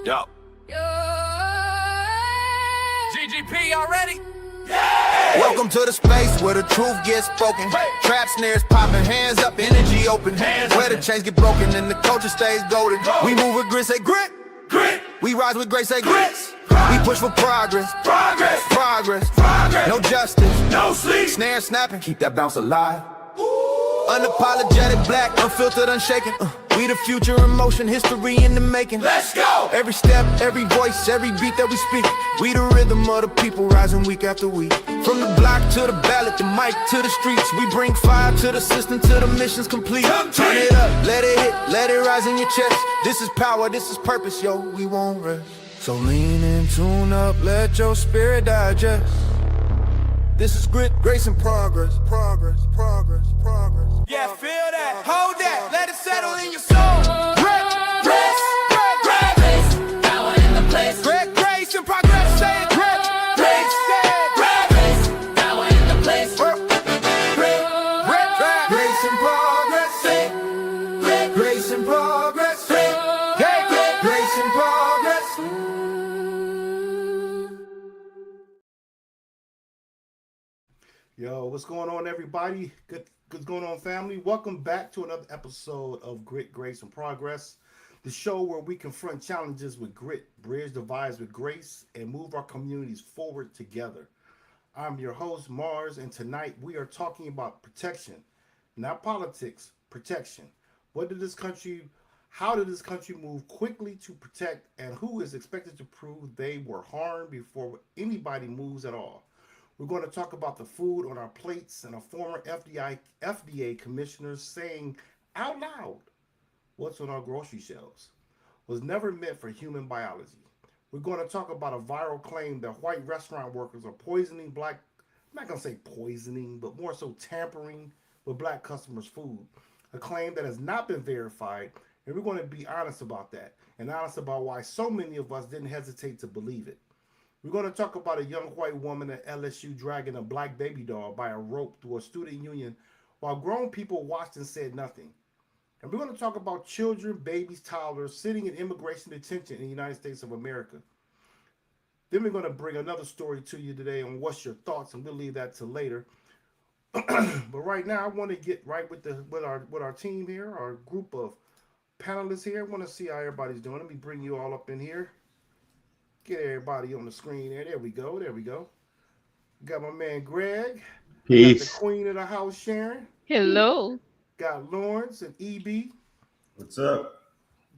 Yo. GGP already? Welcome to the space where the truth gets spoken. Trap snares popping, hands up, energy open. Where the chains get broken and the culture stays golden. We move with grit, say grit. We rise with grace, say grits. We push for progress. Progress. No justice, no sleep. Snare snapping, keep that bounce alive. Unapologetic, black, unfiltered, unshaken. We the future in motion, history in the making. Let's go! Every step, every voice, every beat that we speak. We the rhythm of the people rising week after week. From the block to the ballot, the mic to the streets. We bring fire to the system till the mission's complete. Turn it up, let it hit, let it rise in your chest. This is power, this is purpose, yo, we won't rest. So lean in, tune up, let your spirit digest. This is grit, grace, and progress. Progress. Yeah, feel that, hold that, let it settle in your soul. Grace, power in the place. Grace and progress, say it. Grace, power in the place. Grace and progress, say it. Grace and progress, say it. Grace and progress. Yo, what's going on, everybody? What's going on, family? Welcome back to another episode of Grit, Grace, and Progress, the show where we confront challenges with grit, bridge divides with grace, and move our communities forward together. I'm your host, Mars, and tonight we are talking about protection, not politics, protection. How did this country move quickly to protect, and who is expected to prove they were harmed before anybody moves at all? We're going to talk about the food on our plates and a former FDA Commissioner saying out loud what's on our grocery shelves was never meant for human biology. We're going to talk about a viral claim that white restaurant workers are poisoning black, I'm not going to say poisoning, but more so tampering with black customers' food. A claim that has not been verified, and we're going to be honest about that and honest about why so many of us didn't hesitate to believe it. We're going to talk about a young white woman at LSU dragging a black baby doll by a rope through a student union while grown people watched and said nothing. And we're going to talk about children, babies, toddlers sitting in immigration detention in the United States of America. Then we're going to bring another story to you today on what's your thoughts, and we'll leave that to later. But right now, I want to get right with our team here, our group of panelists here. I want to see how everybody's doing. Let me bring you all up in here. Get everybody on the screen there. There we go. Got my man Greg. Peace. Got the queen of the house, Sharon. Hello. Got Lawrence and EB. What's up?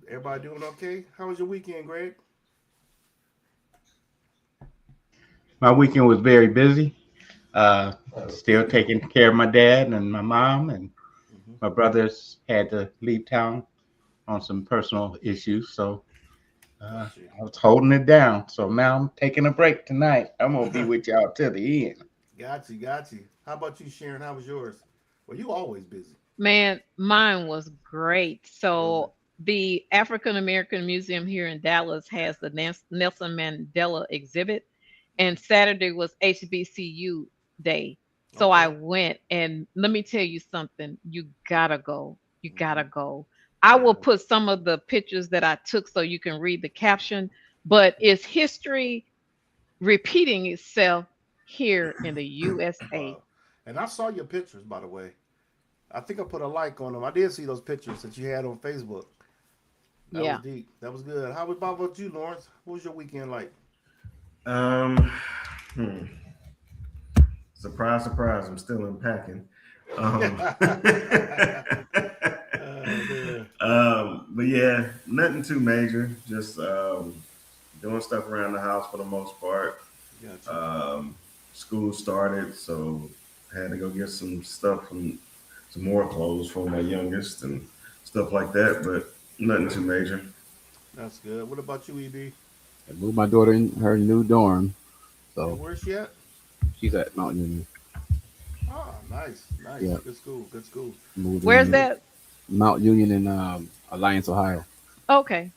Everybody doing okay? How was your weekend, Greg? My weekend was very busy. Still taking care of my dad and my mom, and my brothers had to leave town on some personal issues, so I was holding it down. So now I'm taking a break tonight. I'm gonna be with y'all till the end. Got you. How about you, Sharon? How was yours? Well, you always busy. Man, mine was great. So the African American Museum here in Dallas has the Nelson Mandela exhibit, and Saturday was HBCU day. So I went, and let me tell you something. You gotta go. I will put some of the pictures that I took so you can read the caption, but it's history repeating itself here in the USA. Wow. And I saw your pictures, by the way. I think I put a like on them. I did see those pictures that you had on Facebook. That was deep. That was good. How about you, Lawrence? What was your weekend like? Surprise, I'm still unpacking. But yeah, nothing too major. Just doing stuff around the house for the most part. Gotcha. School started, so I had to go get some stuff from some more clothes for my youngest and stuff like that, but nothing too major. That's good. What about you, EB? I moved my daughter in her new dorm, so Where's she at? she's at Mount Union. Oh, nice. Yeah. Good school. Moved Where's in that? Mount Union in Alliance, Ohio. Okay.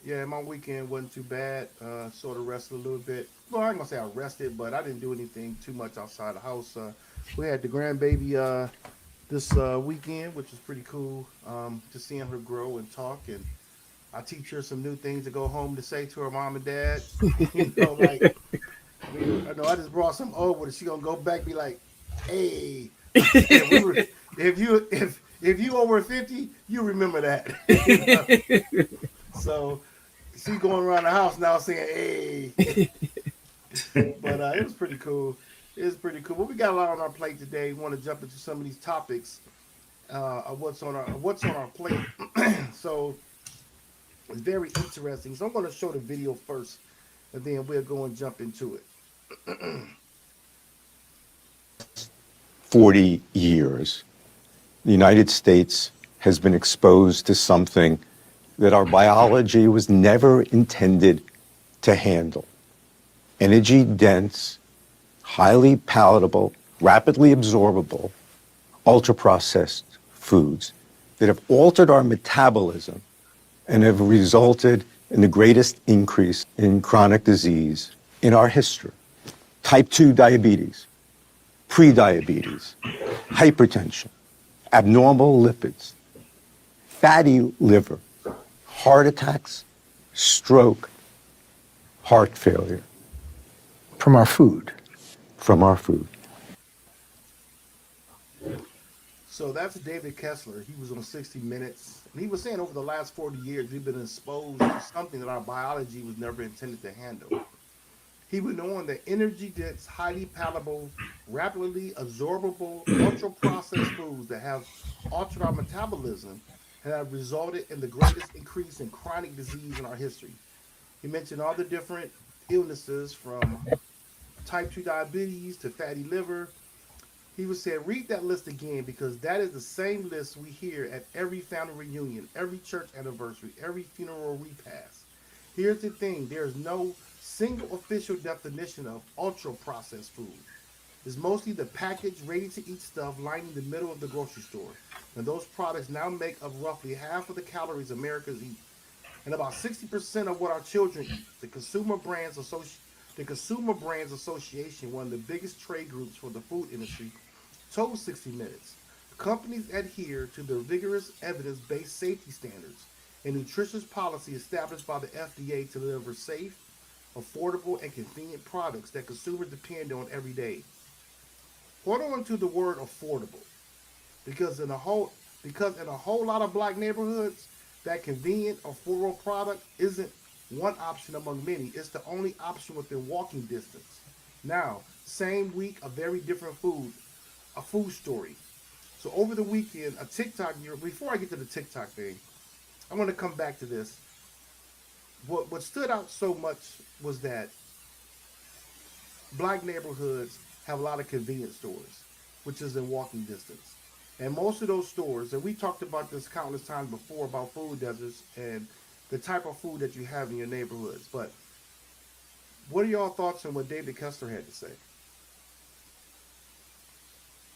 Yeah, my weekend wasn't too bad. Sort of rested a little bit. Well, I ain't gonna say I rested, but I didn't do anything too much outside the house. We had the grandbaby this weekend, which was pretty cool. Just seeing her grow and talk, and I teach her some new things to go home to say to her mom and dad. Like I know I just brought some over. She gonna go back and be like, "Hey, we were if you over 50, you remember that." So she's going around the house now saying, "Hey." But it was pretty cool. It was pretty cool. But we got a lot on our plate today. We want to jump into some of these topics of what's on our plate. So it's very interesting. So I'm going to show the video first, and then we'll go and jump into it. 40 years, the United States has been exposed to something that our biology was never intended to handle. Energy dense, highly palatable, rapidly absorbable, ultra-processed foods that have altered our metabolism and have resulted in the greatest increase in chronic disease in our history. Type 2 diabetes, prediabetes, hypertension, abnormal lipids, fatty liver, heart attacks, stroke, heart failure. From our food. From our food. So that's David Kessler. He was on 60 Minutes. And he was saying over the last 40 years, we've been exposed to something that our biology was never intended to handle. He went on that energy dense, highly palatable, rapidly absorbable, ultra processed foods that have altered our metabolism and have resulted in the greatest increase in chronic disease in our history. He mentioned all the different illnesses from type 2 diabetes to fatty liver. He was saying, read that list again because that is the same list we hear at every family reunion, every church anniversary, every funeral repast. Here's the thing, there's no single official definition of ultra processed food. It's mostly the packaged, ready to eat stuff lining the middle of the grocery store. And those products now make up roughly half of the calories Americans eat. And about 60% of what our children eat. The Consumer Brands Association, one of the biggest trade groups for the food industry, told 60 Minutes companies adhere to the rigorous evidence-based safety standards and nutritious policy established by the FDA to deliver safe, affordable, and convenient products that consumers depend on every day. Hold on to the word affordable, because in a whole lot of black neighborhoods, that convenient, affordable product isn't one option among many. It's the only option within walking distance. Now, same week, a very different a food story. So over the weekend, a TikTok, before I get to the TikTok thing, I'm going to come back to this. What stood out so much was that black neighborhoods have a lot of convenience stores, which is in walking distance. And most of those stores, and we talked about this countless times before about food deserts and the type of food that you have in your neighborhoods. But what are y'all thoughts on what David Kessler had to say?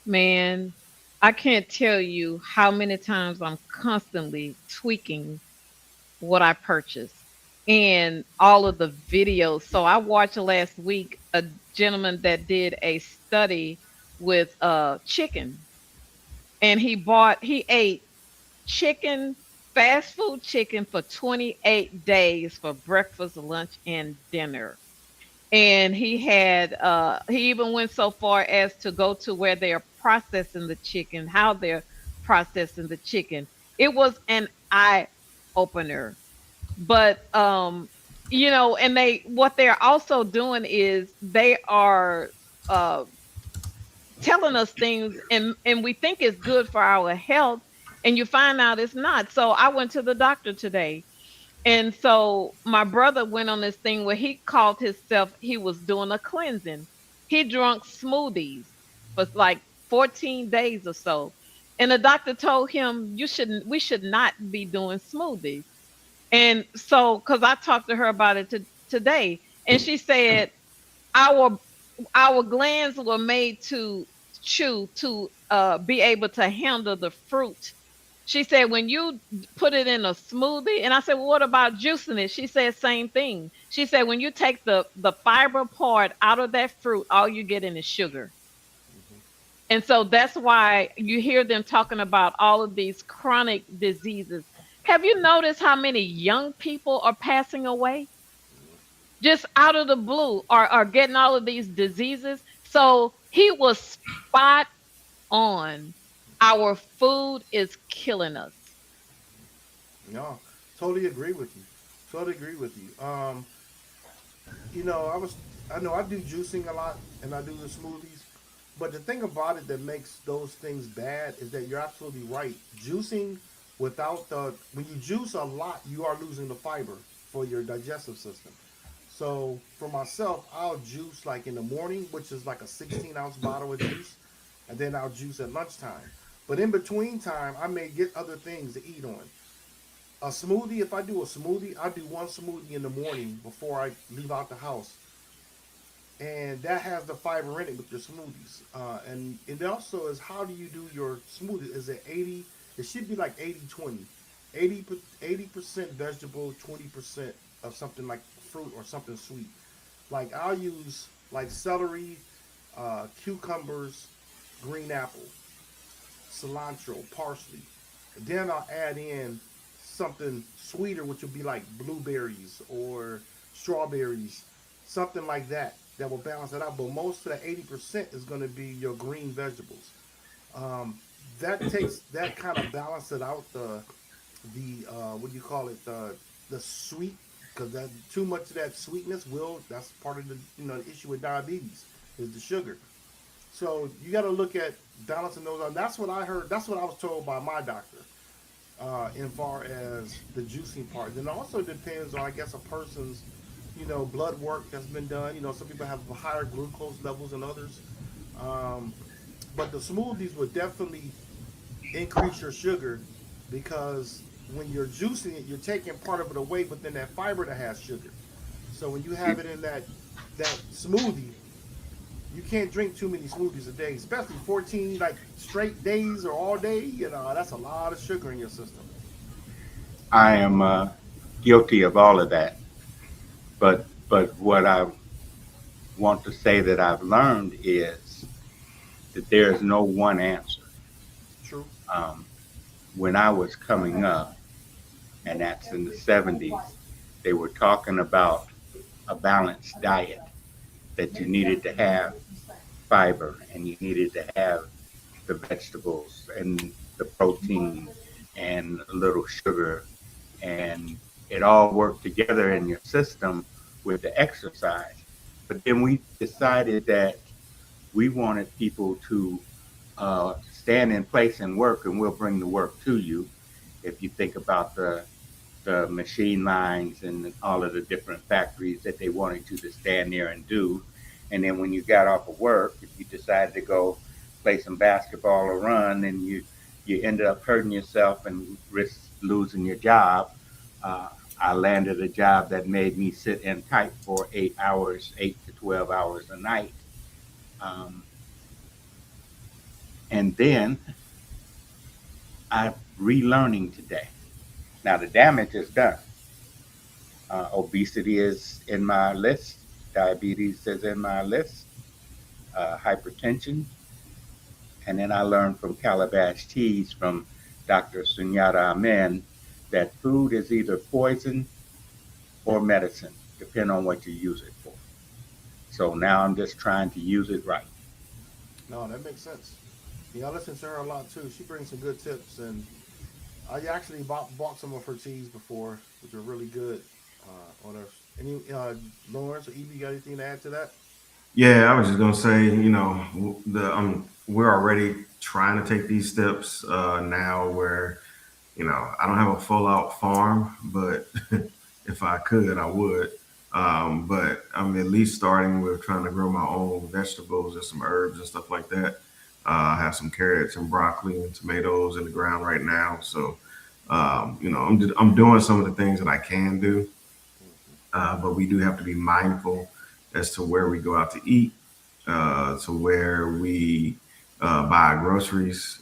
Man, I can't tell you how many times I'm constantly tweaking what I purchase and all of the videos. So I watched last week a gentleman that did a study with chicken, and he ate chicken, fast food chicken for 28 days for breakfast, lunch, and dinner. And he even went so far as to go to where they're processing the chicken, how they're processing the chicken. It was an eye opener. But and what they're also doing is they are telling us things, and we think it's good for our health, and you find out it's not. So I went to the doctor today. And so my brother went on this thing where he called himself, he was doing a cleansing. He drank smoothies for like 14 days or so. And the doctor told him, we should not be doing smoothies. And so, because I talked to her about it today, and she said our glands were made to chew to be able to handle the fruit. She said when you put it in a smoothie, and I said, well, what about juicing it? She said same thing. She said when you take the fiber part out of that fruit, all you get in is sugar. And so that's why you hear them talking about all of these chronic diseases. Have you noticed how many young people are passing away just out of the blue, are getting all of these diseases? So he was spot on. Our food is killing us. No, totally agree with you. Totally agree with you. You know, I know I do juicing a lot and I do the smoothies, but the thing about it that makes those things bad is that you're absolutely right. Juicing without the when you juice a lot, you are losing the fiber for your digestive system. So for myself, I'll juice like in the morning, which is like a 16-ounce bottle of juice, and then I'll juice at lunchtime. But in between time, I may get other things to eat on. A smoothie, if I do a smoothie, I do one smoothie in the morning before I leave out the house, and that has the fiber in it with your smoothies. And it also is, how do you do your smoothie? Is it 80? It should be like 80-20. 80% vegetable, 20% of something like fruit or something sweet. Like I'll use like celery, cucumbers, green apple, cilantro, parsley. Then I'll add in something sweeter, which would be like blueberries or strawberries, something like that, that will balance it out. But most of the 80% is going to be your green vegetables. Um, that takes that kind of balance it out the what do you call it, the sweet, because that too much of that sweetness will, that's part of the, the issue with diabetes is the sugar. So you got to look at balancing those out. That's what I heard. That's what I was told by my doctor, in far as the juicing part. Then it also depends on, I guess, a person's, blood work that's been done. Some people have higher glucose levels than others. Um, but the smoothies would definitely increase your sugar, because when you're juicing it, you're taking part of it away, but then that fiber that has sugar. So when you have it in that smoothie, you can't drink too many smoothies a day, especially 14 like straight days or all day. That's a lot of sugar in your system. I am guilty of all of that. But what I want to say that I've learned is that there is no one answer. True. Um, when I was coming up, and that's in the 70s, they were talking about a balanced diet, that you needed to have fiber and you needed to have the vegetables and the protein and a little sugar, and it all worked together in your system with the exercise. But then we decided that we wanted people to stand in place and work, and we'll bring the work to you. If you think about the machine lines and all of the different factories that they wanted you to stand there and do. And then when you got off of work, if you decided to go play some basketball or run, and you ended up hurting yourself and risk losing your job. I landed a job that made me sit and type for 8 hours, 8 to 12 hours a night. Um, and then I'm relearning today. Now the damage is done. Obesity is in my list. Diabetes is in my list. Hypertension. And then I learned from Calabash Teas from Dr. Sunyata Amen that food is either poison or medicine, depending on what you use it for. So now I'm just trying to use it right. No, that makes sense. Yeah, I listen to her a lot too. She brings some good tips, and I actually bought some of her teas before, which are really good. On her, any Lawrence or Evie, got anything to add to that? Yeah, I was just gonna say, we're already trying to take these steps now where, I don't have a full out farm, but if I could, I would. But I'm at least starting with trying to grow my own vegetables and some herbs and stuff like that. I have some carrots and broccoli and tomatoes in the ground right now. So, I'm doing some of the things that I can do, but we do have to be mindful as to where we go out to eat, to where we buy our groceries.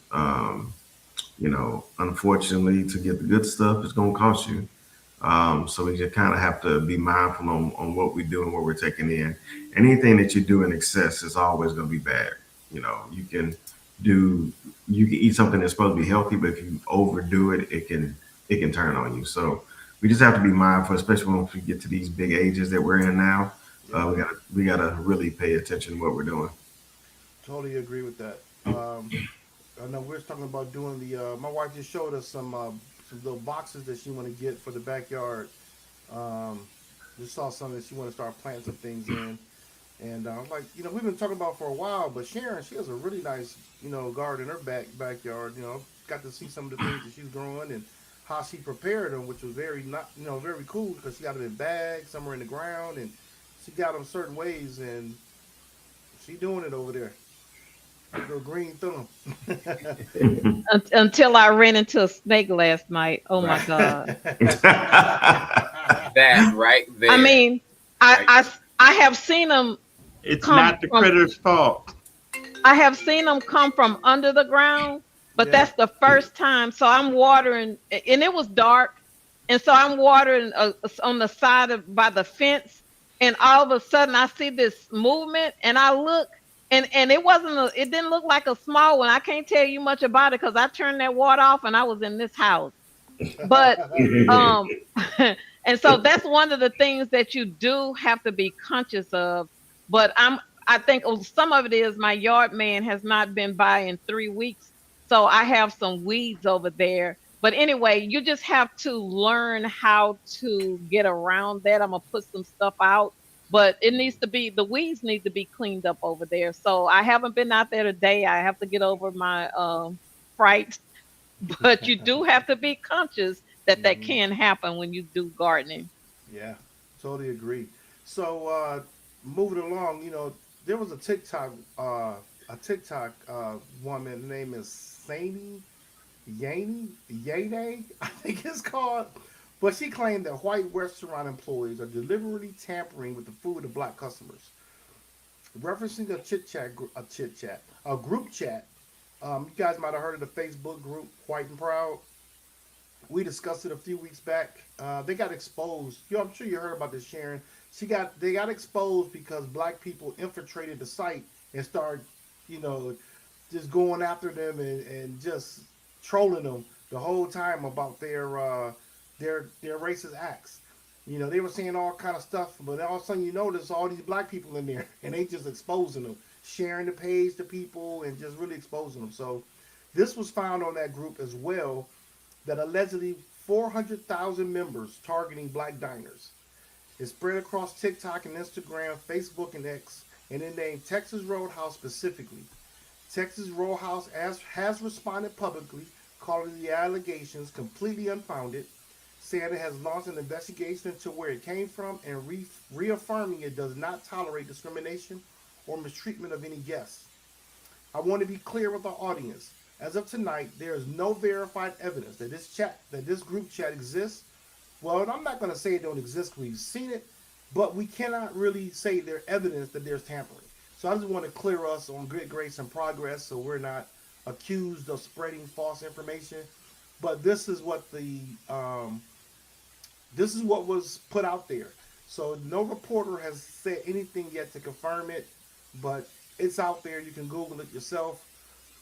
Unfortunately, to get the good stuff, it's going to cost you. So we just kind of have to be mindful on what we do and what we're taking in. Anything that you do in excess is always going to be bad. You can eat something that's supposed to be healthy, but if you overdo it, it it can turn on you. So we just have to be mindful, especially once we get to these big ages that we're in now. We gotta really pay attention to what we're doing. Totally agree with that. I know we're talking about doing the. My wife just showed us some little boxes that she want to get for the backyard. Just saw something that she want to start planting some things in, and I'm like, we've been talking about for a while. But Sharon, she has a really nice, garden in her backyard. Got to see some of the things that she's growing and how she prepared them, which was very very cool because she got them in bags, some are in the ground, and she got them certain ways, and she doing it over there. Go green thumb. Until I ran into a snake last night. Oh my God. That right there. I mean, I have seen them. It's not the critter's fault. I have seen them come from under the ground, but that's the first time. So I'm watering, and it was dark, and so I'm watering on the side by the fence, and all of a sudden I see this movement, and I look. And it didn't look like a small one. I can't tell you much about it because I turned that water off and I was in this house. But and so that's one of the things that you do have to be conscious of. But I think some of it is my yard man has not been by in 3 weeks. So I have some weeds over there. But anyway, you just have to learn how to get around that. I'm gonna put some stuff out. But the weeds need to be cleaned up over there. So I haven't been out there today. I have to get over my fright. But you do have to be conscious that can happen when you do gardening. Yeah, totally agree. So moving along, there was a TikTok woman. Her name is Sani Yane, I think it's called. But she claimed that white restaurant employees are deliberately tampering with the food of black customers. Referencing a group chat. You guys might have heard of the Facebook group White and Proud. We discussed it a few weeks back. They got exposed. I'm sure you heard about this, Sharon. They got exposed because black people infiltrated the site and started, just going after them and just trolling them the whole time about their racist acts. They were saying all kind of stuff, but all of a sudden there's all these black people in there and they just exposing them, sharing the page to people and just really exposing them. So this was found on that group as well, that allegedly 400,000 members targeting black diners. It spread across TikTok and Instagram, Facebook and X, and it named Texas Roadhouse specifically. Texas Roadhouse has responded publicly, calling the allegations completely unfounded, saying it has launched an investigation into where it came from and reaffirming it does not tolerate discrimination or mistreatment of any guests. I want to be clear with our audience. As of tonight, there is no verified evidence that this group chat exists. Well, I'm not going to say it don't exist. We've seen it, but we cannot really say there's evidence that there's tampering. So I just want to clear us on Grit, Grace, and Progress, so we're not accused of spreading false information. But this is what was put out there. So no reporter has said anything yet to confirm it, but it's out there. You can Google it yourself.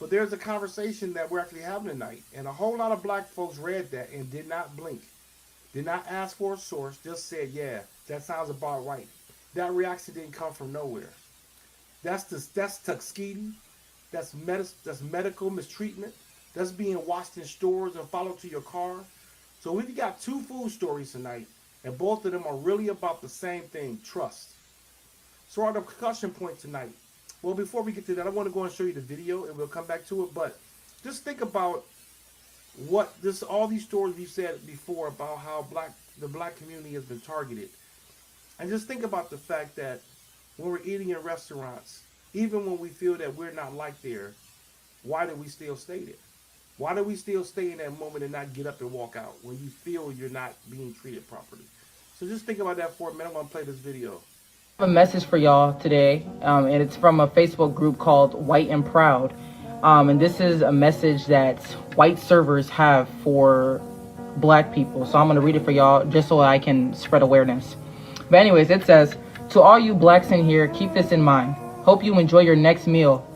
But there's a conversation that we're actually having tonight, and a whole lot of black folks read that and did not blink, did not ask for a source, just said, yeah, that sounds about right. That reaction didn't come from nowhere. That's Tuskegee. That's medical mistreatment. That's being watched in stores and followed to your car. So we've got two food stories tonight, and both of them are really about the same thing, trust. So our discussion point tonight. Well, before we get to that, I want to go and show you the video, and we'll come back to it. But just think about all these stories we've said before about how the black community has been targeted. And just think about the fact that when we're eating in restaurants, even when we feel that we're not liked there, why do we still stay there? Why do we still stay in that moment and not get up and walk out when you feel you're not being treated properly? So just think about that for a minute. I'm going to play this video. I have a message for y'all today, and it's from a Facebook group called White and Proud. And this is a message that white servers have for black people. So I'm going to read it for y'all just so I can spread awareness. But anyways, it says, to all you blacks in here, keep this in mind. Hope you enjoy your next meal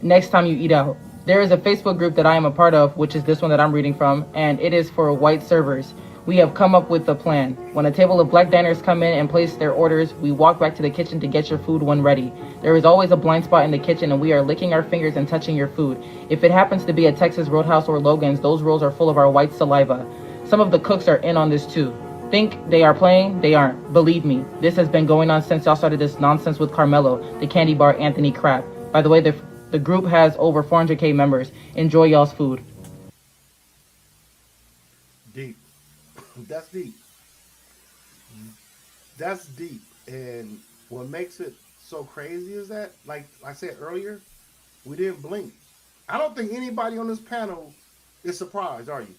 next time you eat out. There is a Facebook group that I am a part of, which is this one that I'm reading from, and it is for white servers. We have come up with a plan. When a table of black diners come in and place their orders, we walk back to the kitchen to get your food when ready. There is always a blind spot in the kitchen, and we are licking our fingers and touching your food. If it happens to be a Texas Roadhouse or Logan's, those rolls are full of our white saliva. Some of the cooks are in on this too. Think they are playing? They aren't. Believe me, this has been going on since y'all started this nonsense with Carmelo, the candy bar Anthony crap. By the way, the group has over 400K members. Enjoy y'all's food. Deep. That's deep. That's deep. And what makes it so crazy is that, like I said earlier, we didn't blink. I don't think anybody on this panel is surprised, are you?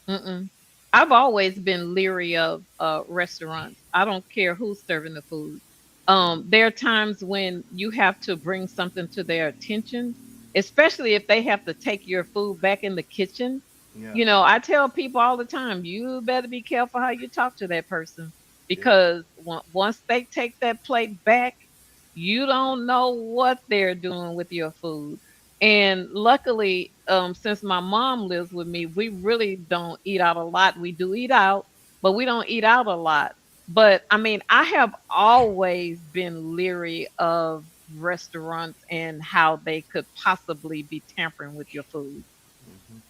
Mm-mm. I've always been leery of restaurants. I don't care who's serving the food. There are times when you have to bring something to their attention, especially if they have to take your food back in the kitchen. Yeah. You know, I tell people all the time, you better be careful how you talk to that person Yeah. because once they take that plate back, you don't know what they're doing with your food. And luckily, since my mom lives with me, we really don't eat out a lot. We do eat out, but we don't eat out a lot. But I mean, I have always been leery of restaurants and how they could possibly be tampering with your food. Mhm.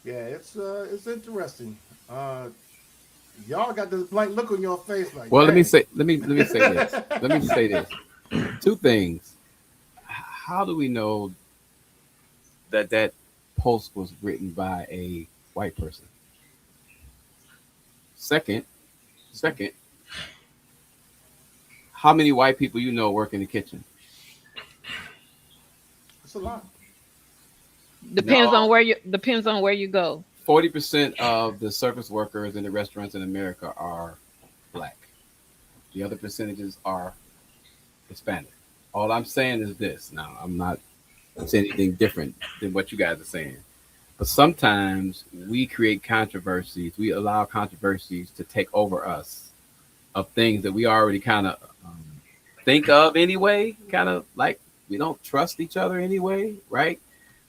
Yeah, it's interesting. Uh, y'all got this blank look on your face, like, Well, dang. let me say this. Let me say this. Two things. How do we know that that post was written by a white person? Second, second, how many white people you know work in the kitchen? It's a lot. No. Depends on where you go. 40% of the service workers in the restaurants in America are black. The other percentages are Hispanic. All I'm saying is this. Now, I'm not saying anything different than what you guys are saying. But sometimes we create controversies. We allow controversies to take over us of things that we already kind of think of anyway. Kind of like we don't trust each other anyway, right?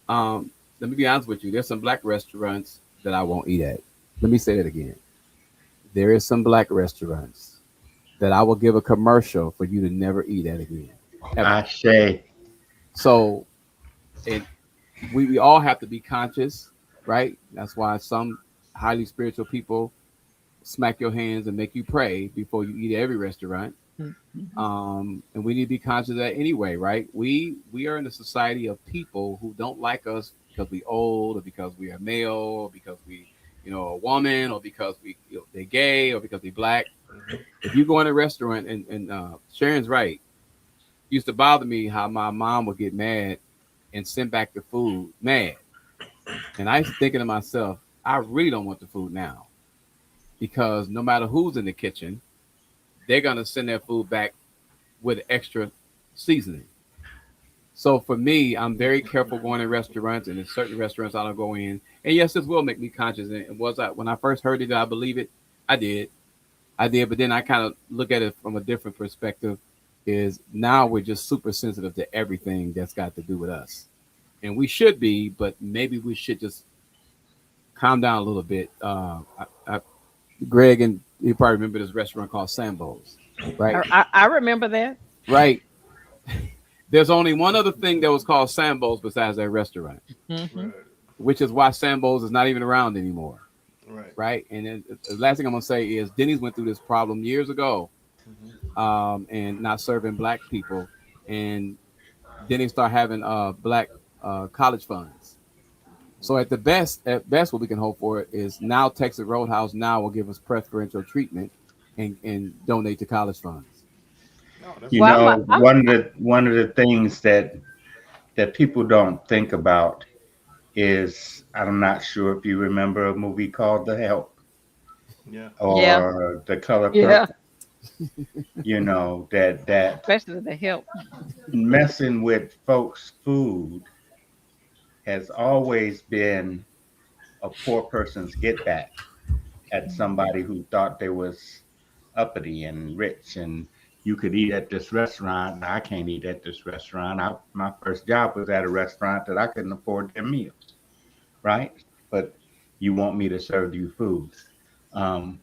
Let me be honest with you. There's some black restaurants that I won't eat at. Let me say that again. There is some black restaurants that I will give a commercial for you to never eat at again. Ever. Ashe. So it we all have to be conscious, right? That's why some highly spiritual people smack your hands and make you pray before you eat at every restaurant. Mhm. And we need to be conscious of that anyway, right? We are in a society of people who don't like us because we old or because we are male or because we, a woman or because they're gay or because they're black. Mhm. If you go in a restaurant and Sharon's right, it used to bother me how my mom would get mad and send back the food mad. And I was thinking to myself, I really don't want the food now because no matter who's in the kitchen, they're gonna send their food back with extra seasoning. So for me, I'm very careful going in restaurants, and in certain restaurants I don't go in. And yes, this will make me conscious. And was I when I first heard it, did I believe it? I did, I did. But then I kind of look at it from a different perspective. Is now we're just super sensitive to everything that's got to do with us, and we should be, but maybe we should just calm down a little bit. Greg and you probably remember this restaurant called Sambo's, right? I remember that. Right. There's only one other thing that was called Sambo's besides that restaurant, Hmm. Right. which is why Sambo's is not even around anymore. Right. Right. And then the last thing I'm gonna say is Denny's went through this problem years ago, Mhm. and not serving black people, and then they start having black college funds. So at best, what we can hope for is now Texas Roadhouse now will give us preferential treatment and donate to college funds. No, that's You Well, good. know, one of the things that people don't think about is I'm not sure if you remember a movie called The Help Yeah. yeah, or The Color yeah, Purple. That especially the help. messing with folks' food has always been a poor person's get back at somebody who thought they was uppity and rich and you could eat at this restaurant. I can't eat at this restaurant. My first job was at a restaurant that I couldn't afford their meals, right? But you want me to serve you food. Um,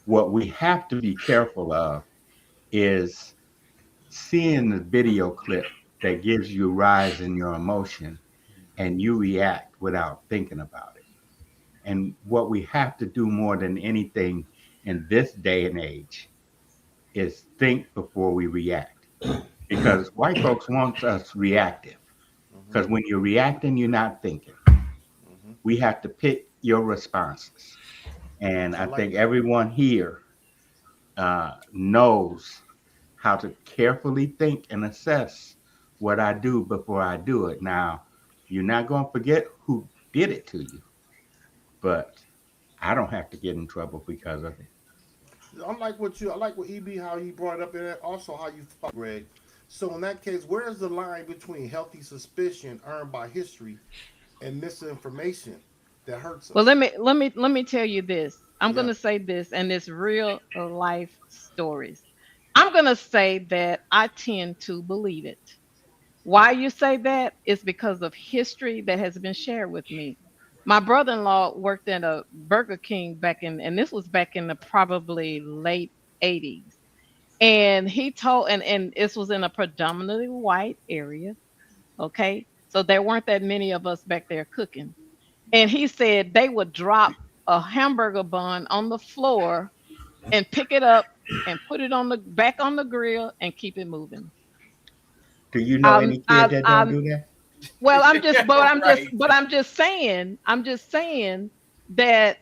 what we have to be careful of is seeing the video clip that gives you rise in your emotion and you react without thinking about it. And what we have to do more than anything in this day and age is think before we react. Because white folks want us reactive. Mm-hmm. Because when you're reacting, you're not thinking. Mm-hmm. We have to pick your responses. And I I like think that. everyone here knows how to carefully think and assess what I do before I do it. Now, you're not going to forget who did it to you, but I don't have to get in trouble because of it. I like what EB how you brought it up and also how you thought, Greg. So in that case, where is the line between healthy suspicion earned by history and misinformation that hurts Well, us? let me tell you this. I'm Yeah. gonna say this, and it's real life stories. I'm gonna say that I tend to believe it. Why you say that is because of history that has been shared with me. My brother-in-law worked at a Burger King and this was back in the probably late 80s. And he told, and this was in a predominantly white area. Okay. So there weren't that many of us back there cooking. And he said they would drop a hamburger bun on the floor and pick it up and put it on the back on the grill and keep it moving. Do you know Um, any kid I, that don't I, do that? well, Right. I'm just saying that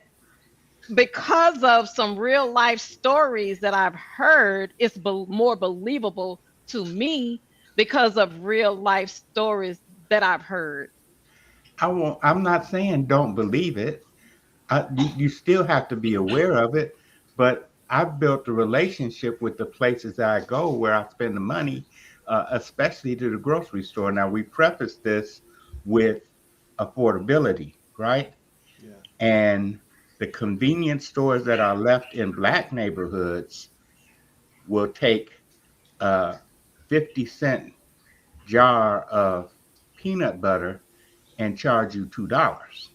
because of some real life stories that I've heard, it's more believable to me because of real life stories that I've heard. I'm not saying don't believe it. You still have to be aware of it, but I've built a relationship with the places that I go where I spend the money, especially to the grocery store. Now, we preface this with affordability, right? Yeah. And the convenience stores that are left in black neighborhoods will take a 50-cent jar of peanut butter and charge you $2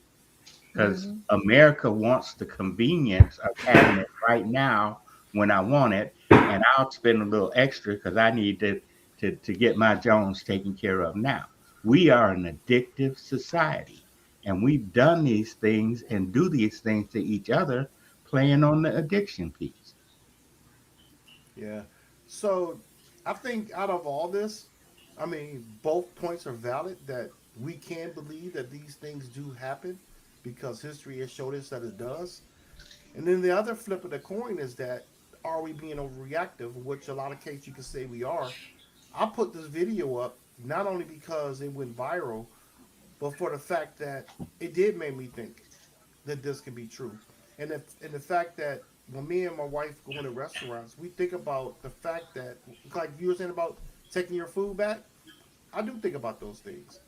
because Mhm. America wants the convenience of having it right now when I want it, and I'll spend a little extra because I need to get my Jones taken care of now. We are an addictive society, and we've done these things and do these things to each other, playing on the addiction piece. Yeah. So I think out of all this, I mean, both points are valid that we can believe that these things do happen because history has showed us that it does. And then the other flip of the coin is that are we being overreactive, which a lot of cases you can say we are. I put this video up not only because it went viral, but for the fact that it did make me think that this can be true. And the fact that when me and my wife go into restaurants, we think about the fact that, like you were saying about taking your food back, I do think about those things.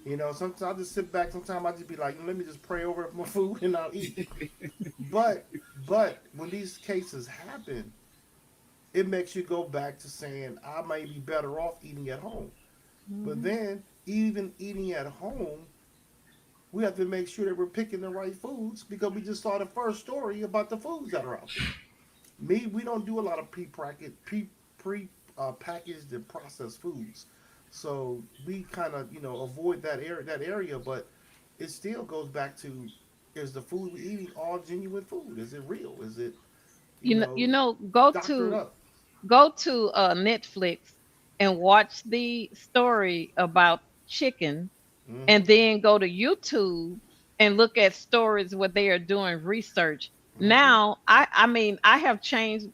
You know, sometimes I just sit back. Sometimes I just be like, let me just pray over my food and I'll eat. But but when these cases happen, it makes you go back to saying I may be better off eating at home. But Mhm. then even eating at home, we have to make sure that we're picking the right foods because we just saw the first story about the foods that are out there. We don't do a lot of packaged and processed foods, so we kind of avoid that area. But it still goes back to: is the food we eating all genuine food? Is it real? Is it You know, doctored up? go to Netflix and watch the story about chicken, Mm-hmm. and then go to YouTube and look at stories where they are doing research. Mm-hmm. Now, I mean, I have changed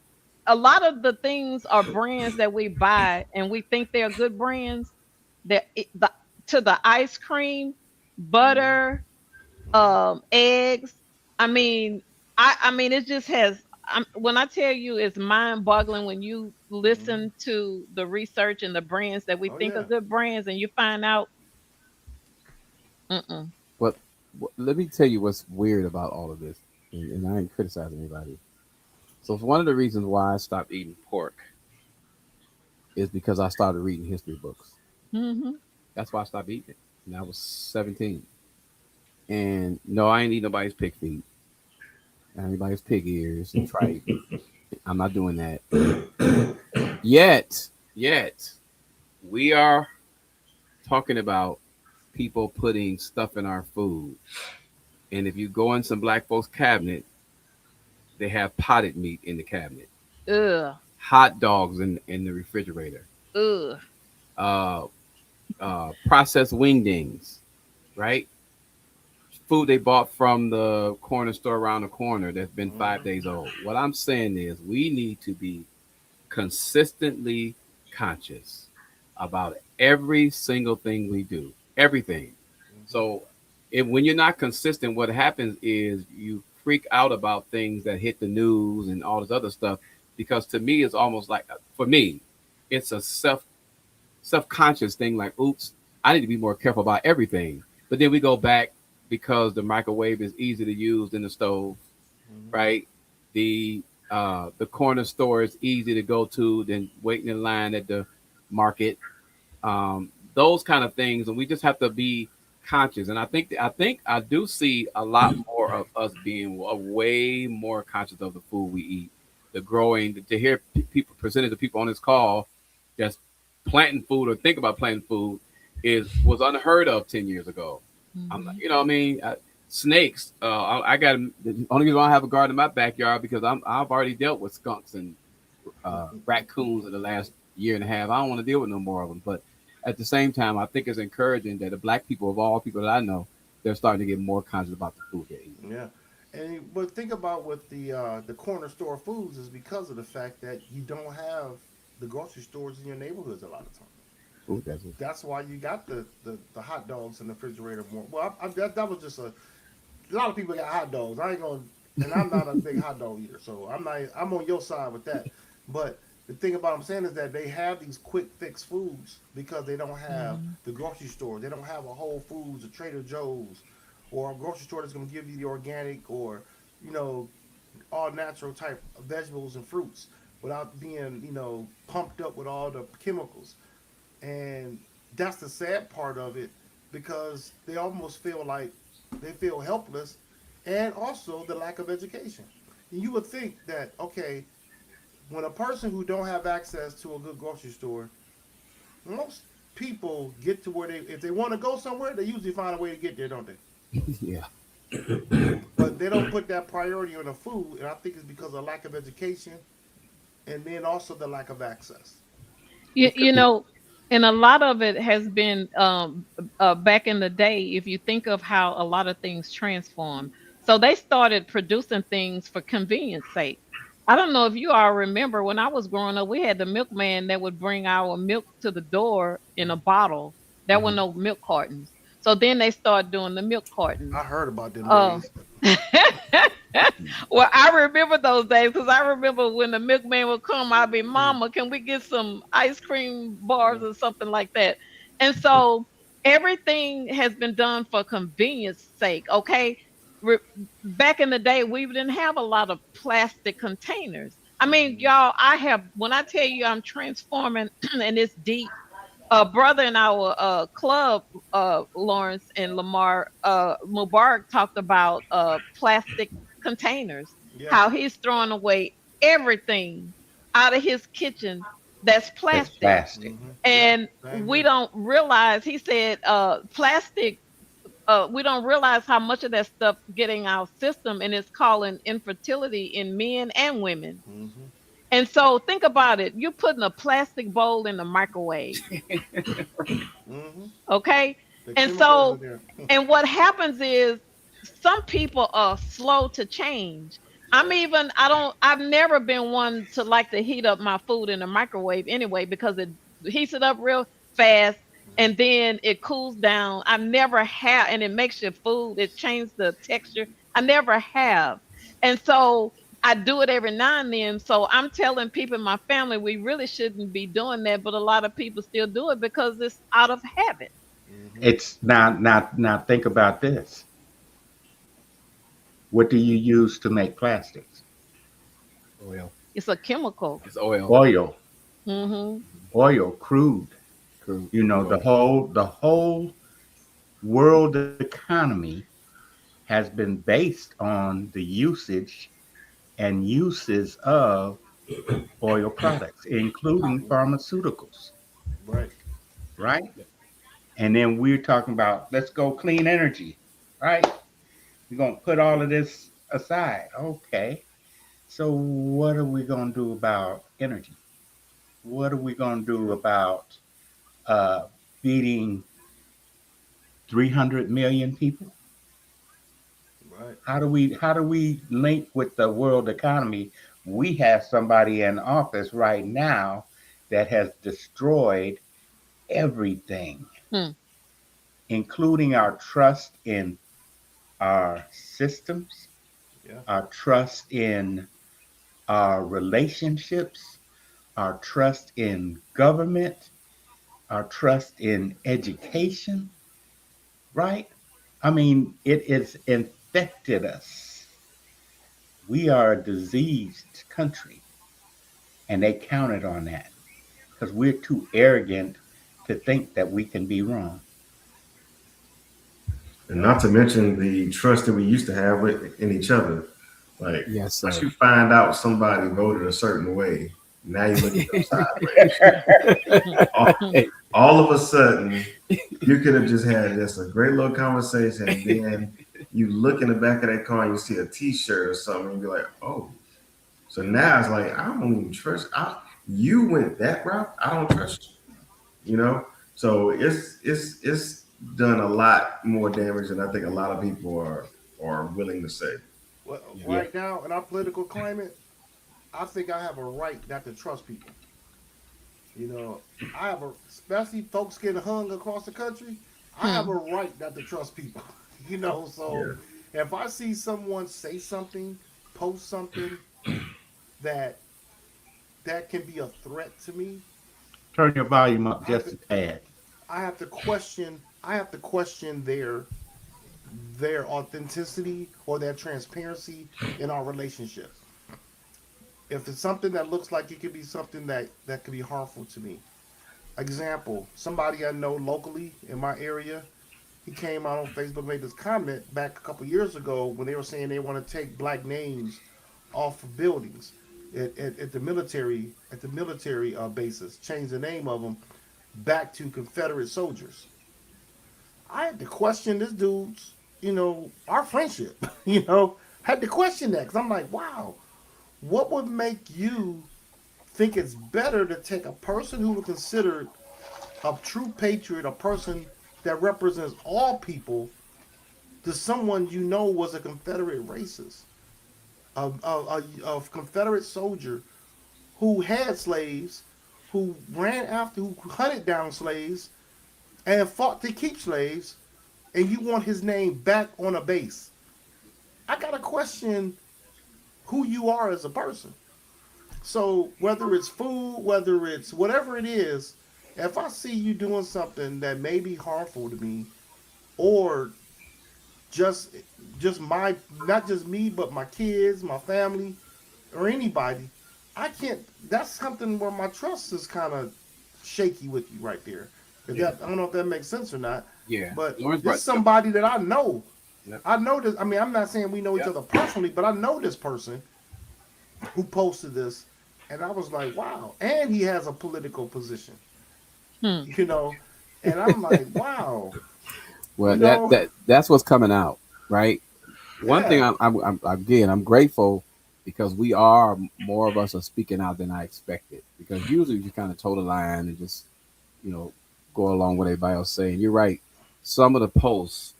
a lot of the things are brands that we buy and we think they're good brands. That the to the ice cream, Mm-hmm. butter, Mm-hmm. eggs. I mean, I mean, it just has. When I tell you, it's mind-boggling when you Mm-hmm. listen to the research and the brands that we Oh think are yeah. good brands, and you find out, mm-mm. Well, let me tell you what's weird about all of this, and I ain't criticizing anybody. So, it's one of the reasons why I stopped eating pork is because I started reading history books. Hmm. That's why I stopped eating it. And I was 17. And no, I ain't eating nobody's pig feet, anybody's pig ears and tripe. I'm not doing that. Yet, we are talking about people putting stuff in our food. And if you go in some black folks' cabinet, they have potted meat in the cabinet, Ugh. hot dogs in the refrigerator, Ugh. uh, processed wingdings, right? Food they bought from the corner store around the corner that's been 5 days old. What I'm saying is we need to be consistently conscious about every single thing we do, everything. So when you're not consistent, what happens is you freak out about things that hit the news and all this other stuff. Because to me, it's almost like, for me, it's a self-conscious thing. Like, oops, I need to be more careful about everything. But then we go back because the microwave is easy to use than the stove, right? The corner store is easy to go to than waiting in line at the market. Those kind of things, and we just have to be conscious. And I think I do see a lot more of us being way more conscious of the food we eat, the growing. To hear people, percentage of people on this call that's planting food or think about planting food was unheard of 10 years ago. Mhm. You know what I mean? Snakes. I got the only reason why I have a garden in my backyard because I've already dealt with skunks and raccoons in the last year and a half. I don't want to deal with no more of them. But at the same time, I think it's encouraging that the black people of all people that I know, they're starting to get more conscious about the food they eat. Yeah. And but think about with the corner store foods is because of the fact that you don't have the grocery stores in your neighborhoods a lot of times. Food deserts. That's why you got the hot dogs in the refrigerator more. Well, that was just a lot of people got hot dogs. I ain't gonna, and I'm not a big hot dog eater, so I'm not. I'm on your side with that. But the thing about what I'm saying is that they have these quick fix foods because they don't have Mhm. the grocery store. They don't have a Whole Foods, a Trader Joe's, or a grocery store that's gonna give you the organic or you know all natural type of vegetables and fruits without being pumped up with all the chemicals. And that's the sad part of it because they almost feel like they feel helpless and also the lack of education. And you would think that okay, when a person who don't have access to a good grocery store, most people get to where they if they want to go somewhere, they usually find a way to get there, don't they? Yeah. But they don't put that priority on the food, and I think it's because of lack of education and then also the lack of access. You know, and a lot of it has been back in the day. If you think of how a lot of things transformed, so they started producing things for convenience sake. I don't know if you all remember when I was growing up, we had the milkman that would bring our milk to the door in a bottle. There were no milk cartons. So then they started doing the milk I cartons. heard about them Uh, days. well, I remember those days because I remember when the milkman would come, I'd be, Mama, can we get some ice cream bars or something like that? And so everything has been done for convenience sake. Okay. Re- Back in the day, we didn't have a lot of plastic containers. I mean, y'all, when I tell you I'm transforming and it's deep, a brother in our club, Lawrence and Lamar Mubarak talked about plastic containers, Yeah. how he's throwing away everything out of his kitchen that's That's plastic. plastic. Yeah. And Same we here. don't realize, he said, plastic, we don't realize how much of that stuff getting our system and it's causing infertility in men and women. Hmm. And so think about it. You're putting a plastic bowl in the microwave. Hmm. Okay. The And chemicals in so, there. and what happens is some people are slow to change. I've never been one to like to heat up my food in the microwave anyway, because it heats it up real fast and then it cools down. I never have, and it makes your food, it changes the texture. I never have. And so I do it every now and then. So I'm telling people in my family, we really shouldn't be doing that. But a lot of people still do it because it's out of habit. Hmm. It's now think about this. What do you use to make plastics? Oil. It's a chemical. It's oil. Oil. Mm-hmm. Oil, crude. True. You know, the whole world economy has been based on the usage and uses of oil products, including pharmaceuticals, Right. right? And then we're talking about let's go clean energy, right? We're gonna put all of this aside. Okay. So what are we gonna do about energy? What are we gonna do about uh, feeding 300 million people? Right. How do we link with the world economy? We have somebody in office right now that has destroyed everything, Hmm. including our trust in our systems, Yeah. our trust in our relationships, our trust in government, our trust in education, right? I mean, it has infected us. We are a diseased country, and they counted on that because we're too arrogant to think that we can be wrong. And not to mention the trust that we used to have in each other. Like Yes, once sir. you find out somebody voted a certain way, now you look at them sideways. all, Hey, all of a sudden, you could have just had just a great little conversation, and then you look in the back of that car and you see a T-shirt or something, and you're like, "Oh." So now it's like I don't even trust. You went that route. I don't trust you. You know. So it's done a lot more damage than I think a lot of people are willing to say. Well, yeah. right now in our political climate, I think I have a right not to trust people. You know, I have a, especially folks getting hung across the country. I have Hmm. a right not to trust people. You know, so Yeah. if I see someone say something, post something that can be a threat to me, Turn your volume up I have just to a tad. I have to question their authenticity or their transparency in our relationship. If it's something that looks like it could be something that could be harmful to me. Example, somebody I know locally in my area, he came out on Facebook, made this comment back a couple years ago when they were saying they want to take black names off of buildings at the military bases, change the name of them back to Confederate soldiers. I had to question this dude's, our friendship. Had to question that because I'm like, wow, what would make you think it's better to take a person who was considered a true patriot, a person that represents all people, to someone you know was a Confederate racist, a Confederate soldier who had slaves, who ran after, who hunted down slaves, and fought to keep slaves, and you want his name back on a base? I gotta question who you are as a person. So whether it's food, whether it's whatever it is, if I see you doing something that may be harmful to me, or just just my not just me but my kids, my family, or anybody, I can't. That's something where my trust is kind of shaky with you right there. If Yeah. that, I don't know if that makes sense or not, Yeah. but Lawrence this brought. is somebody that I know. Yep. I know this. I mean, I'm not saying we know each Yep. other personally, but I know this person who posted this, and I was like, wow. And he has a political position, Hmm. you know, and I'm like, wow, Well, you know, that's what's coming out, right? One thing yeah, I'm grateful because we are more of us are speaking out than I expected. Because usually you kind of toe the line and just you know go along with everybody else saying. You're right. Some of the posts,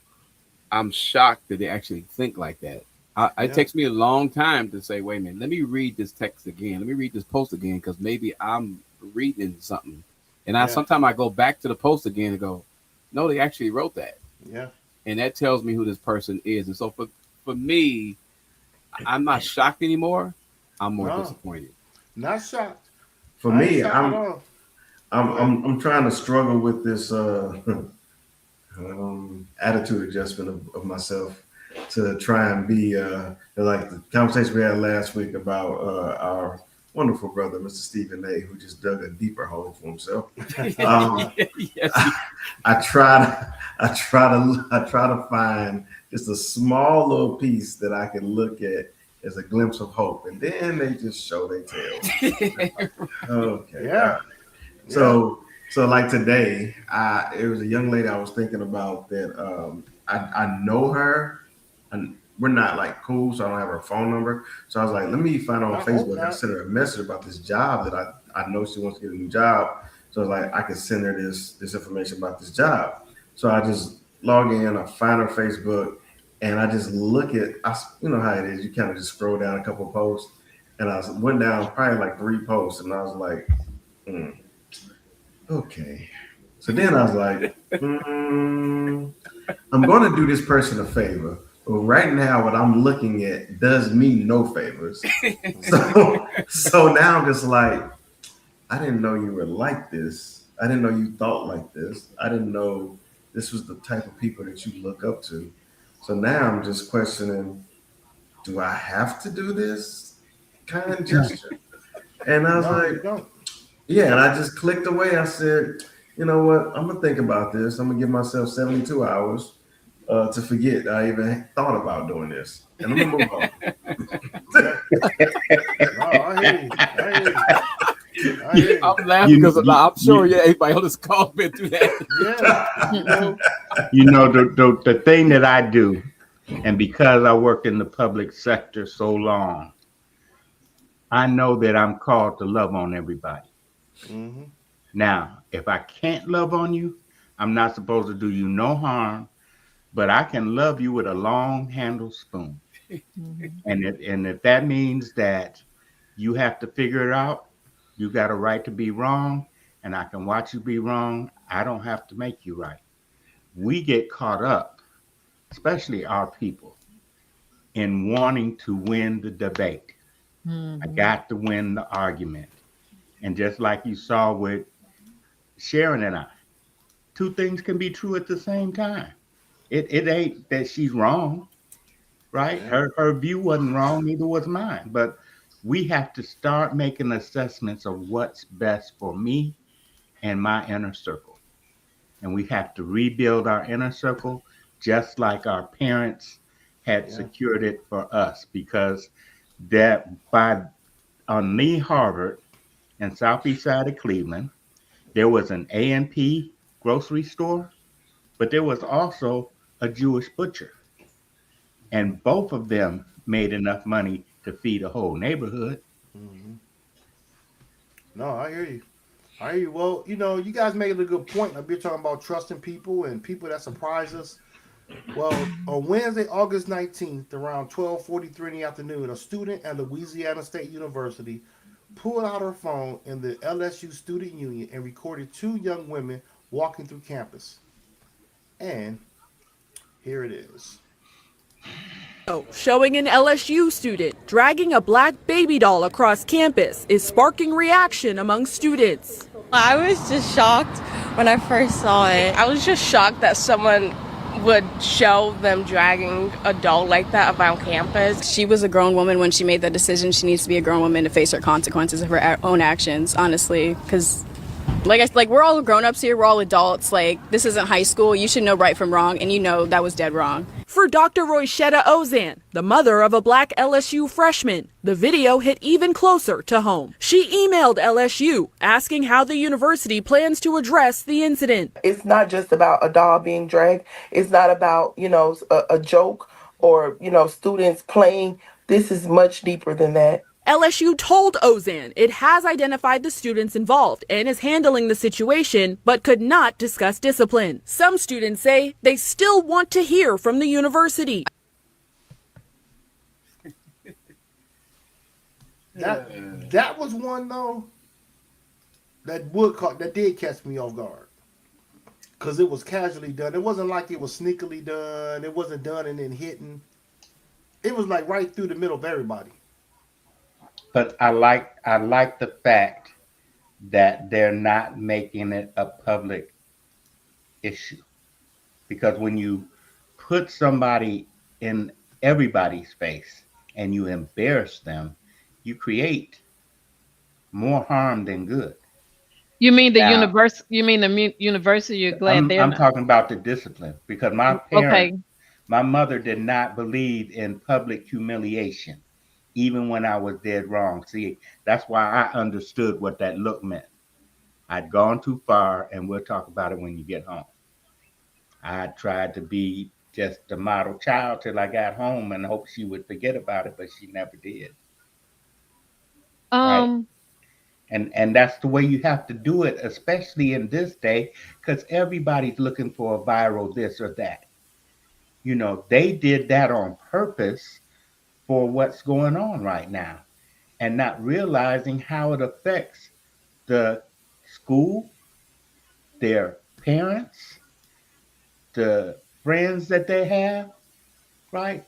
I'm shocked that they actually think like that. It yeah, takes me a long time to say, wait a minute, let me read this text again. Let me read this post again because maybe I'm reading something. And I yeah, sometimes I go back to the post again and go, no, they actually wrote that, yeah. and that tells me who this person is. And so for me, I'm not shocked anymore. I'm more No, disappointed. not shocked. For I ain't me, shocked at I'm all. I'm Go ahead. I'm, I'm trying to struggle with this attitude adjustment of myself to try and be like the conversation we had last week about our wonderful brother, Mr. Stephen A., who just dug a deeper hole for himself. Yes. I try to find just a small little piece that I can look at as a glimpse of hope, and then they just show their tail. Okay. Yeah. So like today, it was a young lady I was thinking about that. I know her, and we're not like cool, so I don't have her phone number. So I was like, let me find her on Facebook. I sent her a message about this job that I know she wants to get a new job. So I was like, I can send her this information about this job. So I just log in, I find her Facebook, and I just look at, you know how it is. You kind of just scroll down a couple of posts, and I went down probably like 3 posts, and I was like, okay. So then I was like, I'm going to do this person a favor. But right now, what I'm looking at does me no favors. So now I'm just like, I didn't know you were like this. I didn't know you thought like this. I didn't know this was the type of people that you look up to. So now I'm just questioning, do I have to do this kind gesture? And I was like, yeah, and I just clicked away. I said, you know what? I'm going to think about this. I'm going to give myself 72 hours to forget I even thought about doing this. And I'm going to move on. I hear you. I'm laughing because I'm sure everybody on this call been through that. Yeah. The thing that I do, and because I work in the public sector so long, I know that I'm called to love on everybody. Mm-hmm. Now, if I can't love on you, I'm not supposed to do you no harm, but I can love you with a long handled spoon. Mm-hmm. And if that means that you have to figure it out, you got a right to be wrong, and I can watch you be wrong. I don't have to make you right. We get caught up, especially our people, in wanting to win the debate. Mm-hmm. I got to win the argument. And just like you saw with Sharon and I, 2 things can be true at the same time. It ain't that she's wrong, right? Yeah. Her view wasn't wrong, neither was mine. But we have to start making assessments of what's best for me and my inner circle. And we have to rebuild our inner circle just like our parents had secured it for us, because that on Lee Harvard and southeast side of Cleveland, there was an A&P grocery store, but there was also a Jewish butcher. And both of them made enough money to feed a whole neighborhood. Mm-hmm. No, I hear you. Well, you guys made a good point. Like, we're talking about trusting people and people that surprise us. Well, on Wednesday, August 19th, around 12:43 in the afternoon, a student at Louisiana State University pulled out her phone in the LSU Student Union and recorded 2 young women walking through campus. And here it is. Showing an LSU student dragging a black baby doll across campus is sparking reaction among students. I was just shocked when I first saw it. I was just shocked that someone would show them dragging a doll like that around campus. She was a grown woman when she made that decision. She needs to be a grown woman to face her consequences of her own actions, honestly, because we're all grown-ups here, we're all adults. This isn't high school. You should know right from wrong, and that was dead wrong. For Dr. Royshetta Ozan, the mother of a black LSU freshman, the video hit even closer to home. She emailed LSU asking how the university plans to address the incident. It's not just about a doll being dragged. It's not about, a joke or, students playing. This is much deeper than that. LSU told Ozan it has identified the students involved and is handling the situation, but could not discuss discipline. Some students say they still want to hear from the university. That was one, though, that did catch me off guard. Because it was casually done. It wasn't like it was sneakily done. It wasn't done and then hitting. It was like right through the middle of everybody. But I like the fact that they're not making it a public issue, because when you put somebody in everybody's face and you embarrass them, you create more harm than good. You mean the Now, universe? You mean the university? You're glad they're I'm not. talking about the discipline because Okay. my mother did not believe in public humiliation, even when I was dead wrong. See, that's why I understood what that look meant. I'd gone too far, and we'll talk about it when you get home. I tried to be just the model child till I got home and hoped she would forget about it, but she never did. Right? Um. And that's the way you have to do it, especially in this day, because everybody's looking for a viral this or that. You know, they did that on purpose for what's going on right now and not realizing how it affects the school, their parents, the friends that they have, right?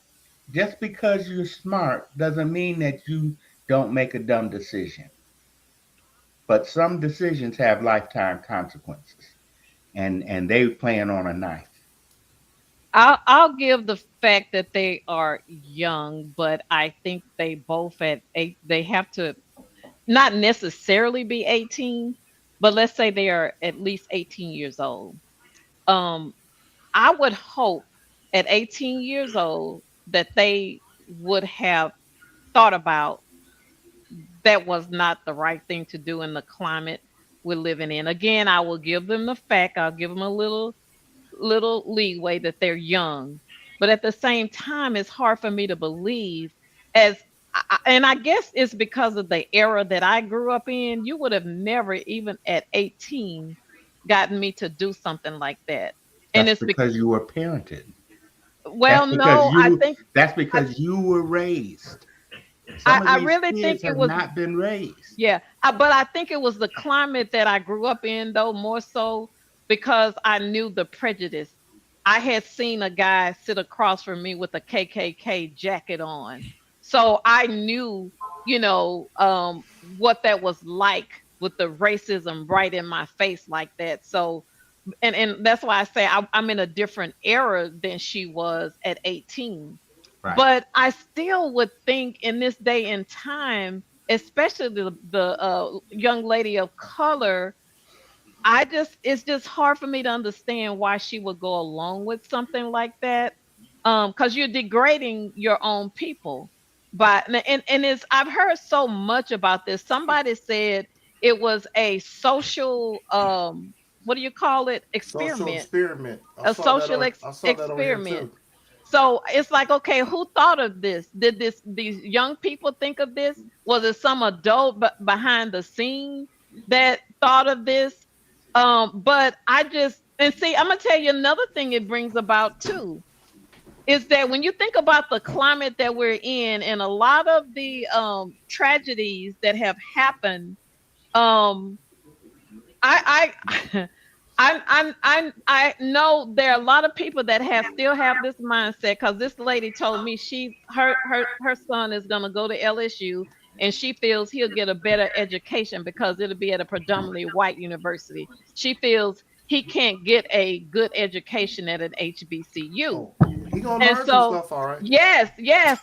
Just because you're smart doesn't mean that you don't make a dumb decision. But some decisions have lifetime consequences, and they playing on a knife. I'll give the fact that they are young, but I think they both at eight. They have to not necessarily be 18, but let's say they are at least 18 years old. Um, I would hope at 18 years old that they would have thought about that was not the right thing to do in the climate we're living in. Again, I will give them the fact. I'll give them a little leeway that they're young, but at the same time, it's hard for me to believe as and I guess it's because of the era that I grew up in. You would have never, even at 18, gotten me to do something like that. And That's it's because you were parented. well, no, I think That's I, because you were raised. Some of I these really think kids it have was. not been raised. Yeah, but I think it was the climate that I grew up in, though, more so because I knew the prejudice. I had seen a guy sit across from me with a KKK jacket on. So I knew, what that was like with the racism right in my face like that. So, and that's why I say I'm in a different era than she was at 18. Right. But I still would think in this day and time, especially the young lady of color, it's just hard for me to understand why she would go along with something like that. Because you're degrading your own people. But and it's I've heard so much about this. Somebody said it was a social what do you call it? Social Experiment. experiment. A social I saw that on here experiment. too. So it's like, okay, who thought of this? Did these young people think of this? Was it some adult behind the scene that thought of this? But I just and see, I'm gonna tell you another thing it brings about too is that when you think about the climate that we're in and a lot of the tragedies that have happened, um, I I know there are a lot of people that still have this mindset because this lady told me her son is gonna go to LSU and she feels he'll get a better education because it'll be at a predominantly white university. She feels he can't get a good education at an HBCU. Oh, he gonna And learn some so, stuff, all right. yes,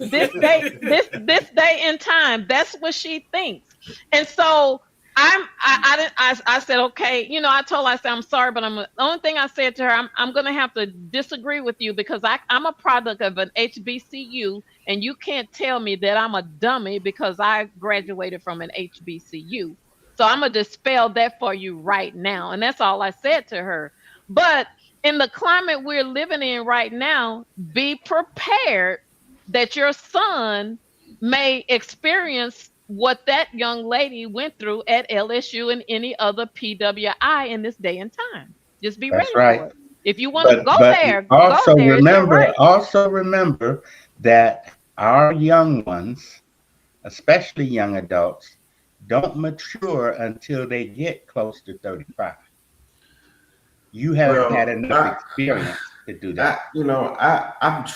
this day and time, that's what she thinks. And so I said, okay, I told her, I said, I'm sorry, but the only thing I said to her, I'm gonna have to disagree with you because I'm a product of an HBCU, and you can't tell me that I'm a dummy because I graduated from an HBCU. So I'm gonna dispel that for you right now. And that's all I said to her. But in the climate we're living in right now, be prepared that your son may experience what that young lady went through at LSU and any other PWI in this day and time. Just be ready That's right. for it. If you want to go But there, also go there. It's your right. remember that our young ones, especially young adults, don't mature until they get close to 35. You haven't had enough experience to do that.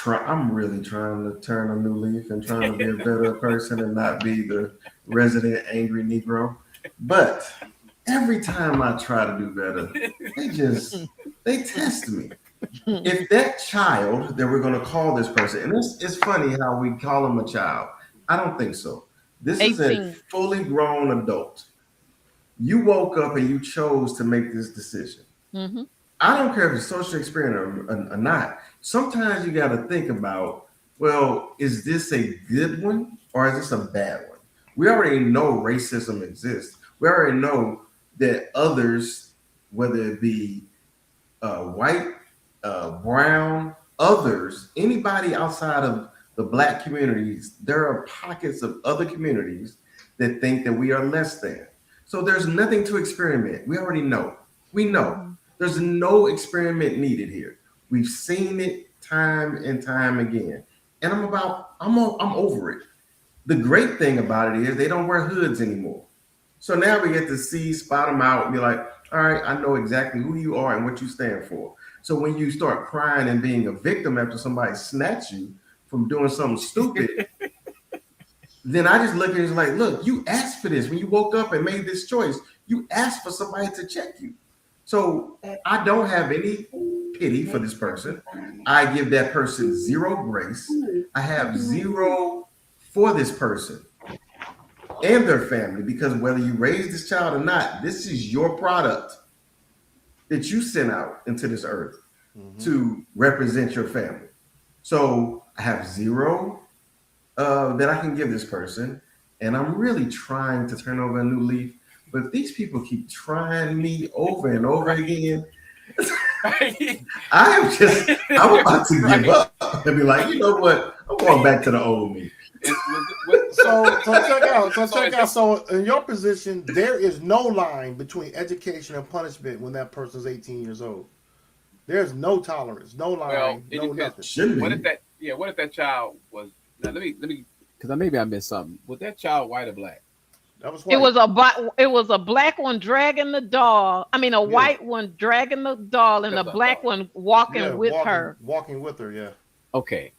I'm really trying to turn a new leaf and trying to be a better person and not be the resident angry Negro. But every time I try to do better, they test me. If that child that we're going to call this person, and it's funny how we call him a child. I don't think so. This 18. is a fully grown adult. You woke up and you chose to make this decision. Mm-hmm. I don't care if it's social experiment or not. Sometimes you got to think about, well, is this a good one or is this a bad one? We already know racism exists. We already know that others, whether it be white, brown, others, anybody outside of the black communities, there are pockets of other communities that think that we are less than. So there's nothing to experiment. We already know. We know. There's no experiment needed here. We've seen it time and time again. And I'm over it. The great thing about it is they don't wear hoods anymore. So now we get to spot them out and be like, all right, I know exactly who you are and what you stand for. So when you start crying and being a victim after somebody snatched you from doing something stupid, then I just look at it like, look, you asked for this. When you woke up and made this choice, you asked for somebody to check you. So I don't have any pity for this person. I give that person zero grace. I have zero for this person and their family, because whether you raise this child or not, this is your product that you sent out into this earth to represent your family. So I have zero that I can give this person, and I'm really trying to turn over a new leaf. But if these people keep trying me over and over again, I'm about to give up and be like, you know what? I'm going back to the old me. So check out. So in your position, there is no line between education and punishment when that person's 18 years old. There's no tolerance, no line, no nothing. What if that child was? Now let me, because maybe I missed something. Was that child white or black? That was white. It was a black one dragging the doll. I mean, a white one dragging the doll, and a black one walking with her. Walking with her, yeah. Okay.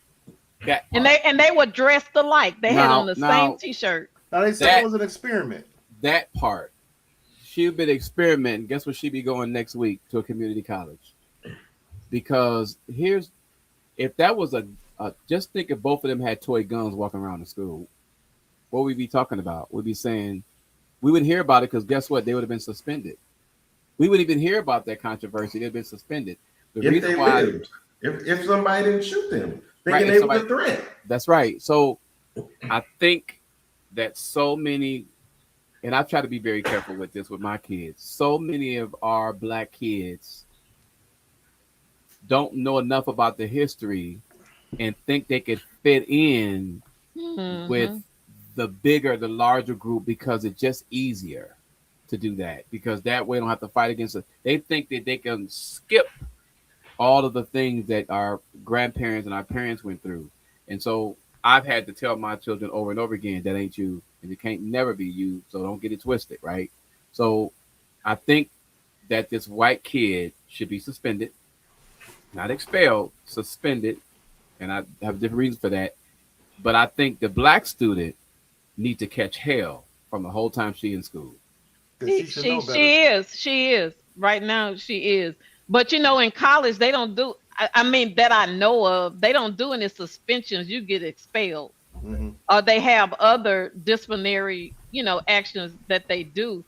And they were dressed alike. They had on the same T-shirt. Now they said it was an experiment. That part, she'd been experimenting. Guess what? She'd be going next week to a community college. Because if that was just think if both of them had toy guns walking around the school, what we'd be talking about? We'd be saying, we wouldn't hear about it because guess what? They would have been suspended. We wouldn't even hear about that controversy. They'd been suspended. If somebody didn't shoot them, thinking they were a threat. That's right. So I think that so many, and I try to be very careful with this with my kids, so many of our black kids don't know enough about the history and think they could fit in with the larger group because it's just easier to do that, because that way they don't have to fight against it. They think that they can skip all of the things that our grandparents and our parents went through. And so I've had to tell my children over and over again, that ain't you, and it can't never be you, so don't get it twisted, right? So I think that this white kid should be suspended, not expelled, suspended, and I have different reasons for that. But I think the black student needs to catch hell from the whole time she in school. She is. Right now, she is. But, in college, they don't do, that I know of, they don't do any suspensions. You get expelled. Or they have other disciplinary, actions that they do.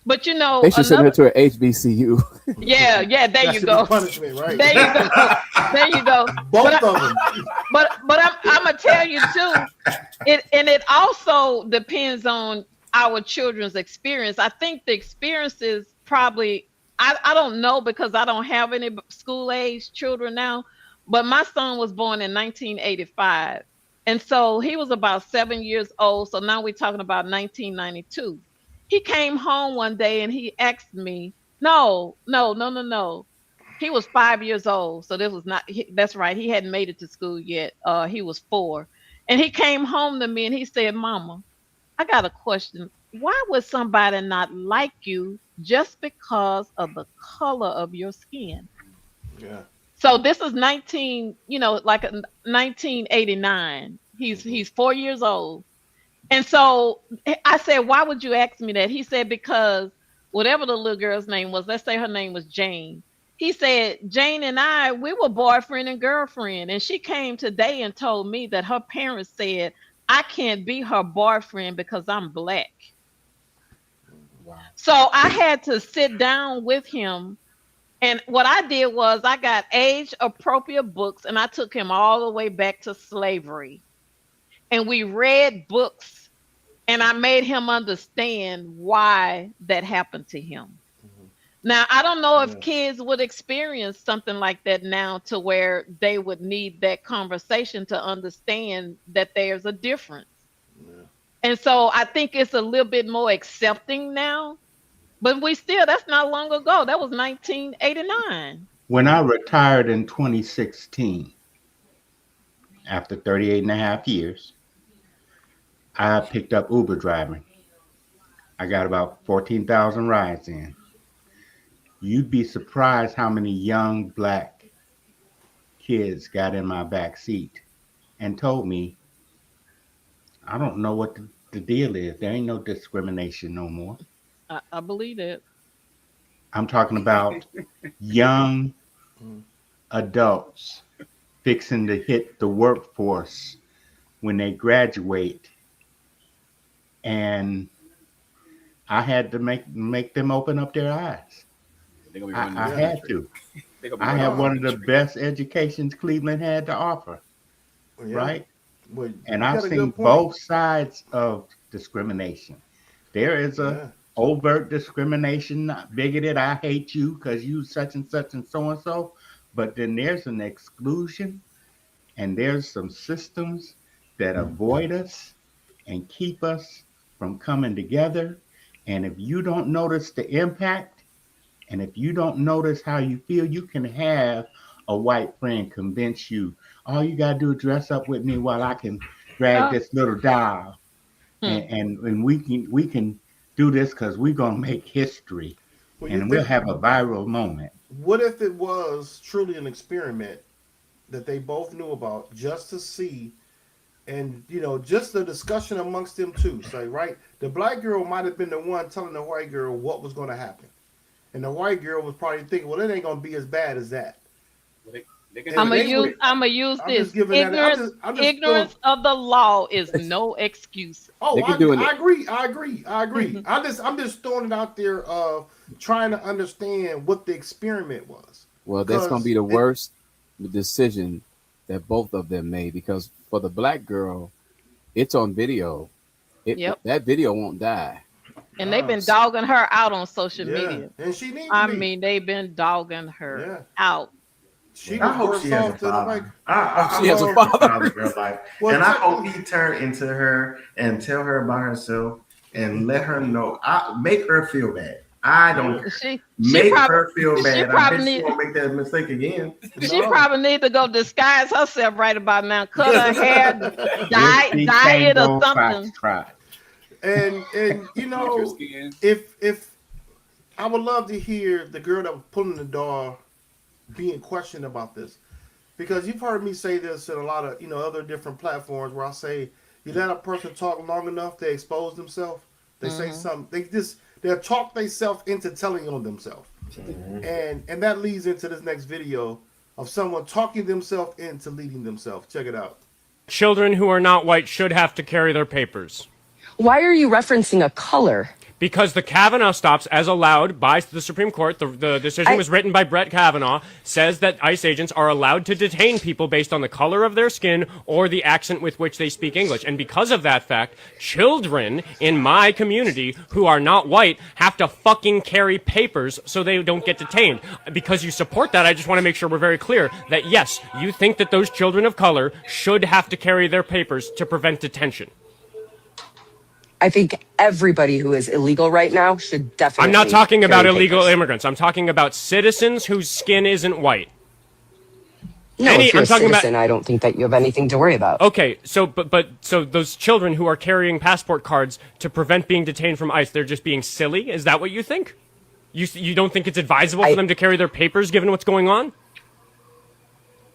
But, they should send her to an HBCU. Yeah, there you go. Punishment, right? There you go. Both of them. But I'm going to tell you, too, it also depends on our children's experience. I think the experience is probably, I don't know because I don't have any school age children now, but my son was born in 1985. And so he was about 7 years old. So now we're talking about 1992. He came home one day and he asked me, no. He was 5 years old. So this was not, that's right. He hadn't made it to school yet. He was 4. And he came home to me and he said, Mama, I got a question. Why would somebody not like you just because of the color of your skin? Yeah. So this is 1989. He's 4 years old. And so I said, why would you ask me that? He said, because whatever the little girl's name was, let's say her name was Jane. He said, Jane and I, we were boyfriend and girlfriend. And she came today and told me that her parents said, I can't be her boyfriend because I'm black. So I had to sit down with him. And what I did was I got age appropriate books and I took him all the way back to slavery. And we read books and I made him understand why that happened to him. Now, I don't know if kids would experience something like that now to where they would need that conversation to understand that there's a difference. And so I think it's a little bit more accepting now, but that's not long ago. That was 1989. When I retired in 2016, after 38 and a half years, I picked up Uber driving. I got about 14,000 rides in. You'd be surprised how many young black kids got in my back seat and told me, I don't know what the deal is. There ain't no discrimination no more. I believe it. I'm talking about young adults fixing to hit the workforce when they graduate. And I had to make them open up their eyes. I had to. I had one of the best educations Cleveland had to offer, right? Well, and I've seen both sides of discrimination. There is a overt discrimination, bigoted, I hate you because you such and such and so. But then there's an exclusion, and there's some systems that avoid us and keep us from coming together. And if you don't notice the impact, and if you don't notice how you feel, you can have a white friend convince you, all you got to do is dress up with me while I can drag this little doll. And we can do this because we're going to make history. And we'll have a viral moment. What if it was truly an experiment that they both knew about just to see, and, just the discussion amongst them two. Say, right, the black girl might have been the one telling the white girl what was going to happen. And the white girl was probably thinking, well, it ain't going to be as bad as that. I'm gonna use this. Ignorance of the law is no excuse. Oh, I agree. I'm just throwing it out there, trying to understand what the experiment was. Well, that's gonna be the worst decision that both of them made, because for the black girl, it's on video. That video won't die. And they've been dogging her out on social media. And she needs to be. They've been dogging her out. I hope she has a father. I hope she has a father in her life. And I hope he turn into her and tell her about herself and let her know. Make her feel bad. I don't make her feel bad. I bet she won't make that mistake again. She probably need to go disguise herself right about now. Cut her hair, dye it or something. And if I would love to hear the girl that was pulling the door being questioned about this, because you've heard me say this in a lot of other different platforms where I say, you let a person talk long enough, they expose themselves, they say something, they'll talk themselves into telling on themselves, and that leads into this next video of someone talking themselves into leading themselves. Check it out. Children who are not white should have to carry their papers. Why are you referencing a color? Because the Kavanaugh stops, as allowed by the Supreme Court, the decision was written by Brett Kavanaugh, says that ICE agents are allowed to detain people based on the color of their skin or the accent with which they speak English. And because of that fact, children in my community who are not white have to fucking carry papers so they don't get detained. Because you support that, I just want to make sure we're very clear that, yes, you think that those children of color should have to carry their papers to prevent detention. I think everybody who is illegal right now should definitely. I'm not talking about illegal immigrants. I'm talking about citizens whose skin isn't white. No, if you're a citizen, I don't think that you have anything to worry about. Okay, so so those children who are carrying passport cards to prevent being detained from ICE, they're just being silly? Is that what you think? You don't think it's advisable for them to carry their papers given what's going on?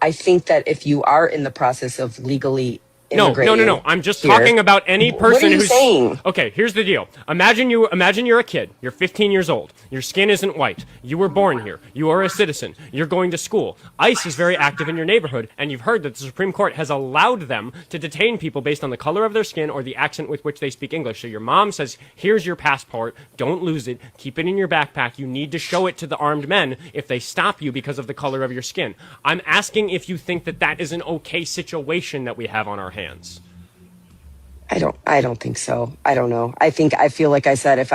I think that if you are in the process of legally No. immigrating. I'm just here. talking about any person What are you who's saying? Okay, here's the deal. Imagine you're a kid. You're 15 years old. Your skin isn't white. You were born here. You are a citizen. You're going to school. ICE is very active in your neighborhood, and you've heard that the Supreme Court has allowed them to detain people based on the color of their skin or the accent with which they speak English. So your mom says, "Here's your passport. Don't lose it. Keep it in your backpack. You need to show it to the armed men if they stop you because of the color of your skin." I'm asking if you think that that is an okay situation that we have on our hands. I don't think so. I don't know. I feel like I said, if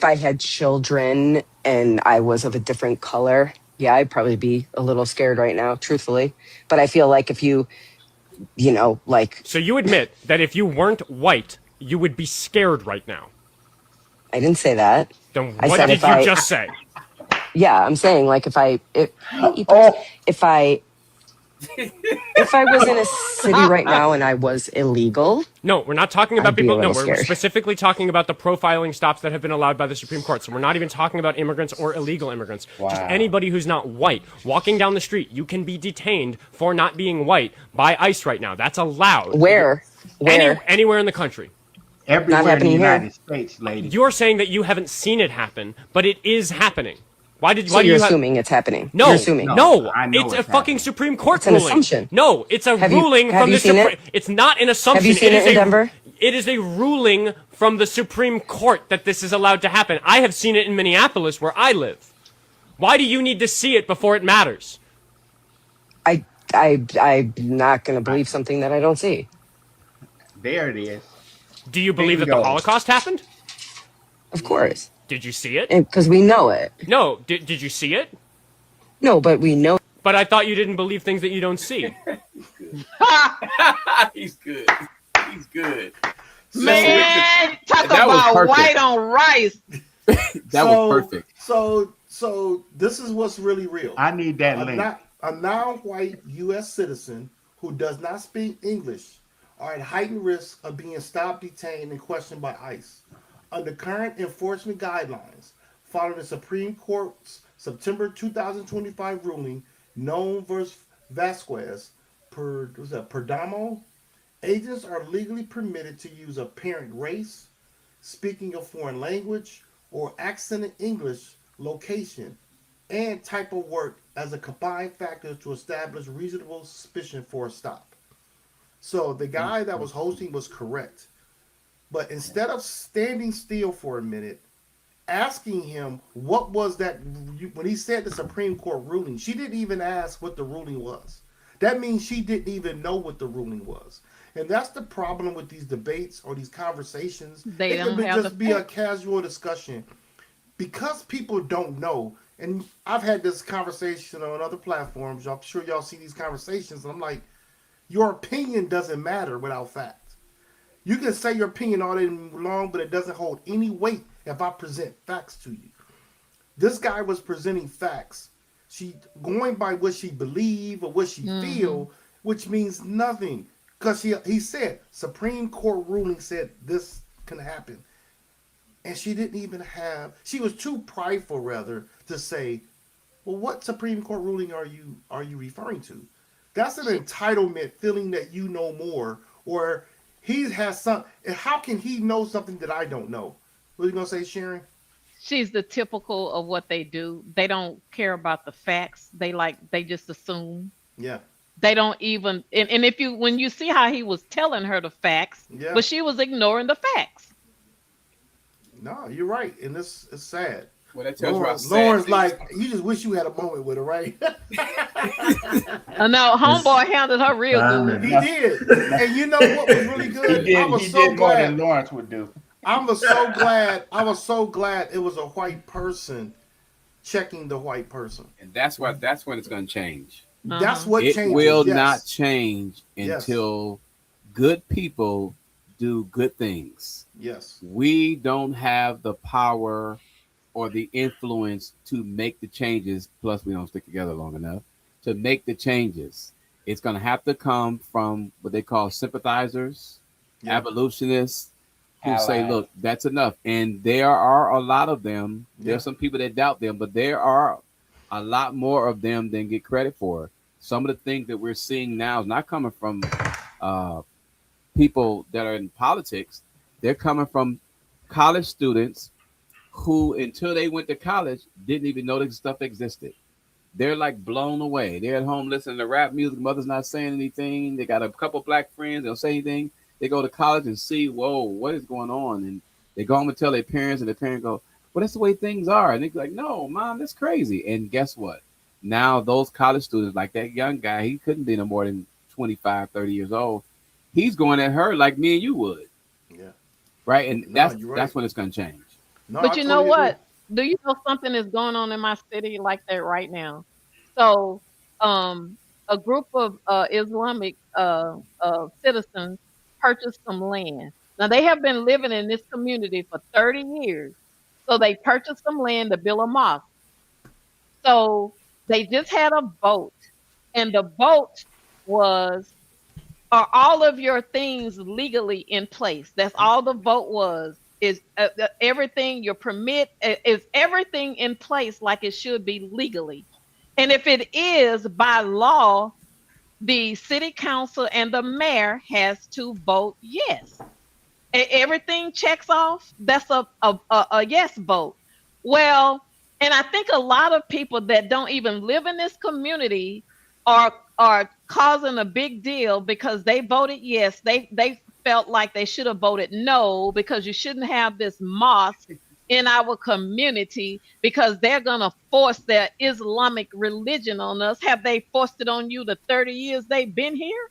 I had children and I was of a different color, yeah, I'd probably be a little scared right now, truthfully. But I feel like if you know, like. So you admit that if you weren't white, you would be scared right now. I didn't say that. Then what did you just say? Yeah, I'm saying like if I was in a city right now and I was illegal. No, we're not talking about people. No, we're scared. specifically talking about the profiling stops that have been allowed by the Supreme Court. So we're not even talking about immigrants or illegal immigrants. Wow. Just anybody who's not white. Walking down the street, you can be detained for not being white by ICE right now. That's allowed. Where? Anywhere in the country. Everywhere in the happening here. United States, lady. You're saying that you haven't seen it happen, but it is happening. Why do you're you assuming it's happening? No, You're assuming. no, I know it's a it's fucking happening. Supreme Court It's an ruling. assumption. No, it's a Have you- ruling have from you the seen Supreme. it? It's not an assumption. Have you seen it in Denver? It is a ruling from the Supreme Court that this is allowed to happen. I have seen it in Minneapolis, where I live. Why do you need to see it before it matters? I'm not going to believe something that I don't see. There it is. Do you believe that the Bingo. Holocaust happened? Of course, Did you see it? because we know it. No. Did you see it? No, but we know. But I thought you didn't believe things that you don't see. He's good. He's good. Man, talk That was about perfect. white on rice. That was perfect. So this is what's really real. I need that link. A non-white U.S. citizen who does not speak English are at heightened risk of being stopped, detained, and questioned by ICE. Under current enforcement guidelines, following the Supreme Court's September 2025 ruling, known versus Vasquez, Perdomo, agents are legally permitted to use apparent race, speaking a foreign language, or accented English, location, and type of work as a combined factor to establish reasonable suspicion for a stop. So the guy that was hosting was correct. But instead of standing still for a minute, asking him what was that, when he said the Supreme Court ruling, she didn't even ask what the ruling was. That means she didn't even know what the ruling was. And that's the problem with these debates or these conversations. They it don't can have just the be a facts. casual discussion. Because people don't know, and I've had this conversation on other platforms. I'm sure y'all see these conversations, and I'm like, your opinion doesn't matter without facts. You can say your opinion all day long, but it doesn't hold any weight if I present facts to you. This guy was presenting facts. She going by what she believe or what she feel, which means nothing. Because he said, Supreme Court ruling said this can happen. And she didn't even she was too prideful rather to say, well, what Supreme Court ruling are you referring to? That's an entitlement feeling that you know more, or he has some. How can he know something that I don't know? What are you gonna say, Sharon? She's the typical of what they do. They don't care about the facts. They just assume. Yeah. They don't even and when you see how he was telling her the facts, Yeah. but she was ignoring the facts. No, you're right, and it's sad. Well, that tells you how sad Lauren's things like, are. you just wish you had a moment with her, right? No, homeboy handled her real good. He did, and you know what was really good? I was He so did more glad. than Lawrence would do. I was so glad it was a white person checking the white person. And that's when it's going to change. That's what It changes. will yes. not change Yes. until good people do good things. Yes. We don't have the power or the influence to make the changes. Plus, we don't stick together long enough to make the changes. It's going to have to come from what they call sympathizers, abolitionists, who say, look, that's enough. And there are a lot of them. There are some people that doubt them, but there are a lot more of them than get credit for. some of the things that we're seeing now is not coming from people that are in politics. They're coming from college students who, until they went to college, didn't even know this stuff existed. They're like blown away. They're at home listening to rap music. Mother's not saying anything. They got a couple black friends. They don't say anything. They go to college and see, whoa, what is going on? And they go home and tell their parents, and their parents go, well, that's the way things are. And they're like, no, Mom, that's crazy. And guess what? Now those college students, like that young guy, he couldn't be no more than 25, 30 years old. He's going at her like me and you would. Yeah. Right? And No, that's you're right. that's when it's going to change. No, But I you know totally what? agree. Do you know something is going on in my city like that right now? So, a group of Islamic citizens purchased some land. Now they have been living in this community for 30 years. So they purchased some land to build a mosque. So they just had a vote, and the vote was, are all of your things legally in place? That's all the vote was. Is everything, your permit, is everything in place like it should be legally? And if it is by law, the city council and the mayor has to vote yes. Everything checks off. That's a yes vote. Well, and I think a lot of people that don't even live in this community are causing a big deal because they voted yes. They felt like they should have voted no, because you shouldn't have this mosque in our community because they're going to force their Islamic religion on us. Have they forced it on you the 30 years they've been here?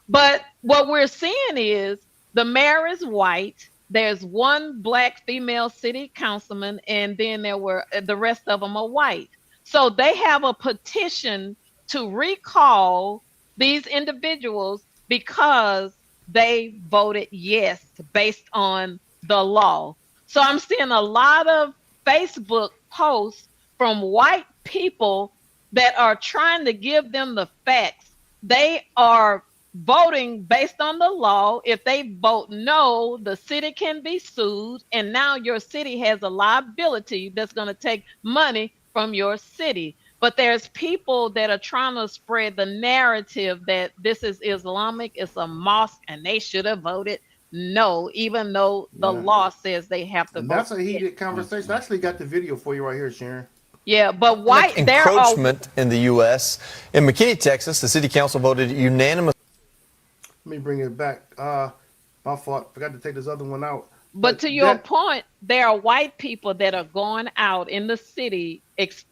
But what we're seeing is the mayor is white. There's one black female city councilman, and then the rest of them are white. So they have a petition to recall these individuals because they voted yes based on the law. So I'm seeing a lot of Facebook posts from white people that are trying to give them the facts. They are voting based on the law. If they vote no, the city can be sued, and now your city has a liability that's going to take money from your city. But there's people that are trying to spread the narrative that this is Islamic, it's a mosque, and they should have voted no, even though the law says they have to And vote. that's a heated conversation. I actually got the video for you right here, Sharon. Yeah, but white encroachment in the U.S. In McKinney, Texas, the city council voted unanimously. Let me bring it back. My fault. Forgot to take this other one out. But to your point, there are white people that are going out in the city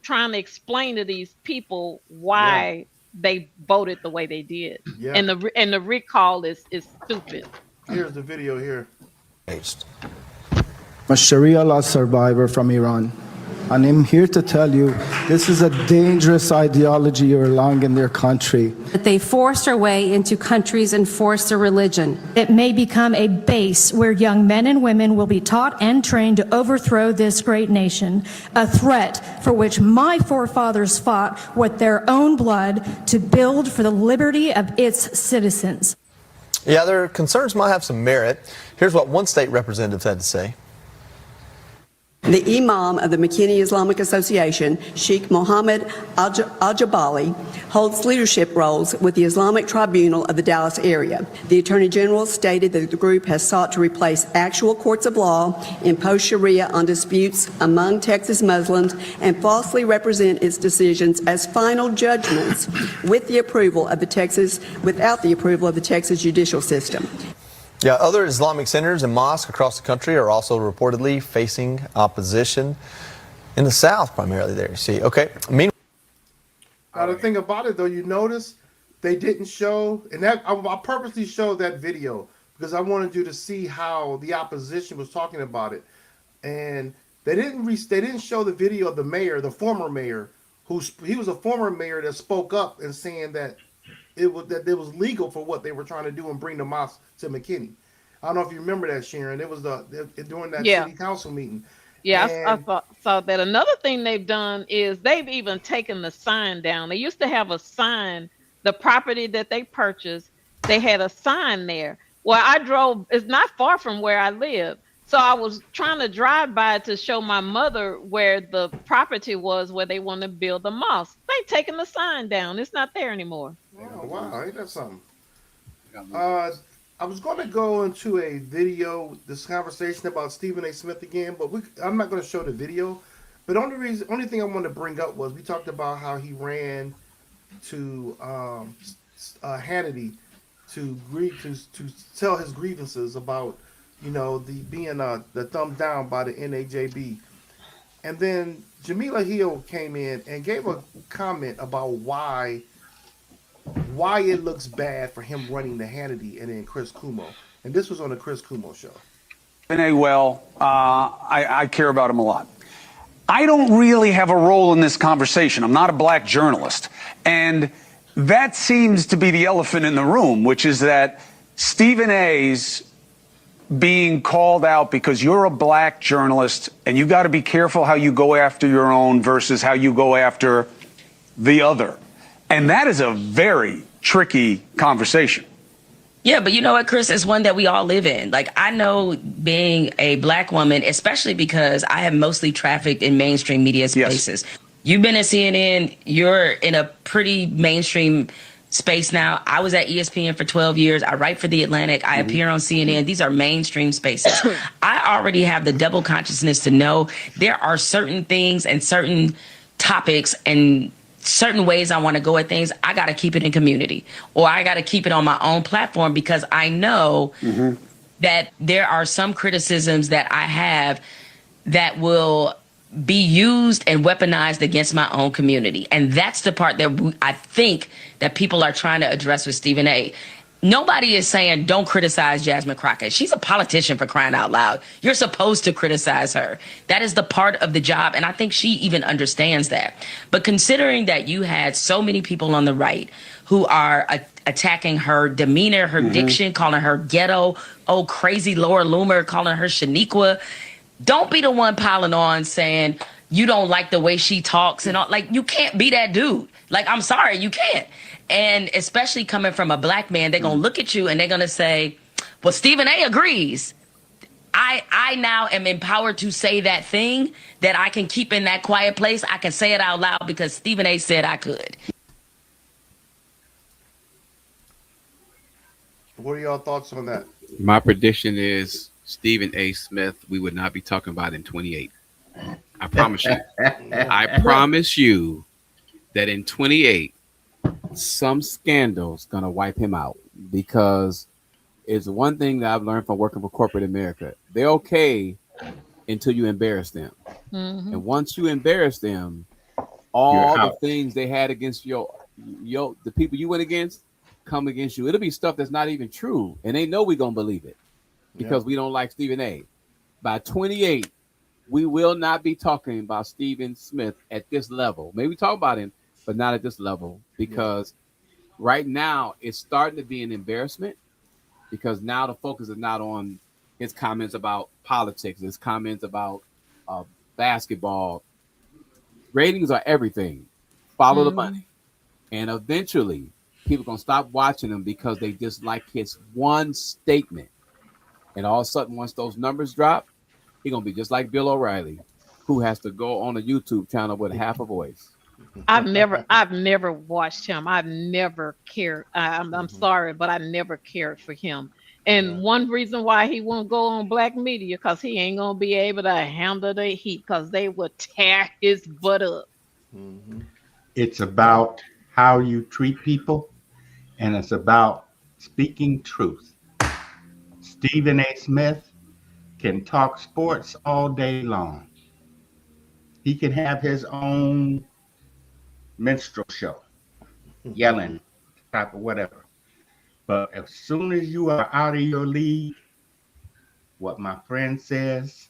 trying to explain to these people why they voted the way they did. Yeah. And the recall is stupid. Here's the video here. I'm a Sharia law survivor from Iran, and I'm here to tell you this is a dangerous ideology you're allowing in their country. That they force their way into countries and force their religion. It may become a base where young men and women will be taught and trained to overthrow this great nation, a threat for which my forefathers fought with their own blood to build for the liberty of its citizens. Yeah, their concerns might have some merit. Here's what one state representative had to say. The Imam of the McKinney Islamic Association, Sheikh Mohammed Al-Jabali, holds leadership roles with the Islamic Tribunal of the Dallas area. The Attorney General stated that the group has sought to replace actual courts of law, impose Sharia on disputes among Texas Muslims, and falsely represent its decisions as final judgments without the approval of the Texas judicial system. Yeah, other Islamic centers and mosques across the country are also reportedly facing opposition in the South, primarily there, you see. Okay, meanwhile. Now, the thing about it, though, you notice they didn't show, and that I purposely showed that video because I wanted you to see how the opposition was talking about it. And they didn't show the video of the mayor, the former mayor, he was a former mayor that spoke up and saying that it was legal for what they were trying to do and bring the mosque to McKinney. I don't know if you remember that, Sharon. It was during that city council meeting. Yeah, I saw that. Another thing they've done is they've even taken the sign down. They used to have a sign, the property that they purchased, they had a sign there. Well, it's not far from where I live. So I was trying to drive by to show my mother where the property was where they want to build the mosque. They taking the sign down. It's not there anymore. Oh, wow, ain't that something? I was going to go into a video, this conversation about Stephen A. Smith again, but I'm not going to show the video. But only thing I wanted to bring up was we talked about how he ran to Hannity to tell his grievances about, the being the thumb down by the NAJB, and then Jamila Hill came in and gave a comment about why it looks bad for him running the Hannity and then Chris Cuomo, and this was on the Chris Cuomo show. Well, I care about him a lot. I don't really have a role in this conversation. I'm not a black journalist. And that seems to be the elephant in the room, which is that Stephen A's being called out because you're a black journalist and you got to be careful how you go after your own versus how you go after the other. And that is a very tricky conversation. Yeah, but you know what, Chris? It's one that we all live in. Like, I know being a black woman, especially because I have mostly trafficked in mainstream media spaces. Yes. You've been at CNN. You're in a pretty mainstream space now. I was at ESPN for 12 years. I write for The Atlantic. I appear on CNN. These are mainstream spaces. I already have the double consciousness to know there are certain things and certain topics and certain ways I want to go at things. I got to keep it in community, or I got to keep it on my own platform, because I know that there are some criticisms that I have that will be used and weaponized against my own community. And that's the part that I think that people are trying to address with Stephen A. Nobody is saying don't criticize Jasmine Crockett. She's a politician, for crying out loud. You're supposed to criticize her. That is the part of the job. And I think she even understands that. But considering that you had so many people on the right who are attacking her demeanor, her diction, calling her ghetto, oh, crazy Laura Loomer, calling her Shaniqua, don't be the one piling on saying you don't like the way she talks and all. Like, you can't be that dude. Like, I'm sorry, you can't. And especially coming from a black man, they're going to look at you and they're going to say, well, Stephen A agrees. I now am empowered to say that thing that I can keep in that quiet place. I can say it out loud because Stephen A said I could. What are y'all thoughts on that? My prediction is Stephen A. Smith, we would not be talking about in 28. I promise you. I promise you that in 28, some scandal's gonna wipe him out, because it's one thing that I've learned from working for corporate America. They're okay until you embarrass them. And once you embarrass them, all the things they had against the people you went against come against you. It'll be stuff that's not even true, and they know we're gonna believe it because we don't like Stephen A. By 28, we will not be talking about Stephen Smith at this level. Maybe talk about him, but not at this level, because right now it's starting to be an embarrassment, because now the focus is not on his comments about politics, his comments about basketball. Ratings are everything. Follow the money. And eventually people are going to stop watching him because they dislike his one statement. And all of a sudden, once those numbers drop, he's going to be just like Bill O'Reilly, who has to go on a YouTube channel with half a voice. I've never watched him. I've never cared. I'm sorry, but I never cared for him. And one reason why he won't go on black media, because he ain't gonna be able to handle the heat, because they will tear his butt up. It's about how you treat people, and it's about speaking truth. Stephen A. Smith can talk sports all day long. He can have his own minstrel show, yelling, type of whatever. But as soon as you are out of your league, what my friend says,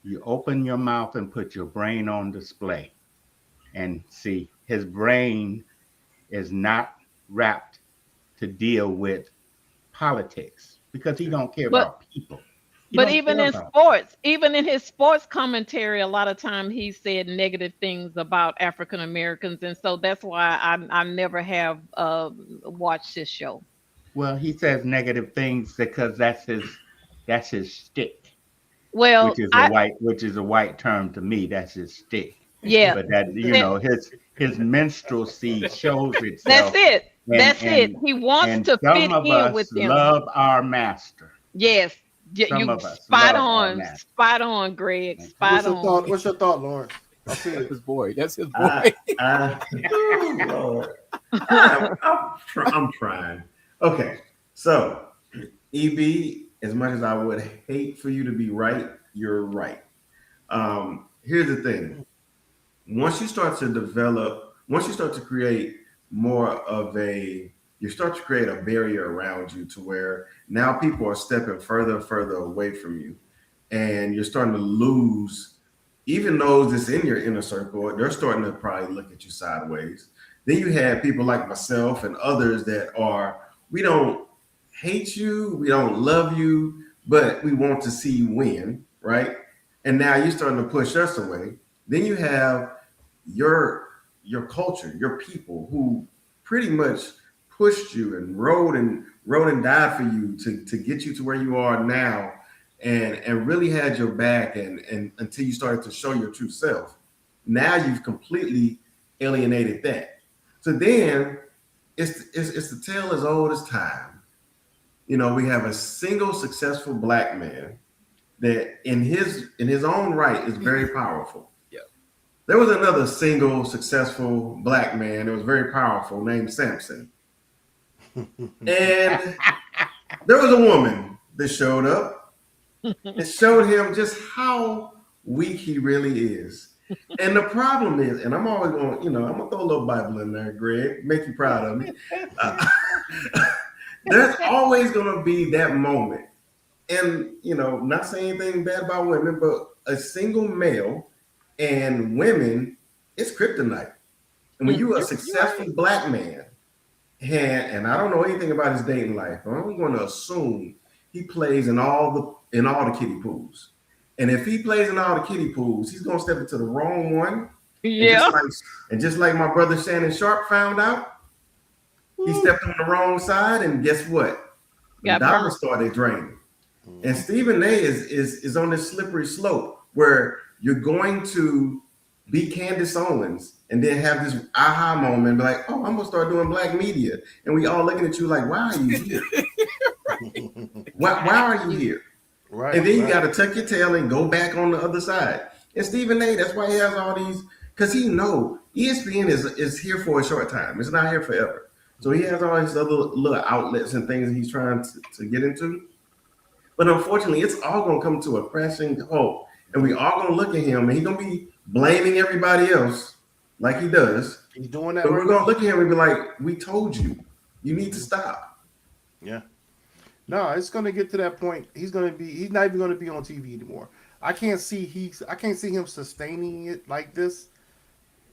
you open your mouth and put your brain on display. And see, his brain is not wrapped to deal with politics, because he don't care about people. But even in sports, even in his sports commentary, a lot of time he said negative things about African Americans, and so that's why I never have watched his show. Well, he says negative things because that's his shtick. Well, which is a white term to me. That's his stick. Yeah. But that his minstrelsy shows itself. That's it. That's and, it. He wants to some fit of in us with them. love our master. Yes. Some You of us spot love our on. master. Spot on, Greg. Spot on. What's your thought, Lawrence? I see it. His boy. That's his boy. Oh, Lord. I'm trying. Okay, so EB, as much as I would hate for you to be right, you're right. Here's the thing. Once you start to create you start to create a barrier around you to where now people are stepping further and further away from you. And you're starting to lose, even those that's in your inner circle, they're starting to probably look at you sideways. Then you have people like myself and others we don't hate you, we don't love you, but we want to see you win, right? And now you're starting to push us away. Then you have your culture, your people who pretty much pushed you and rode and died for you to get you to where you are now, and really had your back and until you started to show your true self. Now you've completely alienated that. So then it's the tale as old as time. You know, we have a single successful black man that in his own right is very powerful. Yeah. There was another single successful black man that was very powerful named Samson. And there was a woman that showed up and showed him just how weak he really is. And the problem is, and I'm always going, I'm gonna throw a little Bible in there, Greg, make you proud of me. There's always gonna be that moment. And, not saying anything bad about women, but a single male and women, it's kryptonite. And when you're a successful black man, and I don't know anything about his dating life, but I'm going to assume he plays in all the kiddie pools. And if he plays in all the kiddie pools, he's going to step into the wrong one. Yeah. And just like my brother Shannon Sharp found out, he stepped on the wrong side, and guess what? The dollars started draining. And Stephen A is on this slippery slope where you're going to be Candace Owens and then have this aha moment, be like, oh, I'm gonna start doing black media, and we all looking at you like, why are you here? why are you here? Right. And then you got to tuck your tail and go back on the other side. And Stephen A, that's why he has all these, because he know ESPN is here for a short time. It's not here forever. So he has all these other little outlets and things that he's trying to get into. But unfortunately, it's all going to come to a crashing halt. And we all going to look at him, and he's going to be blaming everybody else like he does. He's doing that. But we're going to look at him and be like, we told you. You need to stop. Yeah. No, it's going to get to that point. He's not even going to be on TV anymore. I can't see him sustaining it like this.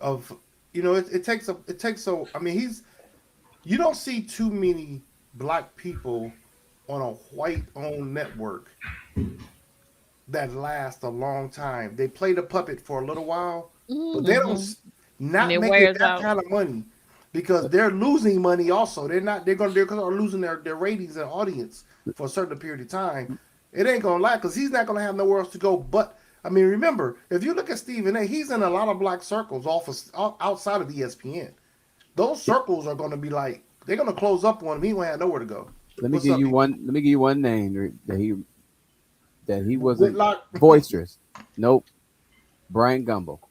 It takes you don't see too many black people on a white-owned network that last a long time. They play the puppet for a little while, but they don't not make that kind of money because they're losing money. Also, they're losing their ratings and audience for a certain period of time. It ain't gonna last because he's not gonna have nowhere else to go. But remember, if you look at Stephen A, he's in a lot of black circles outside of ESPN. Those circles are gonna be like they're gonna close up on him. He won't have nowhere to go. Let me give you one name that he wasn't boisterous. Nope. Brian Gumble.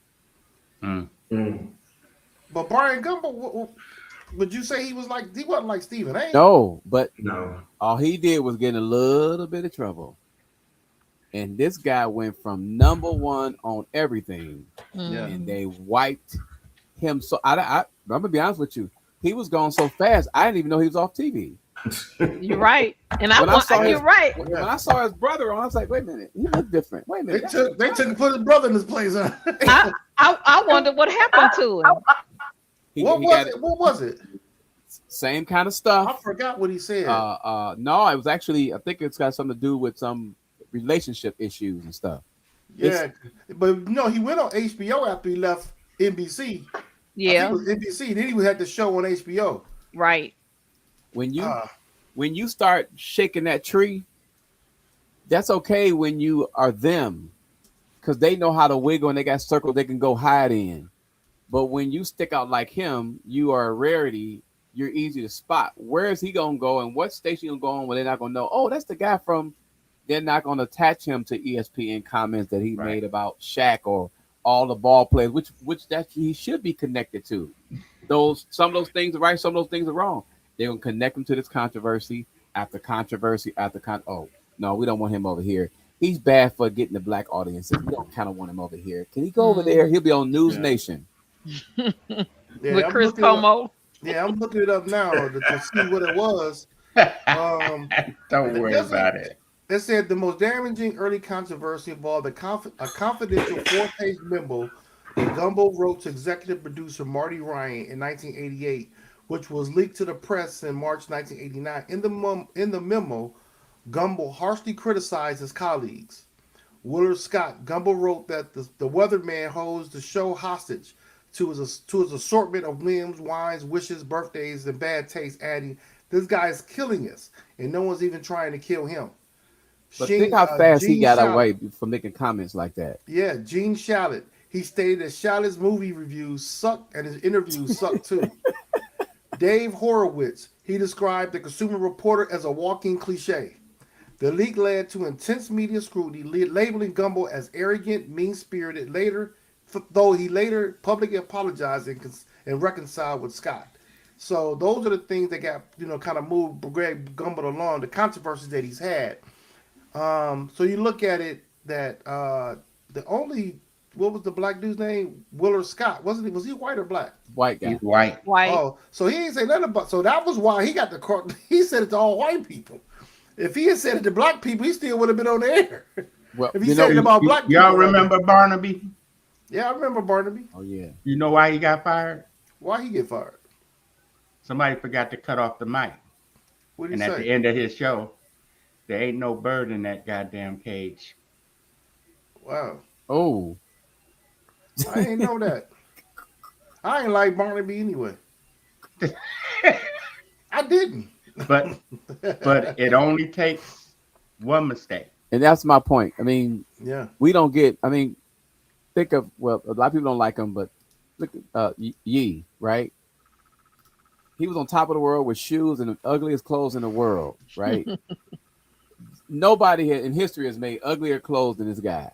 But Brian Gumble, would you say he wasn't like Stephen A? No, but all he did was get in a little bit of trouble. And this guy went from number one on everything. And they wiped him. So I'm gonna be honest with you. He was gone so fast, I didn't even know he was off TV. You're right. And you're right. When I saw his brother on, I was like, wait a minute, he looked different. Wait a minute. They took and put his brother in his place. Huh? I wonder what happened to him. What was it? Same kind of stuff. I forgot what he said. No, it was actually, I think it's got something to do with some relationship issues and stuff. Yeah, but no, he went on HBO after he left NBC. Yeah, it was NBC. Then he had the show on HBO. Right. When you start shaking that tree, That's okay when you are them, because they know how to wiggle and they got circles they can go hide in. But when you stick out like him, you are a rarity. You're easy to spot. Where is he gonna go, and what station he'll go on where they're not gonna know? Oh, that's the guy from. They're not gonna attach him to ESPN comments that he made about Shaq or all the ball players, which that he should be connected to. Some of those things are right, some of those things are wrong. They're gonna connect him to this controversy after controversy after oh no, we don't want him over here. He's bad for getting the black audiences. We don't kind of want him over here. Can he go over there? He'll be on News Nation. With Chris Como. Yeah, I'm looking it up now to see what it was. Don't worry about it. It said the most damaging early controversy involved a confidential 4-page memo that Gumbo wrote to executive producer Marty Ryan in 1988, which was leaked to the press in March 1989. In the memo, Gumbo harshly criticized his colleagues. Willard Scott, Gumbo wrote that the weatherman holds the show hostage to his assortment of whims, wines, wishes, birthdays, and bad taste, adding, "This guy is killing us, and no one's even trying to kill him." But think how fast he got away from making comments like that. Yeah, Gene Shalit. He stated that Shalit's movie reviews suck and his interviews suck too. Dave Horowitz, he described the Consumer Reporter as a walking cliche. The leak led to intense media scrutiny, labeling Gumbo as arrogant, mean-spirited. Though he later publicly apologized and reconciled with Scott. So those are the things that got kind of moved Greg Gumbo along, the controversies that he's had. So you look at it that what was the black dude's name? Willard Scott. Was he white or black? White guy. He's white. Oh, so he didn't say nothing about. So that was why he got the court. He said it to all white people. If he had said it to black people, he still would have been on the air. Well, if he said it about black people, y'all remember Barnaby? Yeah, I remember Barnaby. Oh yeah. You know why he got fired? Why he get fired? Somebody forgot to cut off the mic. What did he and say? At the end of his show, there ain't no bird in that goddamn cage. Wow. Oh. I didn't know that. I ain't like Barnaby anyway. I didn't. But it only takes one mistake. And that's my point. I mean, yeah, we don't get. I mean, think of a lot of people don't like him, but look at Yee, right? He was on top of the world with shoes and the ugliest clothes in the world, right? Nobody in history has made uglier clothes than this guy,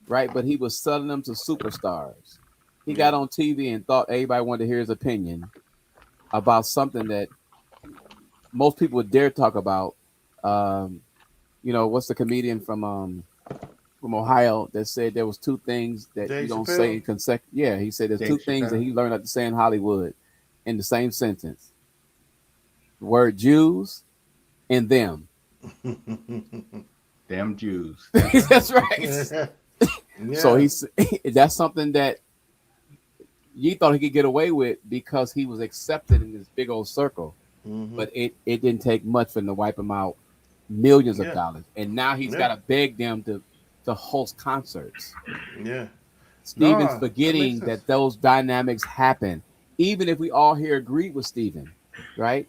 right? But he was selling them to superstars. He got on TV and thought everybody wanted to hear his opinion about something that most people would dare talk about. What's the comedian from Ohio that said there was two things that Dave you don't Chappelle? say in consecutive? Yeah, he said there's Dave two things Chappelle. that he learned not to say in Hollywood in the same sentence. The word Jews and them. Them Jews. That's right. Yeah. So that's something that you thought he could get away with because he was accepted in this big old circle. Mhm. But it didn't take much for him to wipe him out millions Yeah. of dollars. And now he's Yeah. got to beg them to host concerts. Yeah. Steven's Nah, forgetting that makes that sense. those dynamics happen. Even if we all here agree with Steven, right?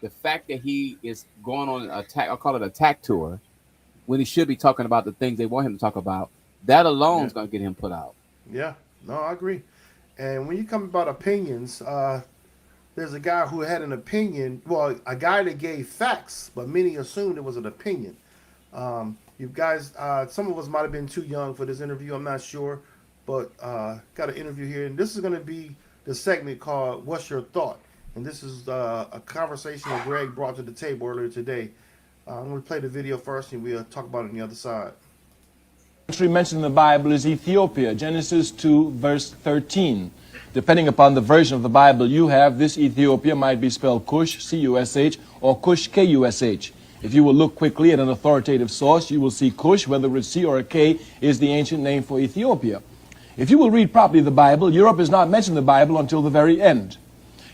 The fact that he is going on an attack, I'll call it attack tour, when he should be talking about the things they want him to talk about, that alone is going to get him put out. Yeah, no, I agree. And when you come about opinions, there's a guy who had an opinion. Well, a guy that gave facts, but many assumed it was an opinion. You guys, some of us might have been too young for this interview. I'm not sure, but got an interview here, and this is going to be the segment called "What's Your Thought?" And this is a conversation that Greg brought to the table earlier today. I'm going to play the video first, and we'll talk about it on the other side. country mentioned in the Bible is Ethiopia, Genesis 2, verse 13. Depending upon the version of the Bible you have, this Ethiopia might be spelled Cush, C-U-S-H, or Cush, K-U-S-H. If you will look quickly at an authoritative source, you will see Cush, whether it's C or a K, is the ancient name for Ethiopia. If you will read properly the Bible, Europe is not mentioned in the Bible until the very end.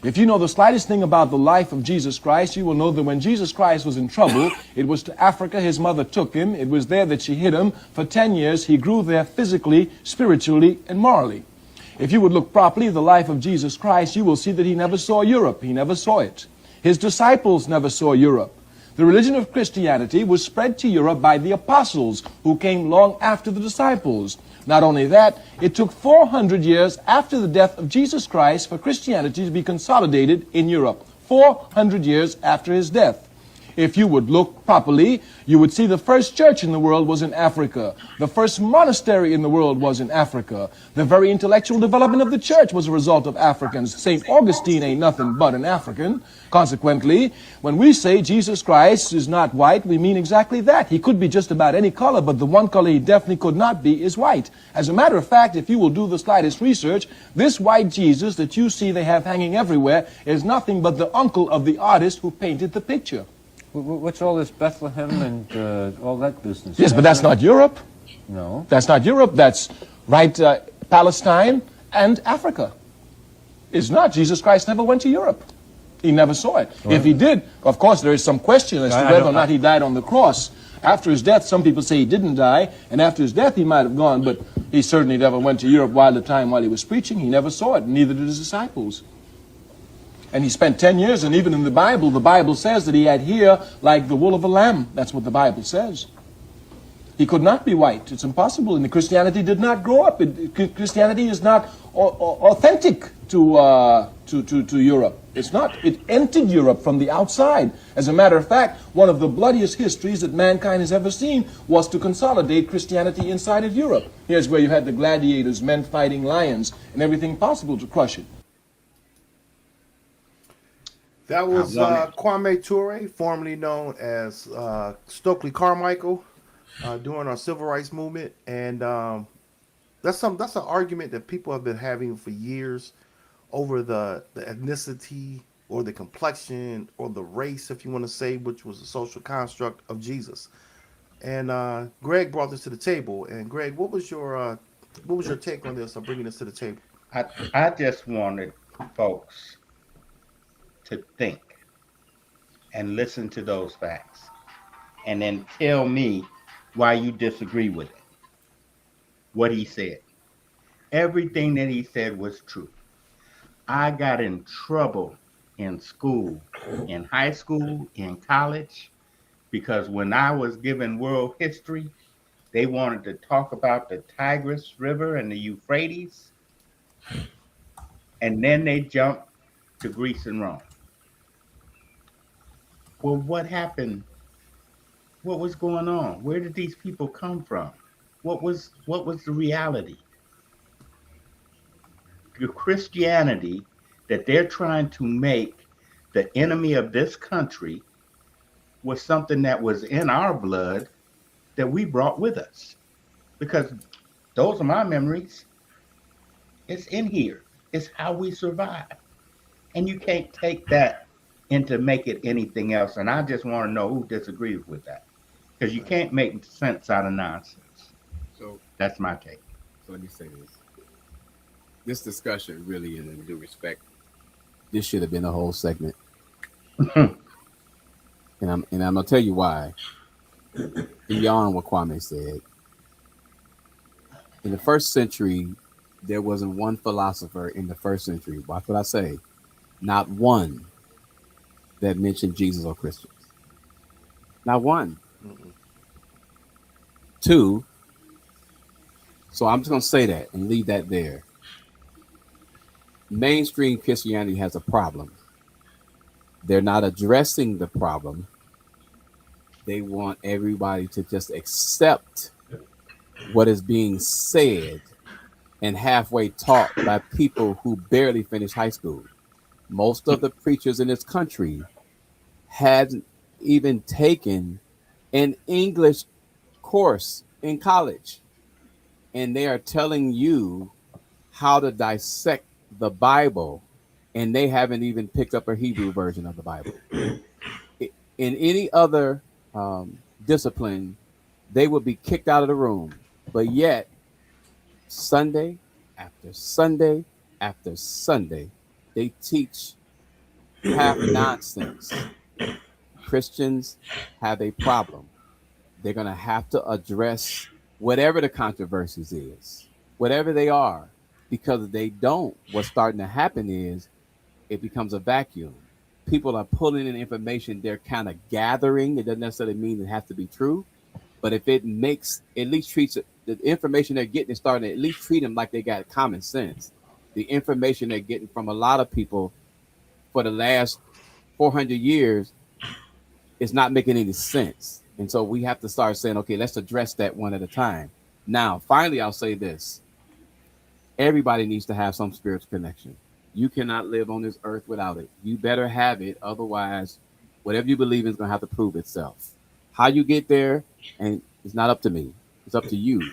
If you know the slightest thing about the life of Jesus Christ, you will know that when Jesus Christ was in trouble, it was to Africa his mother took him. It was there that she hid him. For 10 years, he grew there physically, spiritually, and morally. If you would look properly at the life of Jesus Christ, you will see that he never saw Europe. He never saw it. His disciples never saw Europe. The religion of Christianity was spread to Europe by the apostles who came long after the disciples. Not only that, it took 400 years after the death of Jesus Christ for Christianity to be consolidated in Europe. 400 years after his death. If you would look properly, you would see the first church in the world was in Africa. The first monastery in the world was in Africa. The very intellectual development of the church was a result of Africans. St. Augustine ain't nothing but an African. Consequently, when we say Jesus Christ is not white, we mean exactly that. He could be just about any color, but the one color he definitely could not be is white. As a matter of fact, if you will do the slightest research, this white Jesus that you see they have hanging everywhere is nothing but the uncle of the artist who painted the picture. What's all this Bethlehem and all that business? Yes, but that's not Europe. No. That's not Europe. That's right, Palestine and Africa. It's not. Jesus Christ never went to Europe. He never saw it. If he did, of course, there is some question as to whether or not he died on the cross. After his death, some people say he didn't die, and after his death, he might have gone, but he certainly never went to Europe while he was preaching. He never saw it, neither did his disciples. And he spent 10 years, and even in the Bible says that he had hair like the wool of a lamb. That's what the Bible says. He could not be white. It's impossible. And Christianity did not grow up. Christianity is not authentic to Europe. It's not. It entered Europe from the outside. As a matter of fact, one of the bloodiest histories that mankind has ever seen was to consolidate Christianity inside of Europe. Here's where you had the gladiators, men fighting lions, and everything possible to crush it. That was Kwame Ture, formerly known as Stokely Carmichael, during our civil rights movement, and that's an argument that people have been having for years over the ethnicity or the complexion or the race, if you want to say, which was a social construct of Jesus. And Greg brought this to the table. And Greg, what was your take on this, or bringing this to the table? I just wanted folks to think and listen to those facts and then tell me why you disagree with it. What he said. Everything that he said was true. I got in trouble in school, in high school, in college, because when I was given world history, they wanted to talk about the Tigris River and the Euphrates, and then they jumped to Greece and Rome. Well, what happened? What was going on? Where did these people come from? What was the reality? The Christianity that they're trying to make the enemy of this country was something that was in our blood that we brought with us. Because those are my memories. It's in here. It's how we survive. And you can't take that and to make it anything else. And I just want to know who disagrees with that. Because you can't make sense out of nonsense. So that's my take. So let me say this. This discussion really, in due respect, this should have been a whole segment. and I'm gonna tell you why. Beyond what Kwame said. In the first century, there wasn't one philosopher in the first century. Watch what I say. Not one that mentioned Jesus or Christians. Not one. Mm-mm. Two, so I'm just going to say that and leave that there. Mainstream Christianity has a problem. They're not addressing the problem. They want everybody to just accept what is being said and halfway taught by people who barely finished high school. Most of the preachers in this country hadn't even taken an English course in college. And they are telling you how to dissect the Bible, and they haven't even picked up a Hebrew version of the Bible. In any other discipline, they would be kicked out of the room. But yet, Sunday after Sunday after Sunday, they teach half nonsense. Christians have a problem. They're going to have to address whatever the controversies is, whatever they are, because if they don't, what's starting to happen is it becomes a vacuum. people are pulling in information they're kind of gathering. It doesn't necessarily mean it has to be true, but if it makes, at least treats it, the information they're getting is starting to at least treat them like they got common sense. The information they're getting from a lot of people for the last 400 years is not making any sense. And so we have to start saying, okay, let's address that one at a time. Now, finally, I'll say this. Everybody needs to have some spiritual connection. You cannot live on this earth without it. You better have it. Otherwise, whatever you believe in is going to have to prove itself. How you get there, and it's not up to me. It's up to you.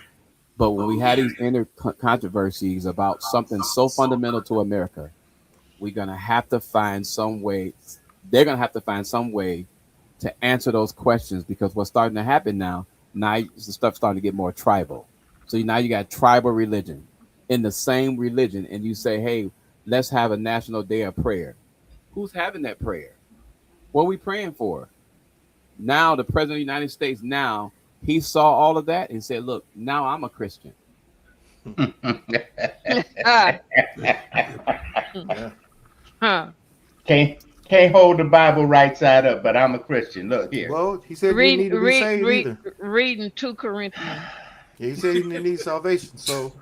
But when we had these inner controversies about something so fundamental to America, we're going to have to find some way. They're going to have to find some way to answer those questions, because what's starting to happen now the stuff's starting to get more tribal. So now you got tribal religion in the same religion, and you say, hey, let's have a national day of prayer. Who's having that prayer? What are we praying for? Now the president of the United States, now he saw all of that and said, look, now I'm a Christian. Can't hold the Bible right side up, but I'm a Christian. Look here. Well, he said you need to be saved either. Reading 2 Corinthians. Yeah, he said he didn't need salvation. So,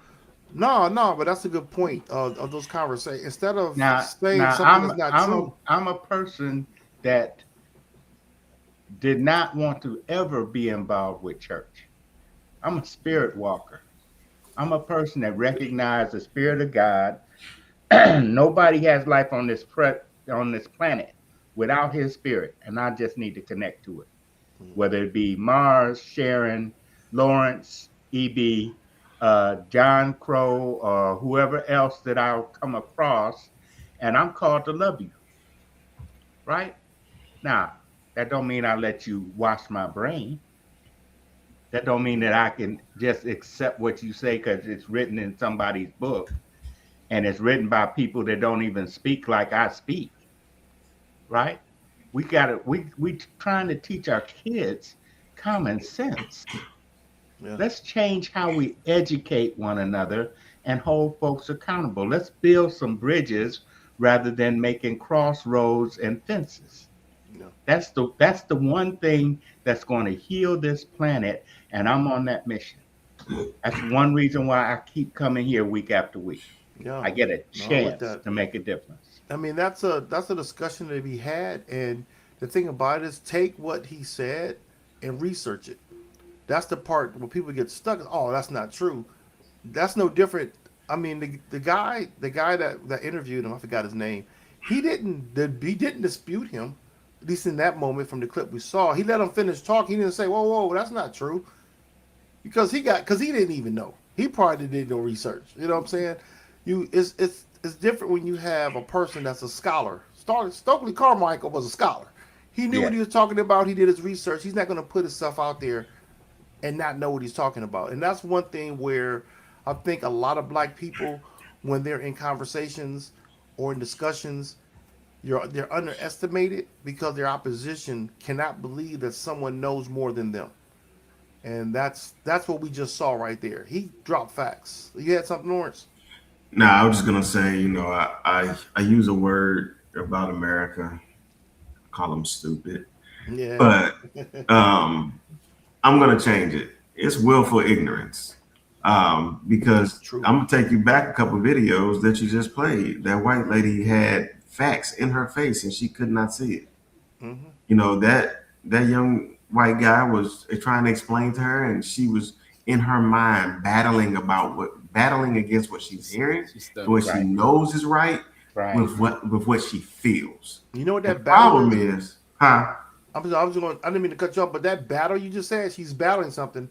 no, but that's a good point of those conversations. Instead of saying something that's not true. I'm a person that did not want to ever be involved with church. I'm a spirit walker. I'm a person that recognizes the Spirit of God. Nobody has life on this planet without His Spirit, and I just need to connect to it. Whether it be Mars, Sharon, Lawrence, E.B., John Crow, or whoever else that I'll come across, and I'm called to love you. Right? Now, that don't mean I let you wash my brain. That don't mean that I can just accept what you say because it's written in somebody's book, and it's written by people that don't even speak like I speak. Right? We trying to teach our kids common sense. Yeah. Let's change how we educate one another and hold folks accountable. Let's build some bridges rather than making crossroads and fences. Yeah. That's the one thing that's going to heal this planet, and I'm on that mission. That's one reason why I keep coming here week after week. Yeah. I get a chance to make a difference. I mean, that's a discussion to be had, and the thing about it is, take what he said and research it. That's the part where people get stuck. Oh, that's not true. That's no different. I mean, the guy that interviewed him, I forgot his name. He didn't dispute him, at least in that moment from the clip we saw. He let him finish talking. He didn't say, "Whoa, that's not true," because he didn't even know. He probably did no research. You know what I'm saying? It's different when you have a person that's a scholar. Stokely Carmichael was a scholar. He knew what he was talking about. He did his research. He's not going to put himself out there and not know what he's talking about. And that's one thing where I think a lot of black people, when they're in conversations or in discussions, they're underestimated because their opposition cannot believe that someone knows more than them. And that's what we just saw right there. He dropped facts. You had something, Lawrence? No, I was just gonna say, I use a word about America, call them stupid. Yeah. But I'm gonna change it. It's willful ignorance. Because I'm gonna take you back a couple of videos that you just played. That white lady had facts in her face and she could not see it. Mm-hmm. That young white guy was trying to explain to her, and she was in her mind battling against what she's hearing, what she knows is right, with what she feels. You know what that problem is, huh? I didn't mean to cut you off, but that battle you just said, she's battling something.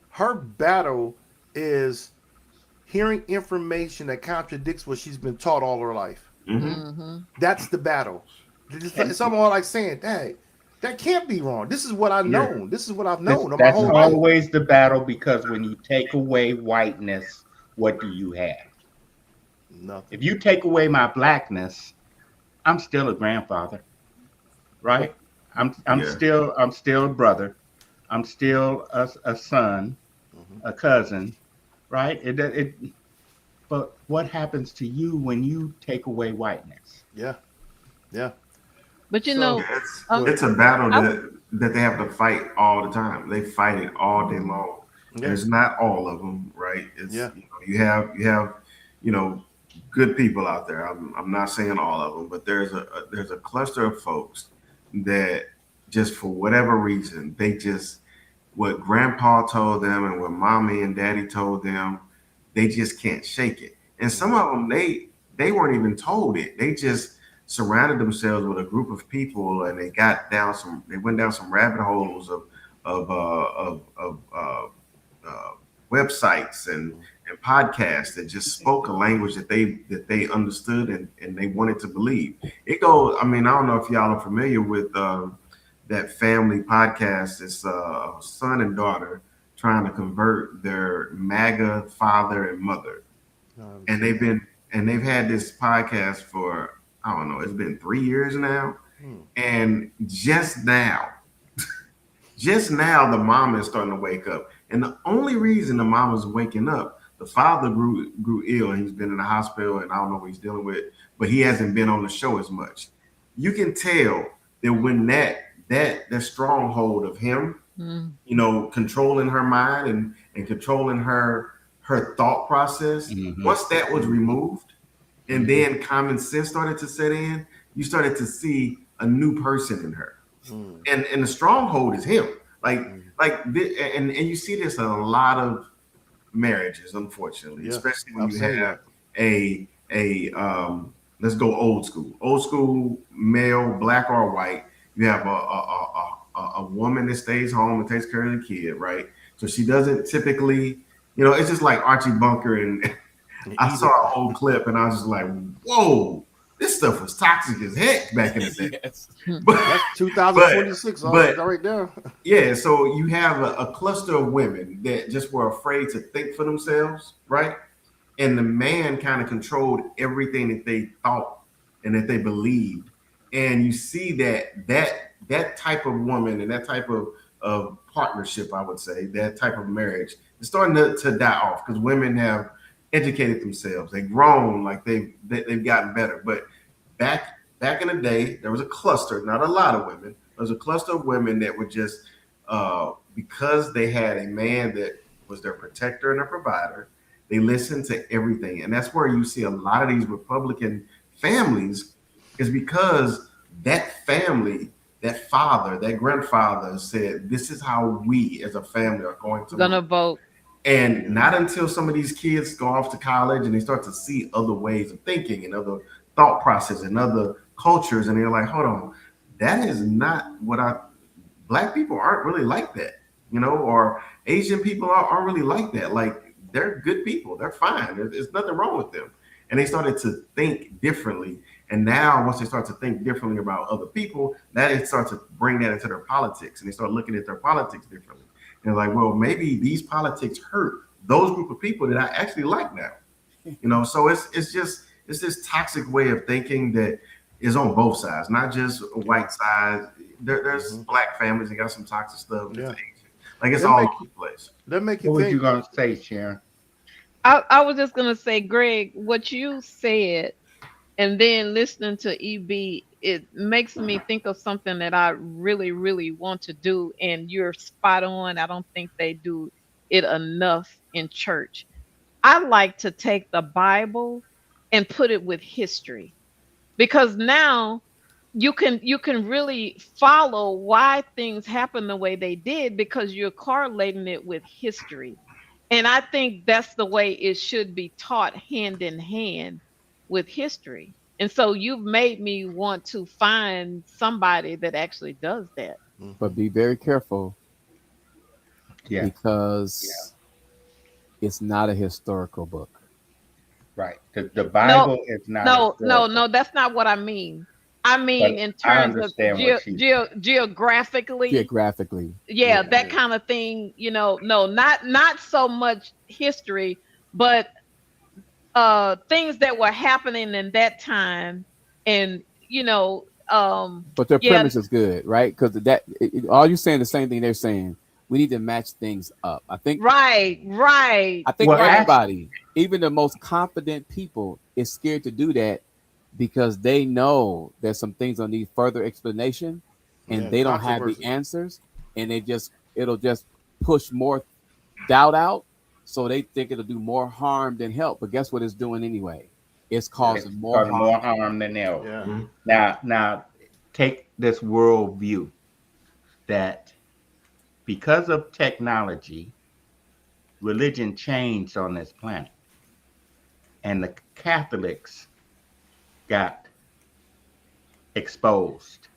Her battle is hearing information that contradicts what she's been taught all her life. Mm-hmm. Mm-hmm. That's the battle. It's something like saying, "Hey, that can't be wrong. This is what I've known. This is what I've known." That's always the battle, because when you take away whiteness, what do you have? Nothing. If you take away my blackness, I'm still a grandfather, right? I'm still a brother. I'm still a son, a cousin, right? But what happens to you when you take away whiteness? Yeah. But you So- know, Yeah, it's a battle that they have to fight all the time. They fight it all day long. Yeah. And it's not all of them, right? It's Yeah. you have good people out there. I'm not saying all of them, but there's a cluster of folks that just for whatever reason they just what grandpa told them and what mommy and daddy told them, they just can't shake it. And some of them they weren't even told it. They just surrounded themselves with a group of people and they went down some rabbit holes of websites and podcasts that just spoke a language that they understood and they wanted to believe. It goes. I mean, I don't know if y'all are familiar with that family podcast. It's a son and daughter trying to convert their MAGA father and mother, and they've had this podcast for I don't know. It's been 3 years now, and just now, the mom is starting to wake up. And the only reason the mom is waking up, the father grew ill. He's been in the hospital, and I don't know what he's dealing with, but he hasn't been on the show as much. You can tell that when that stronghold of him, controlling her mind and controlling her thought process, once that was removed, and then common sense started to set in, you started to see a new person in her. And the stronghold is him. And you see this in a lot of marriages, unfortunately, especially when you have a let's go old school male, black or white. You have a woman that stays home and takes care of the kid, right? So she doesn't typically, it's just like Archie Bunker and I saw an old clip and I was just like, whoa, this stuff was toxic as heck back in the day. That's 2026 right there. Yeah, so you have a cluster of women that just were afraid to think for themselves, right? And the man kind of controlled everything that they thought and that they believed. And you see that type of woman and that type of partnership, I would say, that type of marriage is starting to die off because women have educated themselves. They've grown, like they've gotten better. But back in the day, there was a cluster, not a lot of women. There was a cluster of women that were just because they had a man that was their protector and their provider, they listened to everything. And that's where you see a lot of these Republican families is because that family, that father, that grandfather said, this is how we as a family are going to vote. And not until some of these kids go off to college and they start to see other ways of thinking and other thought process and other cultures, and they're like, hold on, that is not what Black people aren't really like that, or Asian people aren't really like that. Like, they're good people. They're fine. There's nothing wrong with them. And they started to think differently. And now once they start to think differently about other people, that they start to bring that into their politics, and they start looking at their politics differently. And like, well, maybe these politics hurt those group of people that I actually like now. So it's this toxic way of thinking that is on both sides, not just a white side. There's Black families that got some toxic stuff. Yeah. Like it's all over the place. That make you What think. were you gonna say, Sharon? I was just gonna say, Greg, what you said, and then listening to EB, it makes me think of something that I really, really want to do. And you're spot on. I don't think they do it enough in church. I like to take the Bible and put it with history, because now you can really follow why things happen the way they did, because you're correlating it with history. And I think that's the way it should be taught, hand in hand with history. And so you've made me want to find somebody that actually does that. But be very careful, because it's not a historical book. Right. The Bible is not. No, that's not what I mean. I mean, in terms of geographically. Geographically. Yeah, that kind of thing. No, not so much history, but things that were happening in that time, and but their premise is good, right? Because all you're saying the same thing they're saying. We need to match things up. I think. Right. I think everybody, even the most confident people, is scared to do that because they know there's some things that need further explanation, and Yeah, they don't have the controversy. answers, and it'll just push more doubt out, so they think it'll do more harm than help. But guess what it's doing anyway? It's It's causing more causing harm. more harm than help. Yeah. Now, take this world view that because of technology, religion changed on this planet, and the Catholics got exposed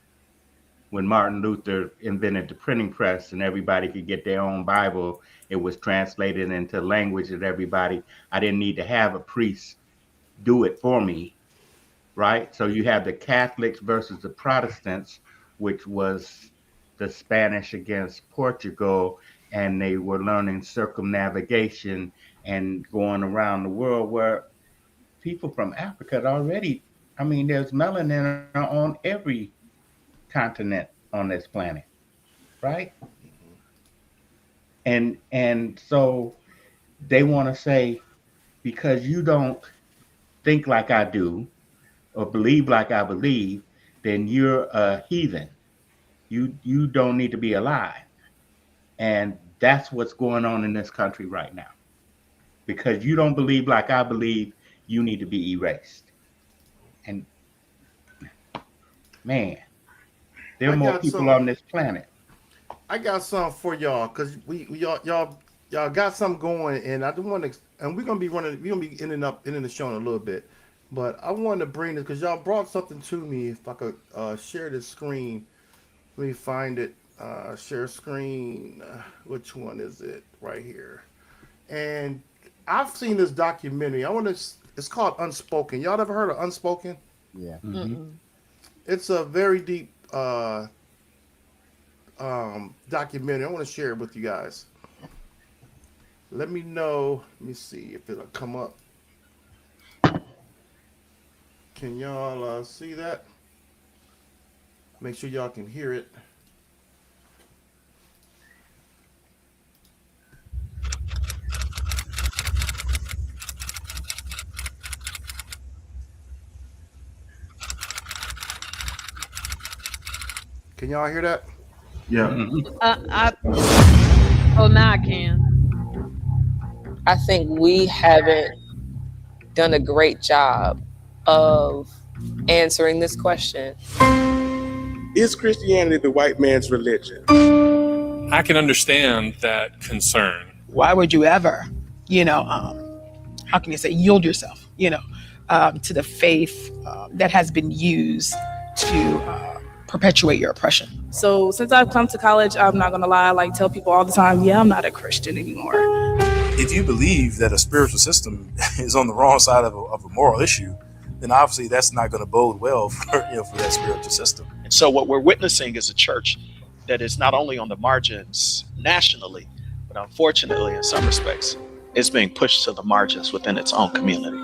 when Martin Luther invented the printing press and everybody could get their own Bible. It was translated into language that everybody, I didn't need to have a priest do it for me, right? So you have the Catholics versus the Protestants, which was the Spanish against Portugal, and they were learning circumnavigation and going around the world, where people from Africa had already, I mean, there's melanin on every continent on this planet, right? And so they want to say, because you don't think like I do or believe like I believe, then you're a heathen. You don't need to be alive. And that's what's going on in this country right now. Because you don't believe like I believe, you need to be erased. And man, there are more people on this planet. I got something for y'all because y'all got something going, and I do want to, and we're gonna be ending the show in a little bit, but I wanted to bring this because y'all brought something to me. If I could share this screen, let me find it. Share screen. Which one is it? Right here. And I've seen this documentary. It's called Unspoken. Y'all ever heard of Unspoken? Yeah. It's a very deep documentary. I want to share it with you guys. Let me know. Let me see if it'll come up. Can y'all see that? Make sure y'all can hear it. Can y'all hear that? Yeah. Oh, now I can. I think we haven't done a great job of answering this question. Is Christianity the white man's religion? I can understand that concern. Why would you ever, how can you say, yield yourself, to the faith that has been used to perpetuate your oppression? So since I've come to college, I'm not gonna lie, tell people all the time, yeah, I'm not a Christian anymore. If you believe that a spiritual system is on the wrong side of a moral issue, then obviously that's not going to bode well for that spiritual system. And so what we're witnessing is a church that is not only on the margins nationally, but unfortunately, in some respects, it's being pushed to the margins within its own community.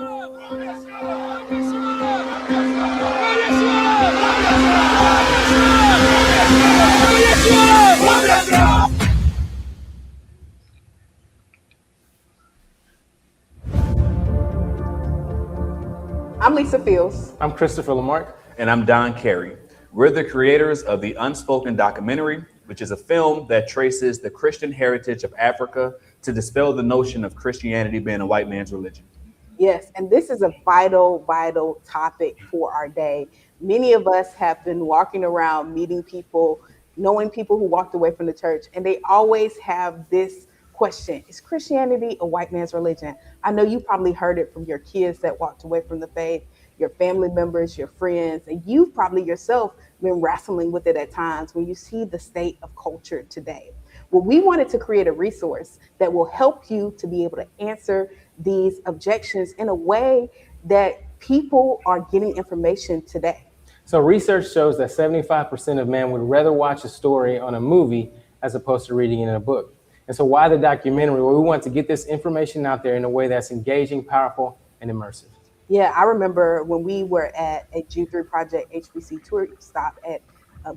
I'm Lisa Fields. I'm Christopher Lamarck. And I'm Don Carey. We're the creators of the Unspoken documentary, which is a film that traces the Christian heritage of Africa to dispel the notion of Christianity being a white man's religion. Yes, and this is a vital, vital topic for our day. Many of us have been walking around, meeting people, knowing people who walked away from the church, and they always have this question: is Christianity a white man's religion? I know you probably heard it from your kids that walked away from the faith, your family members, your friends, and you've probably yourself been wrestling with it at times when you see the state of culture today. Well, we wanted to create a resource that will help you to be able to answer these objections in a way that people are getting information today. So research shows that 75% of men would rather watch a story on a movie as opposed to reading it in a book. And so why the documentary? Well, we want to get this information out there in a way that's engaging, powerful, and immersive. Yeah, I remember when we were at a June 3 Project HBC tour stop at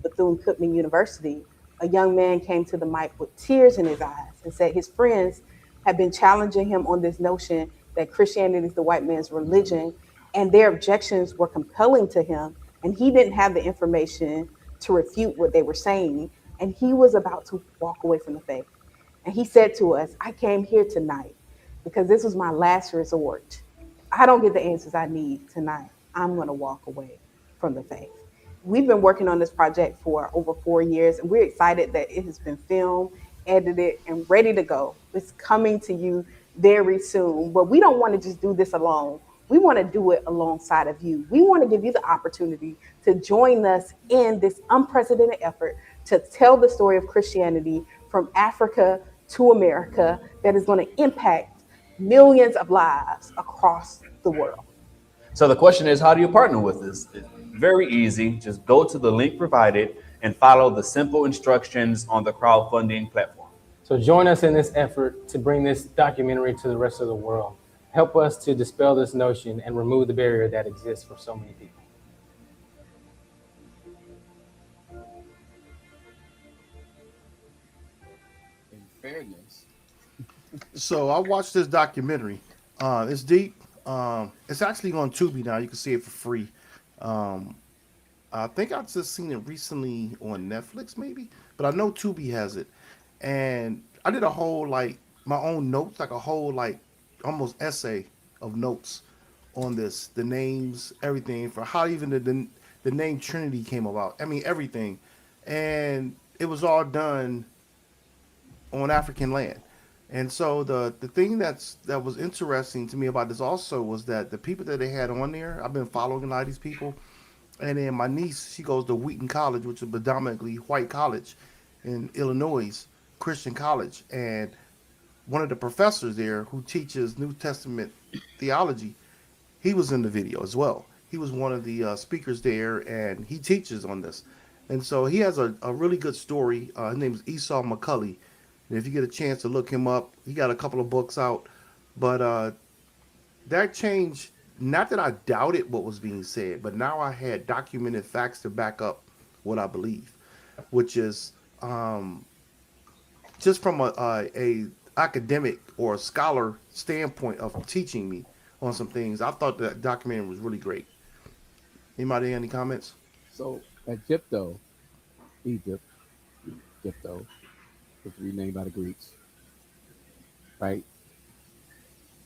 Bethune-Cookman University, a young man came to the mic with tears in his eyes and said his friends had been challenging him on this notion that Christianity is the white man's religion. and their objections were compelling to him, and he didn't have the information to refute what they were saying, and he was about to walk away from the faith. And he said to us, I came here tonight because this was my last resort. If I don't get the answers I need tonight, I'm going to walk away from the faith. We've been working on this project for over 4 years, and we're excited that it has been filmed, edited, and ready to go. It's coming to you very soon, but we don't want to just do this alone. We want to do it alongside of you. We want to give you the opportunity to join us in this unprecedented effort to tell the story of Christianity from Africa to America that is going to impact millions of lives across the world. So the question is, how do you partner with us? It's very easy. Just go to the link provided and follow the simple instructions on the crowdfunding platform. So join us in this effort to bring this documentary to the rest of the world. Help us to dispel this notion and remove the barrier that exists for so many people. In fairness. So I watched this documentary. It's deep. It's actually on Tubi now. You can see it for free. I think I've just seen it recently on Netflix, maybe, but I know Tubi has it. And I did a whole my own notes, like a whole almost essay of notes on this, the names, everything, for how even the name Trinity came about. I mean everything, and it was all done on African land. And so the thing that was interesting to me about this also was that the people that they had on there, I've been following a lot of these people, and then my niece, she goes to Wheaton College, which is a predominantly white college in Illinois, Christian college, and one of the professors there who teaches New Testament theology, he was in the video as well. He was one of the speakers there, and he teaches on this. And so he has a really good story. His name is Esau McCulley. And if you get a chance to look him up, he got a couple of books out. But that changed, not that I doubted what was being said, but now I had documented facts to back up what I believe, which is just from a academic or a scholar standpoint of teaching me on some things. I thought that documentary was really great. Anybody any comments? So Egypto, Egypto was renamed by the Greeks, right?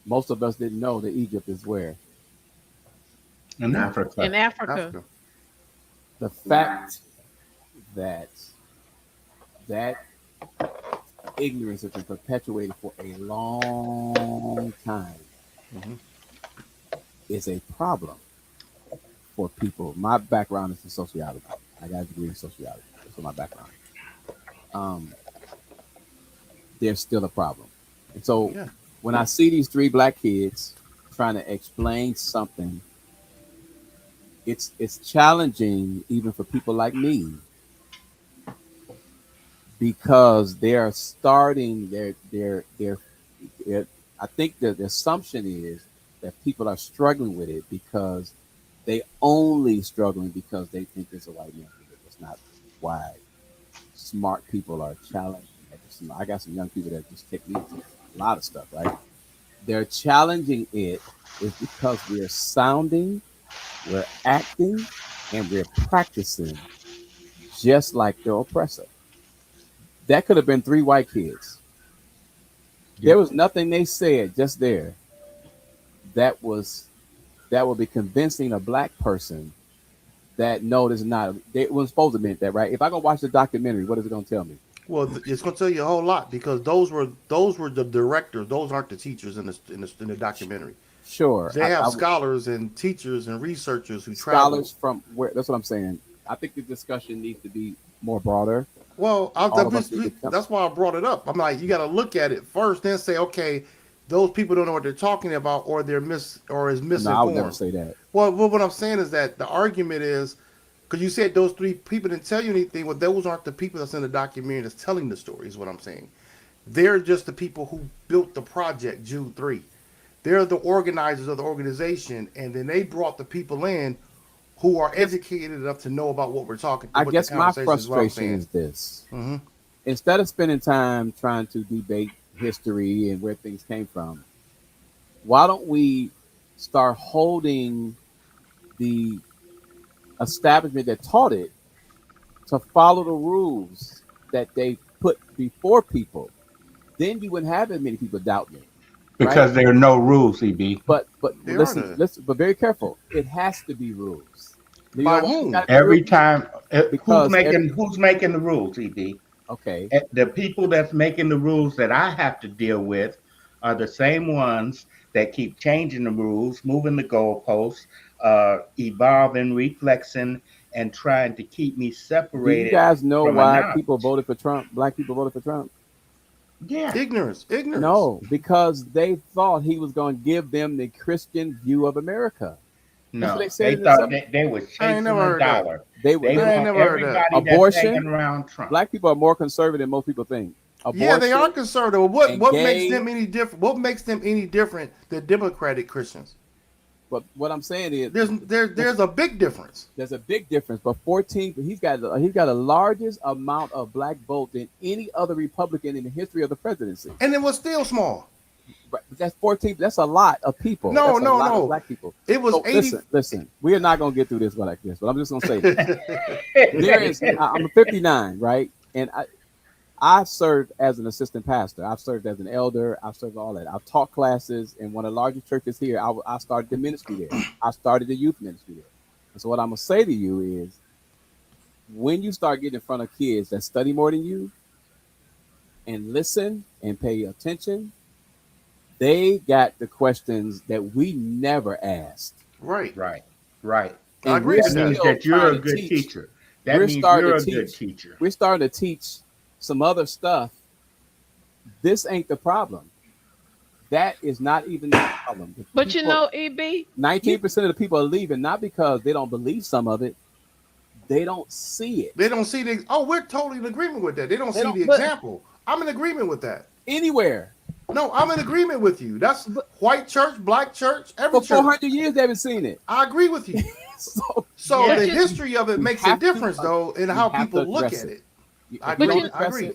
Most of us didn't know that Egypt is where? In Africa. In Africa. The fact that ignorance has been perpetuated for a long time is a problem for people. My background is in sociology. I got a degree in sociology. That's my background. There's still a problem. And so when I see these 3 black kids trying to explain something, it's challenging even for people like me, because they're starting their I think the assumption is that people are struggling with it because they only struggling because they think it's a white man. It's not why smart people are challenging. I got some young people that just take me to a lot of stuff, right? They're challenging it is because we're sounding, we're acting, and we're practicing just like the oppressor. That could have been 3 white kids. There was nothing they said just there that would be convincing a black person that no, this is not. They was supposed to admit that, right? If I go watch the documentary, what is it going to tell me? Well, it's going to tell you a whole lot, because those were the directors. Those aren't the teachers in the documentary. Sure, they have scholars and teachers and researchers who scholars travel from where. That's what I'm saying. I think the discussion needs to be more broader. Well, that's why I brought it up. I'm like, you got to look at it first, then say, okay, those people don't know what they're talking about, or they're misinformed. No, I would never say that. Well, what I'm saying is that the argument is, because you said those 3 people didn't tell you anything. Well, those aren't the people that's in the documentary that's telling the story, is what I'm saying. They're just the people who built the project, Jude 3. They're the organizers of the organization, and then they brought the people in who are educated enough to know about what we're talking about. I guess my frustration is this. Instead of spending time trying to debate history and where things came from, why don't we start holding the establishment that taught it to follow the rules that they put before people, then you wouldn't have as many people doubt me. Because right? there are no rules, EB. But listen, but very careful. It has to be rules. By whom? Every time, who's Because making the rules, EB? Okay. The people that's making the rules that I have to deal with are the same ones that keep changing the rules, moving the goalposts, evolving, reflexing, and trying to keep me Do separated. you guys know from why knowledge. people voted for Trump? Black people voted for Trump? Yeah. Ignorance. No, because they thought he was going to give them the Christian view of America. That's No, what they said. they in the thought summer. they was I ain't chasing never a heard that. dollar. They want everybody that's abortion. hanging around Trump. Black people are more conservative than most people think. Abortion, Yeah, they are conservative. What gay, makes them any different? What makes them any different than Democratic Christians? But what I'm saying is, there's a big difference. There's a big difference. But 14, he's got the largest amount of black vote than any other Republican in the history of the presidency. And it was still small. But that's 14. That's a lot of people. No, that's no, a lot no. of black people. It was so 80. Listen. We are not going to get through this like this. But I'm just going to say this. There is. I'm 59, right? And I've served as an assistant pastor. I've served as an elder. I've served all that. I've taught classes in one of the largest churches here. I started the ministry there. I started the youth ministry there. And so what I'm going to say to you is, when you start getting in front of kids that study more than you and listen and pay attention, they got the questions that we never asked. Right. And I agree. That means that you're a good teacher. That means you're a good teacher. We're starting to teach some other stuff. This ain't the problem. That is not even the problem. But you know, EB, 19% of the people are leaving not because they don't believe some of it. They don't see it. They don't see the. Oh, we're totally in agreement with that. They don't see the example. I'm in agreement with that. Anywhere. No, I'm in agreement with you. That's white church, black church, every For church. 400 years they haven't seen it. I agree with you. So the history of it makes a difference, though, in how people look at it. I agree.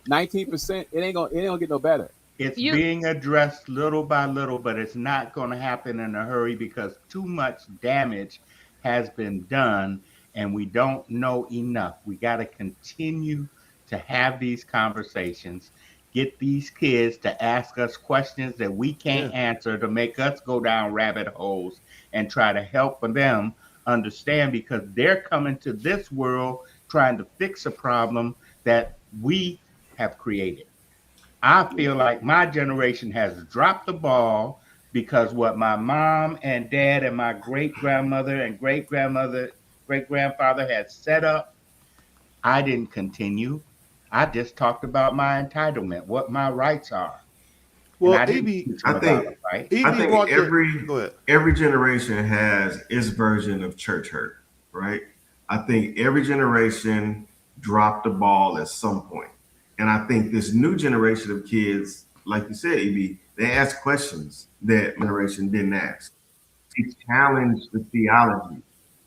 19%, it ain't gonna get no better. It's being addressed little by little, but it's not going to happen in a hurry because too much damage has been done and we don't know enough. We got to continue to have these conversations, get these kids to ask us questions that we can't answer, to make us go down rabbit holes and try to help them understand, because they're coming to this world trying to fix a problem that we have created. I feel like my generation has dropped the ball because what my mom and dad and my great-grandmother and great-grandfather had set up, I didn't continue. I just talked about my entitlement, what my rights are. Well, I think every generation has its version of church hurt, right? I think every generation dropped the ball at some point. And I think this new generation of kids, like you said, EB, they ask questions that generation didn't ask. They challenged the theology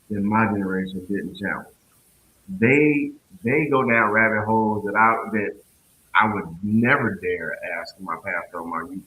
that my generation didn't challenge. They go down rabbit holes that I would never dare ask my pastor or my youth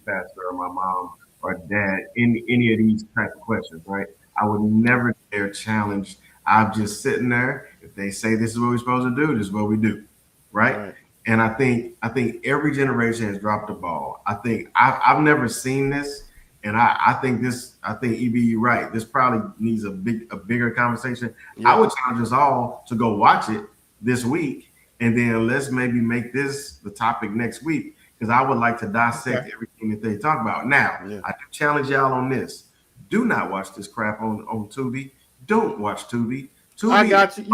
pastor or my mom or dad any of these type of questions, right? I would never dare challenge. I'm just sitting there. If they say this is what we're supposed to do, this is what we do. Right? And I think every generation has dropped the ball. I think I've never seen this, and I think EB, you're right. This probably needs a bigger conversation. Yeah. I would challenge us all to go watch it this week, and then let's maybe make this the topic next week, because I would like to dissect everything that they talk about. Now, I do challenge y'all on this. Do not watch this crap on Tubi. Don't watch Tubi. Tubi, I got you.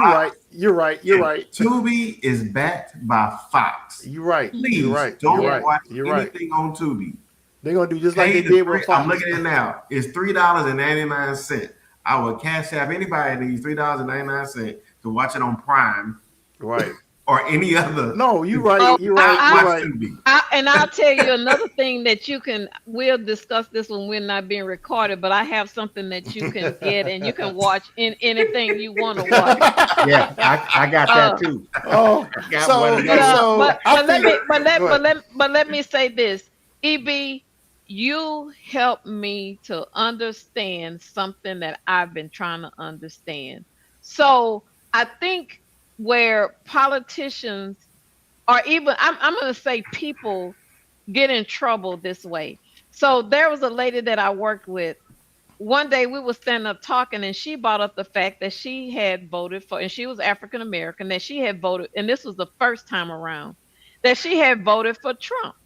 You're right. Tubi is backed by Fox. You're right. Please don't watch anything on Tubi. They're gonna do just like they did with Fox. I'm looking at it now. It's $3.99. I would cash app anybody that needs $3.99 to watch it on Prime. Right. Or any other. No, you're right. You're right. And I'll tell you another thing that we'll discuss this when we're not being recorded, but I have something that you can get and you can watch in anything you want to watch. Yeah, I got that too. Oh, but let me say this. EB, you helped me to understand something that I've been trying to understand. So I think where politicians or even I'm going to say people get in trouble this way. So there was a lady that I worked with. One day we were standing up talking, and she brought up the fact that she had voted for, and she was African American, that she had voted, and this was the first time around that she had voted for Trump.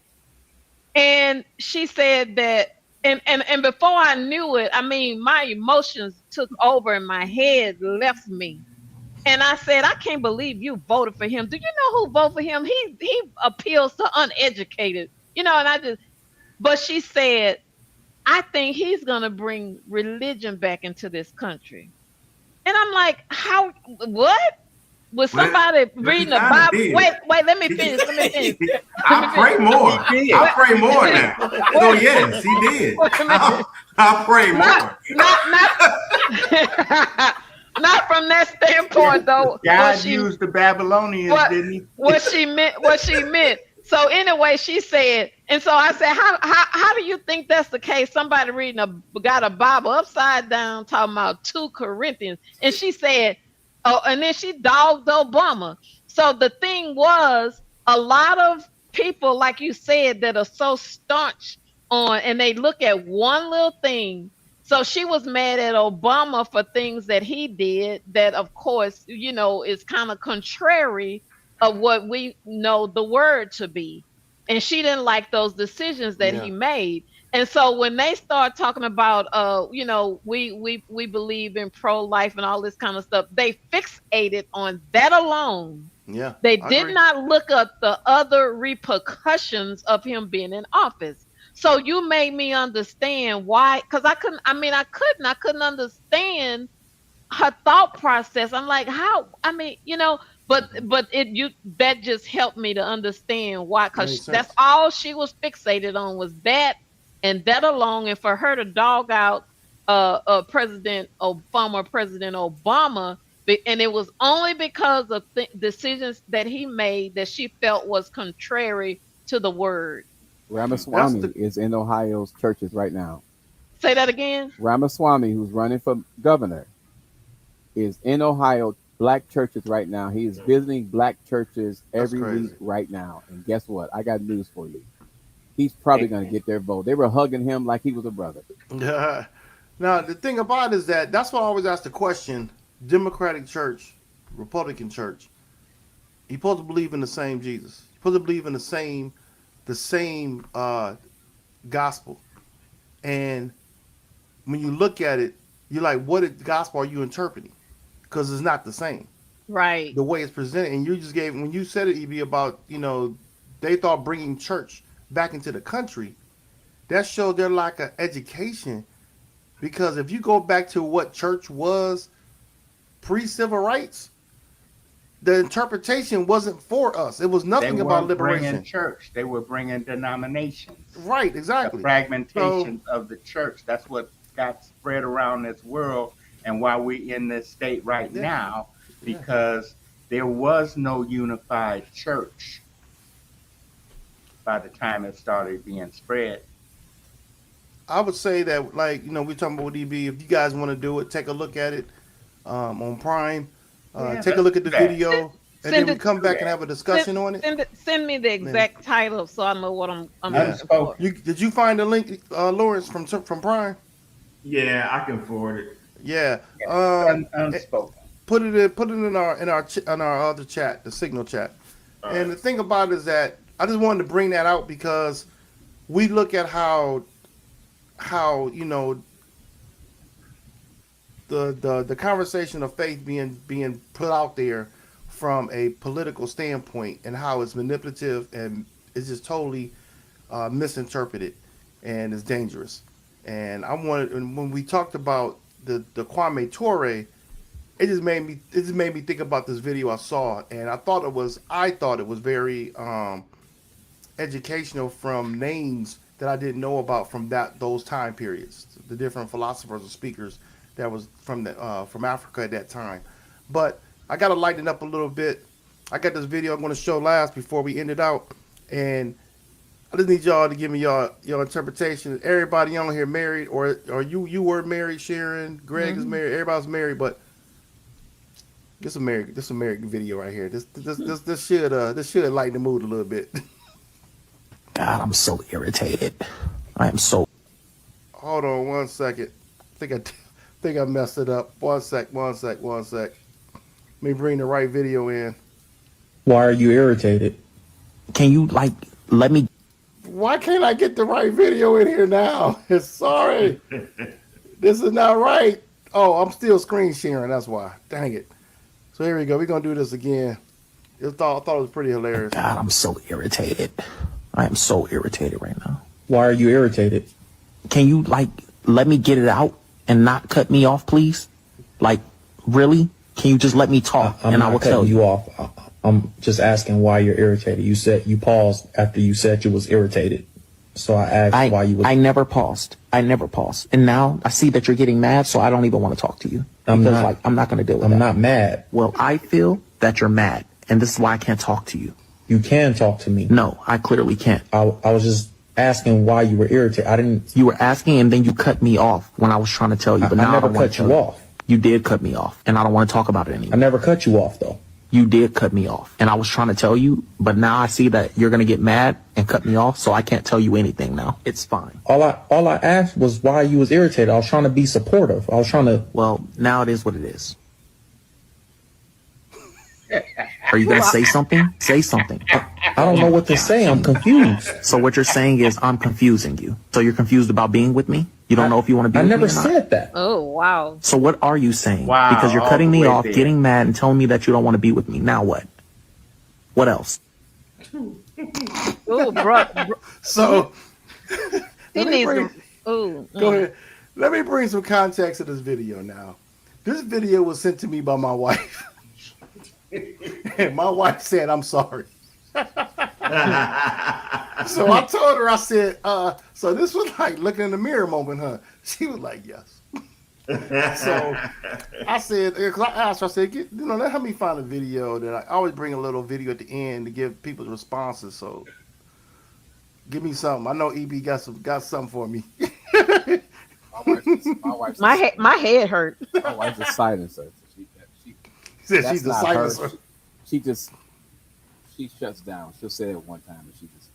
And she said that, and before I knew it, I mean, my emotions took over and my head left me. And I said, I can't believe you voted for him. Do you know who voted for him? He appeals to uneducated, and I just, but she said, I think he's gonna bring religion back into this country. And I'm like, how what? Was somebody reading the Bible? Wait, let me finish. Let me finish. I pray more. I pray more now. So yes, he did. I pray more. Not from that standpoint, though. God used the Babylonians, didn't he? What she meant. So anyway, she said, and so I said, how do you think that's the case? Somebody got a Bible upside down talking about 2 Corinthians, and she said, oh, and then she dogged Obama. So the thing was, a lot of people, like you said, that are so staunch on, and they look at one little thing. So she was mad at Obama for things that he did that, of course, is kind of contrary of what we know the word to be. And she didn't like those decisions that he made. And so when they start talking about, we believe in pro-life and all this kind of stuff, they fixated on that alone. Yeah, they did not look at the other repercussions of him being in office. So you made me understand why, because I couldn't understand her thought process. I'm like, how? But that just helped me to understand why, because that's all she was fixated on, was that and that alone. And for her to dog out former President Obama, and it was only because of decisions that he made that she felt was contrary to the word. Ramaswamy is in Ohio's churches right now. Say that again. Ramaswamy, who's running for governor, is in Ohio black churches right now. He is visiting black churches every week right now. And guess what? I got news for you. He's probably going to get their vote. They were hugging him like he was a brother. Yeah. Now, the thing about it is that's why I always ask the question, Democratic church, Republican church, you're supposed to believe in the same Jesus. You're supposed to believe in the same gospel. And when you look at it, you're like, what gospel are you interpreting? Because it's not the same. Right. The way it's presented. And you just when you said it, EB, about, they thought bringing church back into the country, that showed their lack of education. Because if you go back to what church was pre-civil rights, the interpretation wasn't for us. It was nothing about liberation. Bringing church. They were bringing denominations. Right, exactly. The fragmentation of the church. That's what got spread around this world, and why we're in this state right now, because there was no unified church by the time it started being spread. I would say that, we're talking about EB. If you guys want to do it, take a look at it on Prime. Take a look at the video, and then we come back and have a discussion on it. Send me the exact title so I know what I'm looking for. Did you find the link, Lawrence, from Prime? Yeah, I can forward it. Yeah. Unspoken. Put it in our other chat, the Signal chat. And the thing about it is that I just wanted to bring that out because we look at how the conversation of faith being put out there from a political standpoint, and how it's manipulative and it's just totally misinterpreted, and it's dangerous. And when we talked about the Kwame Ture, it just made me think about this video I saw, and I thought it was very educational, from names that I didn't know about from those time periods, the different philosophers and speakers that was from Africa at that time. But I got to lighten up a little bit. I got this video I'm going to show last before we end it out, and I just need y'all to give me your interpretation. Everybody on here married, or you were married, Sharon. Greg is married. Everybody's married, but this American video right here. This should lighten the mood a little bit. God, I'm so irritated. I am so. Hold on 1 second. I think I messed it up. One sec. Let me bring the right video in. Why are you irritated? Can you let me? Why can't I get the right video in here now? Sorry. This is not right. Oh, I'm still screen sharing. That's why. Dang it. So here we go. We're going to do this again. I thought it was pretty hilarious. God, I'm so irritated. I am so irritated right now. Why are you irritated? Can you let me get it out and not cut me off, please? Really? Can you just let me talk and I will tell you off. I'm just asking why you're irritated. You said you paused after you said you was irritated. So I asked why you was. I never paused. And now I see that you're getting mad, so I don't even want to talk to you. I'm not going to deal with that. I'm not mad. Well, I feel that you're mad, and this is why I can't talk to you. You can talk to me. No, I clearly can't. I was just asking why you were irritated. I didn't. You were asking, and then you cut me off when I was trying to tell you. But now I never cut you off. You did cut me off, and I don't want to talk about it anymore. I never cut you off, though. You did cut me off, and I was trying to tell you, but now I see that you're gonna get mad and cut me off, so I can't tell you anything now. It's fine. All I asked was why you was irritated. I was trying to be supportive. I was trying to. Well, now it is what it is. Are you gonna say something? Say something. I don't know what to say. I'm confused. So what you're saying is I'm confusing you. So you're confused about being with me? You don't know if you want to be with me or not? I never said that. Oh, wow. So what are you saying? Wow, because you're cutting me off, there. getting mad, and telling me that you don't want to be with me. Now what? What else? Oh, bro. So He needs to. Oh, go ahead. Let me bring some context to this video now. This video was sent to me by my wife. And my wife said, I'm sorry. So I told her, I said, so this was like looking in the mirror moment, huh? She was like, yes. So I said, because I asked her, I said, let me find a video that I always bring a little video at the end to give people's responses. So give me something. I know EB got something for me. My head hurt. My wife's a silencer. She's the silencer. She shuts down. She'll say it one time, and she just.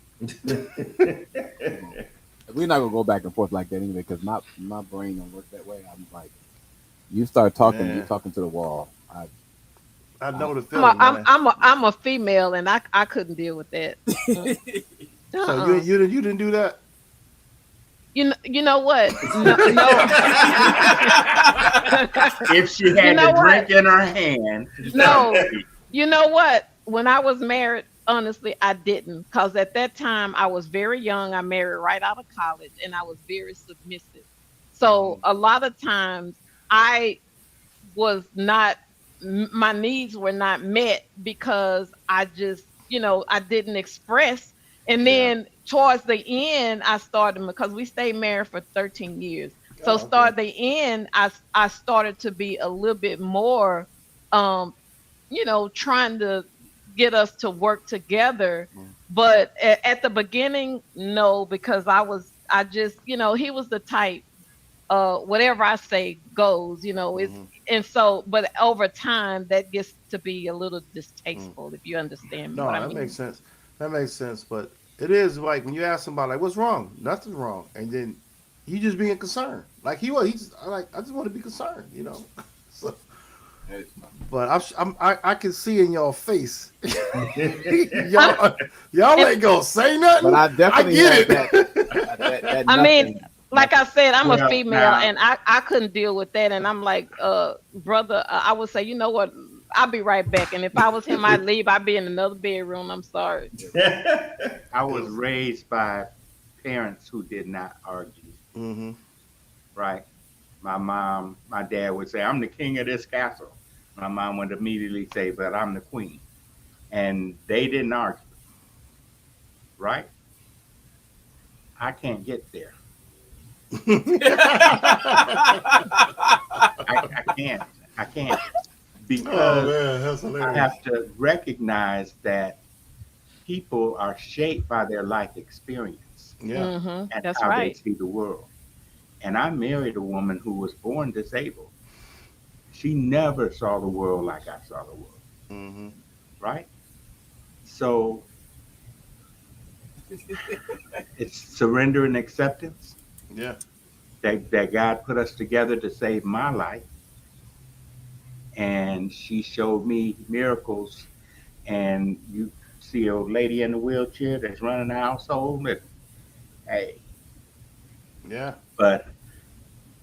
We're not gonna go back and forth like that anyway, because my brain don't work that way. I'm like, you start talking, you're talking to the wall. I know the feeling. I'm a female, and I couldn't deal with that. So you didn't do that. You know what? No. If she had a drink in her hand. No. You know what? When I was married, honestly, I didn't. Because at that time, I was very young. I married right out of college, and I was very submissive. So a lot of times, I was not, my needs were not met because I just, I didn't express. And then towards the end, I started, because we stayed married for 13 years. So toward the end, I started to be a little bit more, trying to get us to work together. But at the beginning, no, because I just, he was the type, whatever I say goes, and so, but over time that gets to be a little distasteful, if you understand what I mean. Makes sense. That makes sense. But it is like when you ask somebody, like, what's wrong? Nothing's wrong. And then he just being concerned. Like I just want to be concerned, So, but I can see in your face, y'all ain't gonna say nothing. But I definitely get it. I mean, like I said, I'm a female, and I couldn't deal with that. And I'm like, brother, I would say, you know what? I'll be right back. And if I was him, I'd leave. I'd be in another bedroom. I'm sorry. I was raised by parents who did not argue. Mm-hmm. Right? My dad would say, I'm the king of this castle. My mom would immediately say, but I'm the queen. And they didn't argue. Right? I can't get there. I can't. Because I have to recognize that people are shaped by their life experience and That's how they right. see the world. And I married a woman who was born disabled. She never saw the world like I saw the world, Mm-hmm. right? So it's surrender and acceptance Yeah. that God put us together to save my life. And she showed me miracles. And you see a lady in a wheelchair that's running the household. And, hey, Yeah. but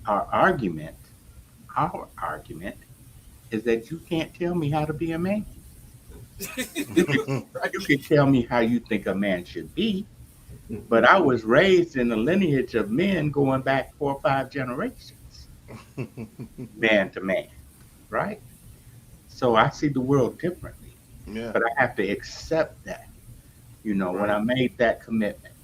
our argument, our argument is that you can't tell me how to be a man. You can tell me how you think a man should be, but I was raised in a lineage of men going back 4 or 5 generations, man to man, right? So I see the world differently, Yeah. but I have to accept that, when I made that commitment.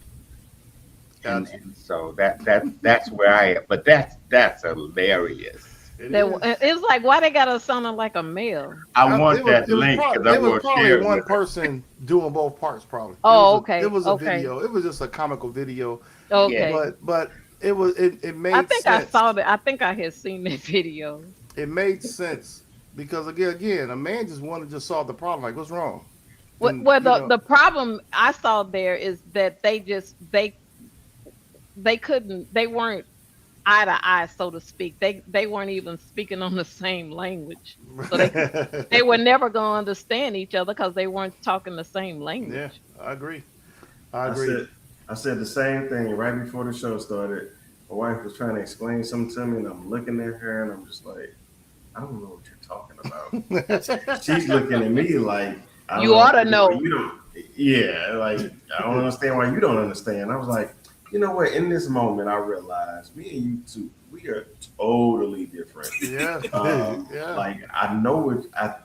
Gotcha. And so that's where I am. But that's hilarious. It is. It's like why they gotta sound like a male. I want that link because I It was will probably share it one with her. person doing both parts. Probably. Oh, It okay. was a Okay. video. It was just a comical video, Okay. but it I made think I sense. saw that. I think I had seen that video. It made sense because again, a man just wanted to solve the problem. Like, what's wrong? And, Well, the problem I saw there is that they couldn't, they weren't eye to eye, so to speak. They weren't even speaking on the same language, so they were never gonna understand each other because they weren't talking the same language. Yeah, I agree. I said the same thing right before the show started. My wife was trying to explain something to me, and I'm looking at her, and I'm just like, I don't know what you're talking about. She's looking at me like, You ought to know. You don't, yeah, like, I don't understand why you don't understand. I was like, you know what? In this moment, I realized me and you two, we are totally different. Yeah. Yeah. Like, I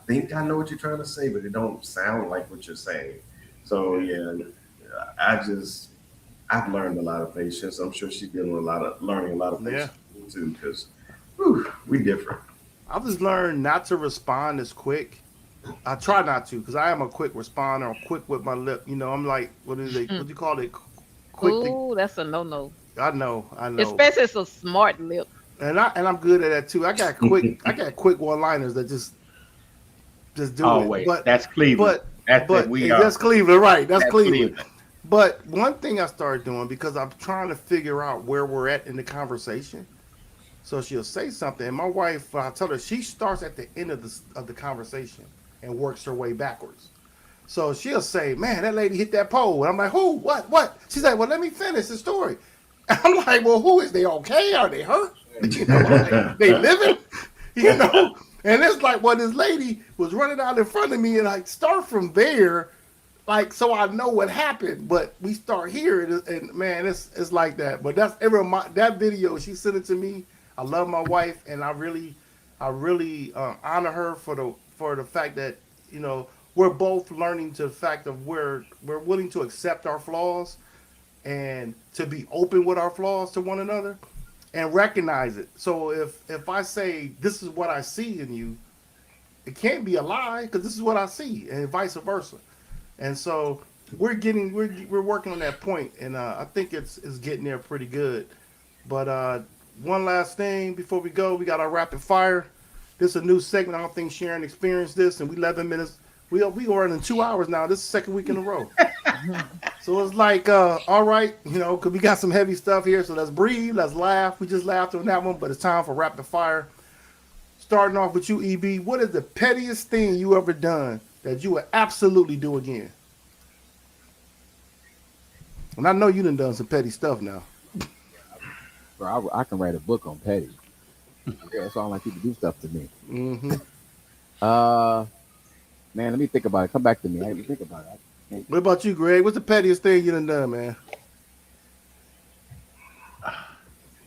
think I know what you're trying to say, but it don't sound like what you're saying. So, yeah, I've learned a lot of patience. I'm sure she's learning a lot of patience too, because we different. I've just learned not to respond as quick. I try not to because I am a quick responder. I'm quick with my lip. I'm like, what do you call it? Quickly. Ooh, that's a no. I know. Especially it's a smart lip. And I'm good at that too. I got quick one-liners that just do it. Wait, But that's Cleveland. That's Cleveland, right? That's Cleveland. Cleveland. But one thing I started doing because I'm trying to figure out where we're at in the conversation. So she'll say something, and my wife, I tell her she starts at the end of the conversation and works her way backwards. So she'll say, "Man, that lady hit that pole," and I'm like, "Who? What?" She's like, "Well, let me finish the story." And I'm like, "Well, who is they? Okay? Are they hurt? Like, they living? And it's like, well, this lady was running out in front of me, and I start from there. Like, so I know what happened, but we start here, and man, it's like that. But that video, she sent it to me. I love my wife, and I really honor her for the fact that we're both learning to the fact of we're willing to accept our flaws and to be open with our flaws to one another and recognize it. So if I say this is what I see in you, it can't be a lie because this is what I see, and vice versa. And so we're working on that point, and I think it's getting there pretty good. But one last thing before we go, we got our rapid fire. This is a new segment. I don't think Sharon experienced this, and we 11 minutes. We are running 2 hours now. This is the second week in a row. So it's like, all right, because we got some heavy stuff here. So let's breathe. Let's laugh. We just laughed on that one, but it's time for rapid fire. Starting off with you, EB. What is the pettiest thing you ever done that you would absolutely do again? And I know you done some petty stuff now. Bro, I can write a book on petty. Yeah, that's all like people do stuff to me. Mm-hmm. Man, let me think about it. Come back to me. Let me think about it. What about you, Greg? What's the pettiest thing you done, man?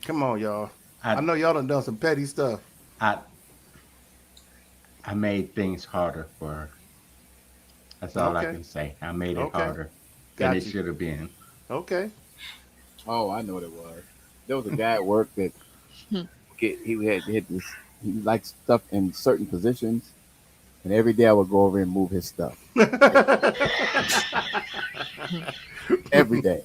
Come on, y'all. I know y'all done some petty stuff. I made things harder for her. That's all I can say. I made it harder than it should have been. Okay. Oh, I know what it was. There was a guy at work that he liked stuff in certain positions, and every day I would go over and move his stuff every day.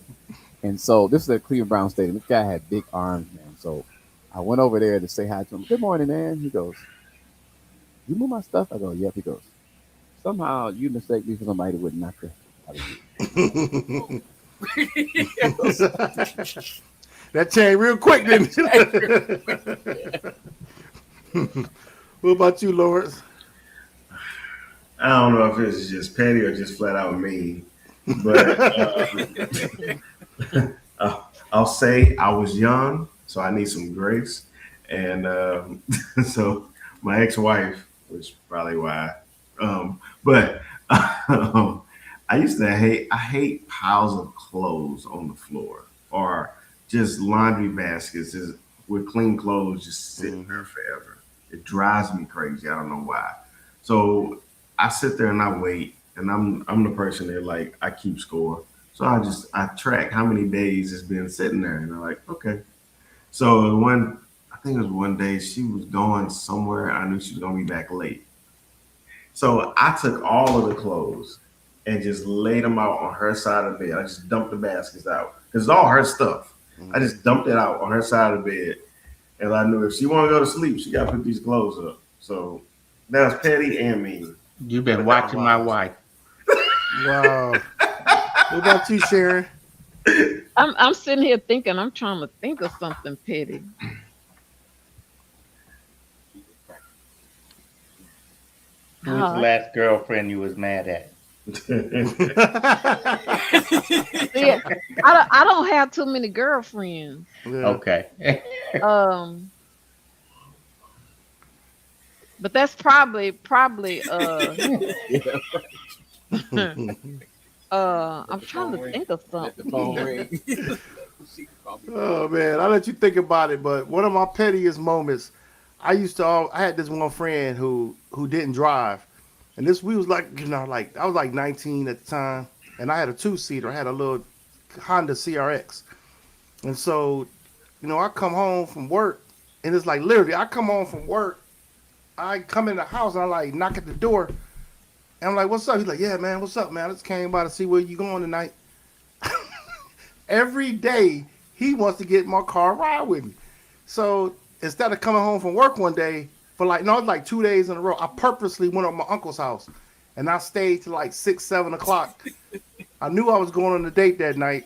And so this is at Cleveland Brown Stadium. This guy had big arms, man. So I went over there to say hi to him. Good morning, man. He goes, "You move my stuff?" I go, "Yep." He goes, "Somehow you mistake me for somebody that would knock the out of you." That changed real quick, didn't it? What about you, Lawrence? I don't know if it's just petty or just flat out mean, but I'll say I was young, so I need some grace. And so my ex-wife, which is probably why, but I used to hate piles of clothes on the floor or just laundry baskets with clean clothes just sitting there forever. It drives me crazy. I don't know why. So I sit there and I wait, and I'm the person that like I keep score. So I track how many days it's been sitting there, and I'm like, okay. So I think it was one day she was going somewhere. I knew she was gonna be back late. So I took all of the clothes and just laid them out on her side of the bed. I just dumped the baskets out because it's all her stuff. I just dumped it out on her side of the bed, and I knew if she wanted to go to sleep, she got to put these clothes up. So that was petty and mean. You've been watching my wife. Wow. What about you, Sharon? I'm sitting here thinking. I'm trying to think of something petty. Who's the last girlfriend you was mad at? See, I don't have too many girlfriends. Yeah. Okay. But that's probably I'm trying to think of something. Oh man, I'll let you think about it. But one of my pettiest moments, I had this one friend who didn't drive, and we was like, I was like 19 at the time, and I had a 2-seater. I had a little Honda CRX, and so, I come home from work, and it's like literally, I come home from work, I come in the house, and I like knock at the door, and I'm like, "What's up?" He's like, "Yeah, man, what's up, man? I just came by to see where you going tonight." Every day he wants to get in my car and ride with me. So instead of coming home from work one day it's like 2 days in a row, I purposely went to my uncle's house and I stayed till like 6, 7 o'clock. I knew I was going on a date that night.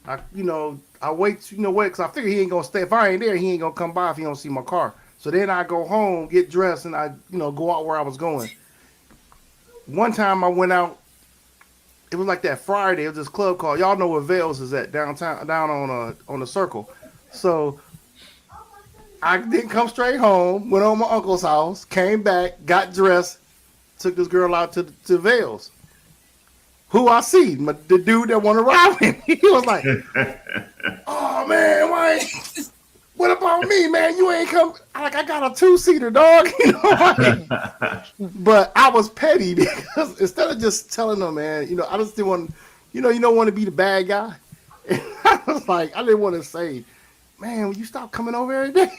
I wait, because I figure he ain't gonna stay. If I ain't there, he ain't gonna come by if he don't see my car. So then I go home, get dressed, and I, go out where I was going. One time I went out. It was like that Friday. It was this club called, y'all know where Vales is at, downtown, down on the Circle. So I didn't come straight home. Went on my uncle's house, came back, got dressed, took this girl out to Vales. Who I see, the dude that want to ride with me. He was like, "Oh man, why? What about me, man? You ain't come." I got a 2-seater, dog. But I was petty because instead of just telling them, man, I just didn't want, you don't want to be the bad guy. And I was like, I didn't want to say, "Man, will you stop coming over every day?"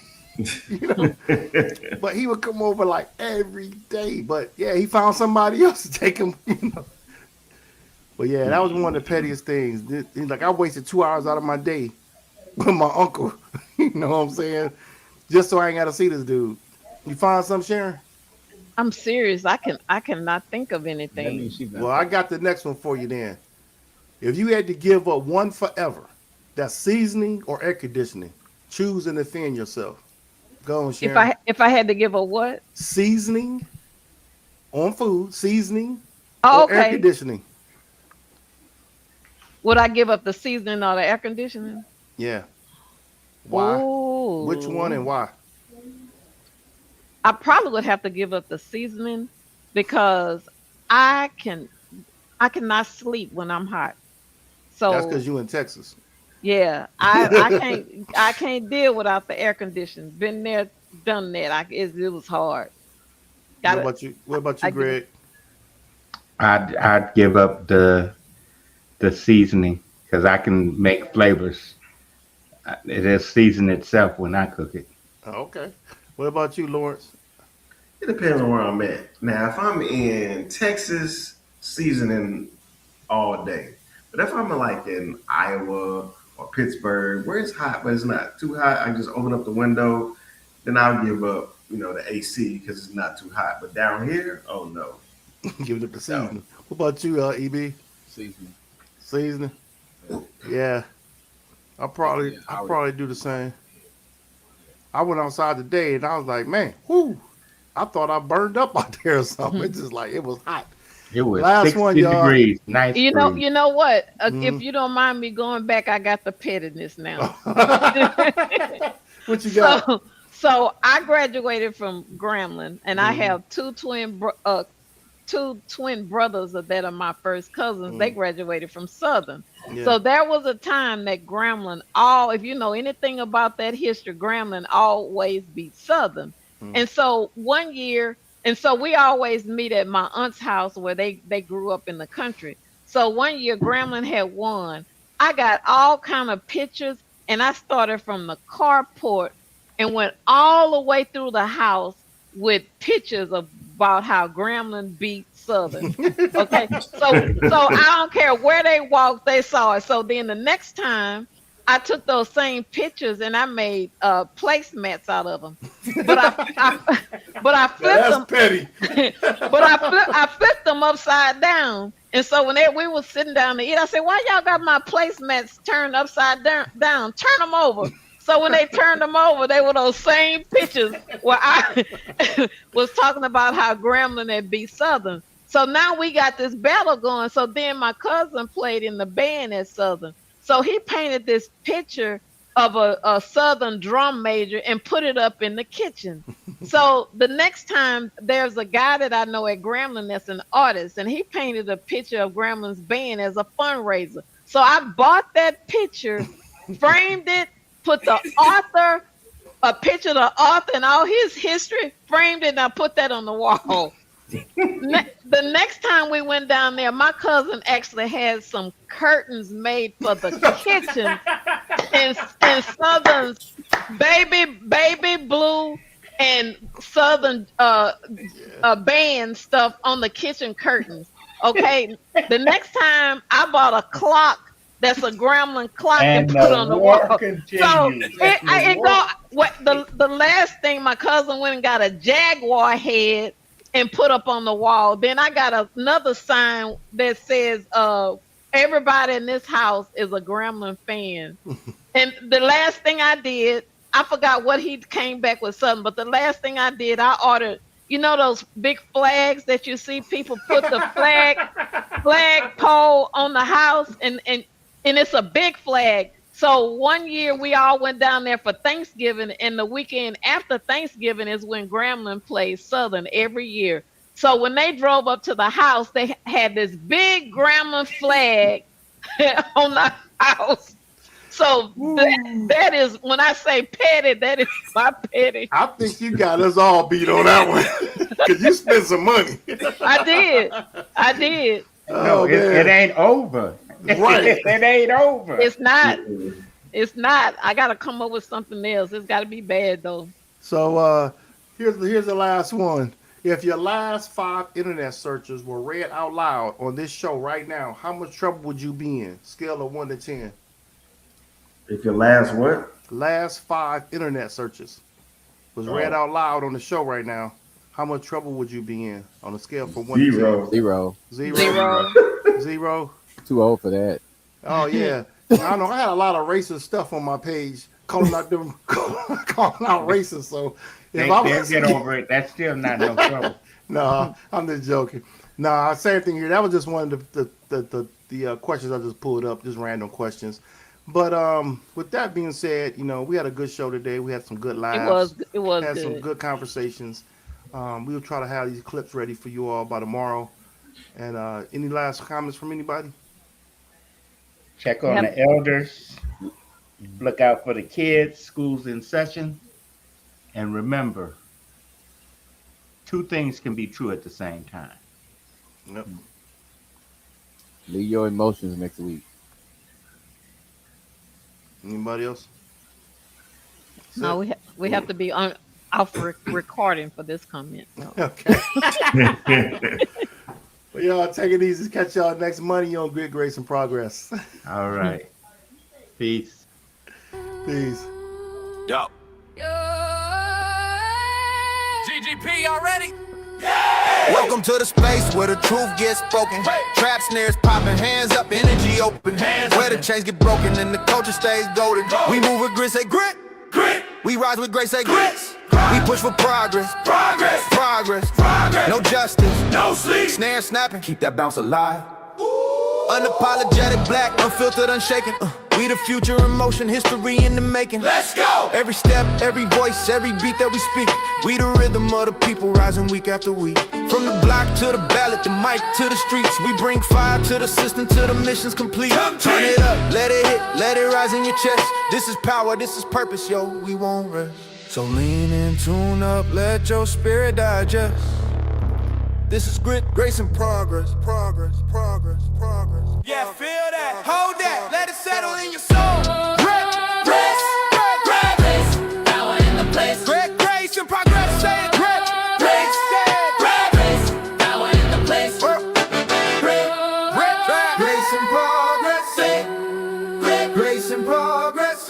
But he would come over like every day. But yeah, he found somebody else to take him. But yeah, that was one of the pettiest things. He's like, I wasted 2 hours out of my day with my uncle. You know what I'm saying? Just so I ain't got to see this dude. You find something, Sharon? I'm serious. I cannot think of anything. Well, I got the next one for you then. If you had to give up one forever, that's seasoning or air conditioning, choose and defend yourself. Go on, Sharon. If I had to give a what? Seasoning on food, seasoning or air conditioning. Would I give up the seasoning or the air conditioning? Yeah. Why? Ooh. Which one and why? I probably would have to give up the seasoning because I cannot sleep when I'm hot. So that's because you in Texas. Yeah, I can't deal without the air conditioning. Been there, done that. It was hard. What about you, Greg? I'd give up the seasoning because I can make flavors. It is season itself when I cook it. Okay. What about you, Lawrence? It depends on where I'm at. Now, if I'm in Texas, seasoning all day. But if I'm like in Iowa or Pittsburgh, where it's hot but it's not too hot, I can just open up the window. Then I'll give up, the AC because it's not too hot. But down here, oh no, Giving up the seasoning. What about you, EB? Seasoning. Seasoning. Yeah, I probably do the same. I went outside today and I was like, man, whoo! I thought I burned up out there or something. It's just like it was hot. It was Last 60 one, y'all. degrees. Nice You breeze. know what? If you don't mind me going back, I got the pettiness now. What you got? So I graduated from Grambling, and I have two twin brothers that are my first cousins. They graduated from Southern. Yeah. So there was a time that Grambling, if you know anything about that history, Grambling always beat Southern. And so one year, and so we always meet at my aunt's house where they grew up in the country. So one year Grambling had won. I got all kind of pictures, and I started from the carport and went all the way through the house with pictures about how Grambling beat Southern. Okay, so I don't care where they walked, they saw it. So then the next time I took those same pictures and I made placemats out of them. But I flipped them. Petty. But I flipped them upside down. And so when we were sitting down to eat, I said, "Why y'all got my placemats turned upside down? Turn them over." So when they turned them over, they were those same pictures where I was talking about how Grambling had beat Southern. So now we got this battle going. So then my cousin played in the band at Southern. So he painted this picture of a Southern drum major and put it up in the kitchen. So the next time there's a guy that I know at Grambling that's an artist, and he painted a picture of Grambling's band as a fundraiser. So I bought that picture, framed it, put the author, a picture of the author and all his history, framed it, and I put that on the wall. The next time we went down there, my cousin actually had some curtains made for the kitchen in Southern's baby blue and Southern band stuff on the kitchen curtains. Okay, the next time I bought a clock that's a Grambling clock and put on the wall. So the last thing, my cousin went and got a jaguar head and put up on the wall. Then I got another sign that says, everybody in this house is a Grambling fan. And the last thing I did, I forgot what he came back with something, but the last thing I did, I ordered, those big flags that you see people put the flag pole on the house, and it's a big flag. So one year we all went down there for Thanksgiving, and the weekend after Thanksgiving is when Grambling plays Southern every year. So when they drove up to the house, they had this big Grambling flag on the house. So that is, when I say petty, that is my petty. I think you got us all beat on that one because you spent some money. I did. No, it ain't over. Right. It ain't over. It's not. I got to come up with something else. It's got to be bad, though. So here's the last one. If your last 5 internet searches were read out loud on this show right now, how much trouble would you be in? Scale of 1 to 10. If your last what? Last 5 internet searches was read out loud on the show right now, how much trouble would you be in on a scale from 1 to 10? Zero. Too old for that. Oh yeah. I know I had a lot of racist stuff on my page calling out racist. So if they'll get over it. That's still not no trouble. No, I'm just joking. No, same thing here. That was just one of the questions I just pulled up, just random questions. But with that being said, we had a good show today. We had some good laughs. It was had good. some good conversations. We'll try to have these clips ready for you all by tomorrow. And any last comments from anybody? Check on the elders. Look out for the kids. School's in session. And remember, 2 things can be true at the same time. Yep. Leave your emotions next week. Anybody else? No, we have to be off recording for this comment. So. Okay. Well, y'all take it easy. Catch y'all next Monday on Grit, Grace, and Progress. All right. Peace. Peace. Yo. GGP, y'all ready? Welcome to the space where the truth gets spoken. Trap snares popping, hands up, energy open. Where the chains get broken and the culture stays golden. We move with grit, say grit. We rise with grace, say grits. We push for progress. Progress. No justice. No sleep. Snare snapping. Keep that bounce alive. Unapologetic, black, unfiltered, unshaken. We the future in motion, history in the making. Let's go! Every step, every voice, every beat that we speak. We the rhythm of the people rising week after week. From the block to the ballot, the mic to the streets. We bring fire to the system till the mission's complete. Turn it up, let it hit, let it rise in your chest. This is power, this is purpose, yo, we won't rest. So lean in, tune up, let your spirit digest. This is grit, grace, and progress. Yeah, feel that, hold that, let it settle in your soul. Grace, power in the place. Grace and progress, say it. Grace, power in the place. Grace and progress, say it. Grace and progress.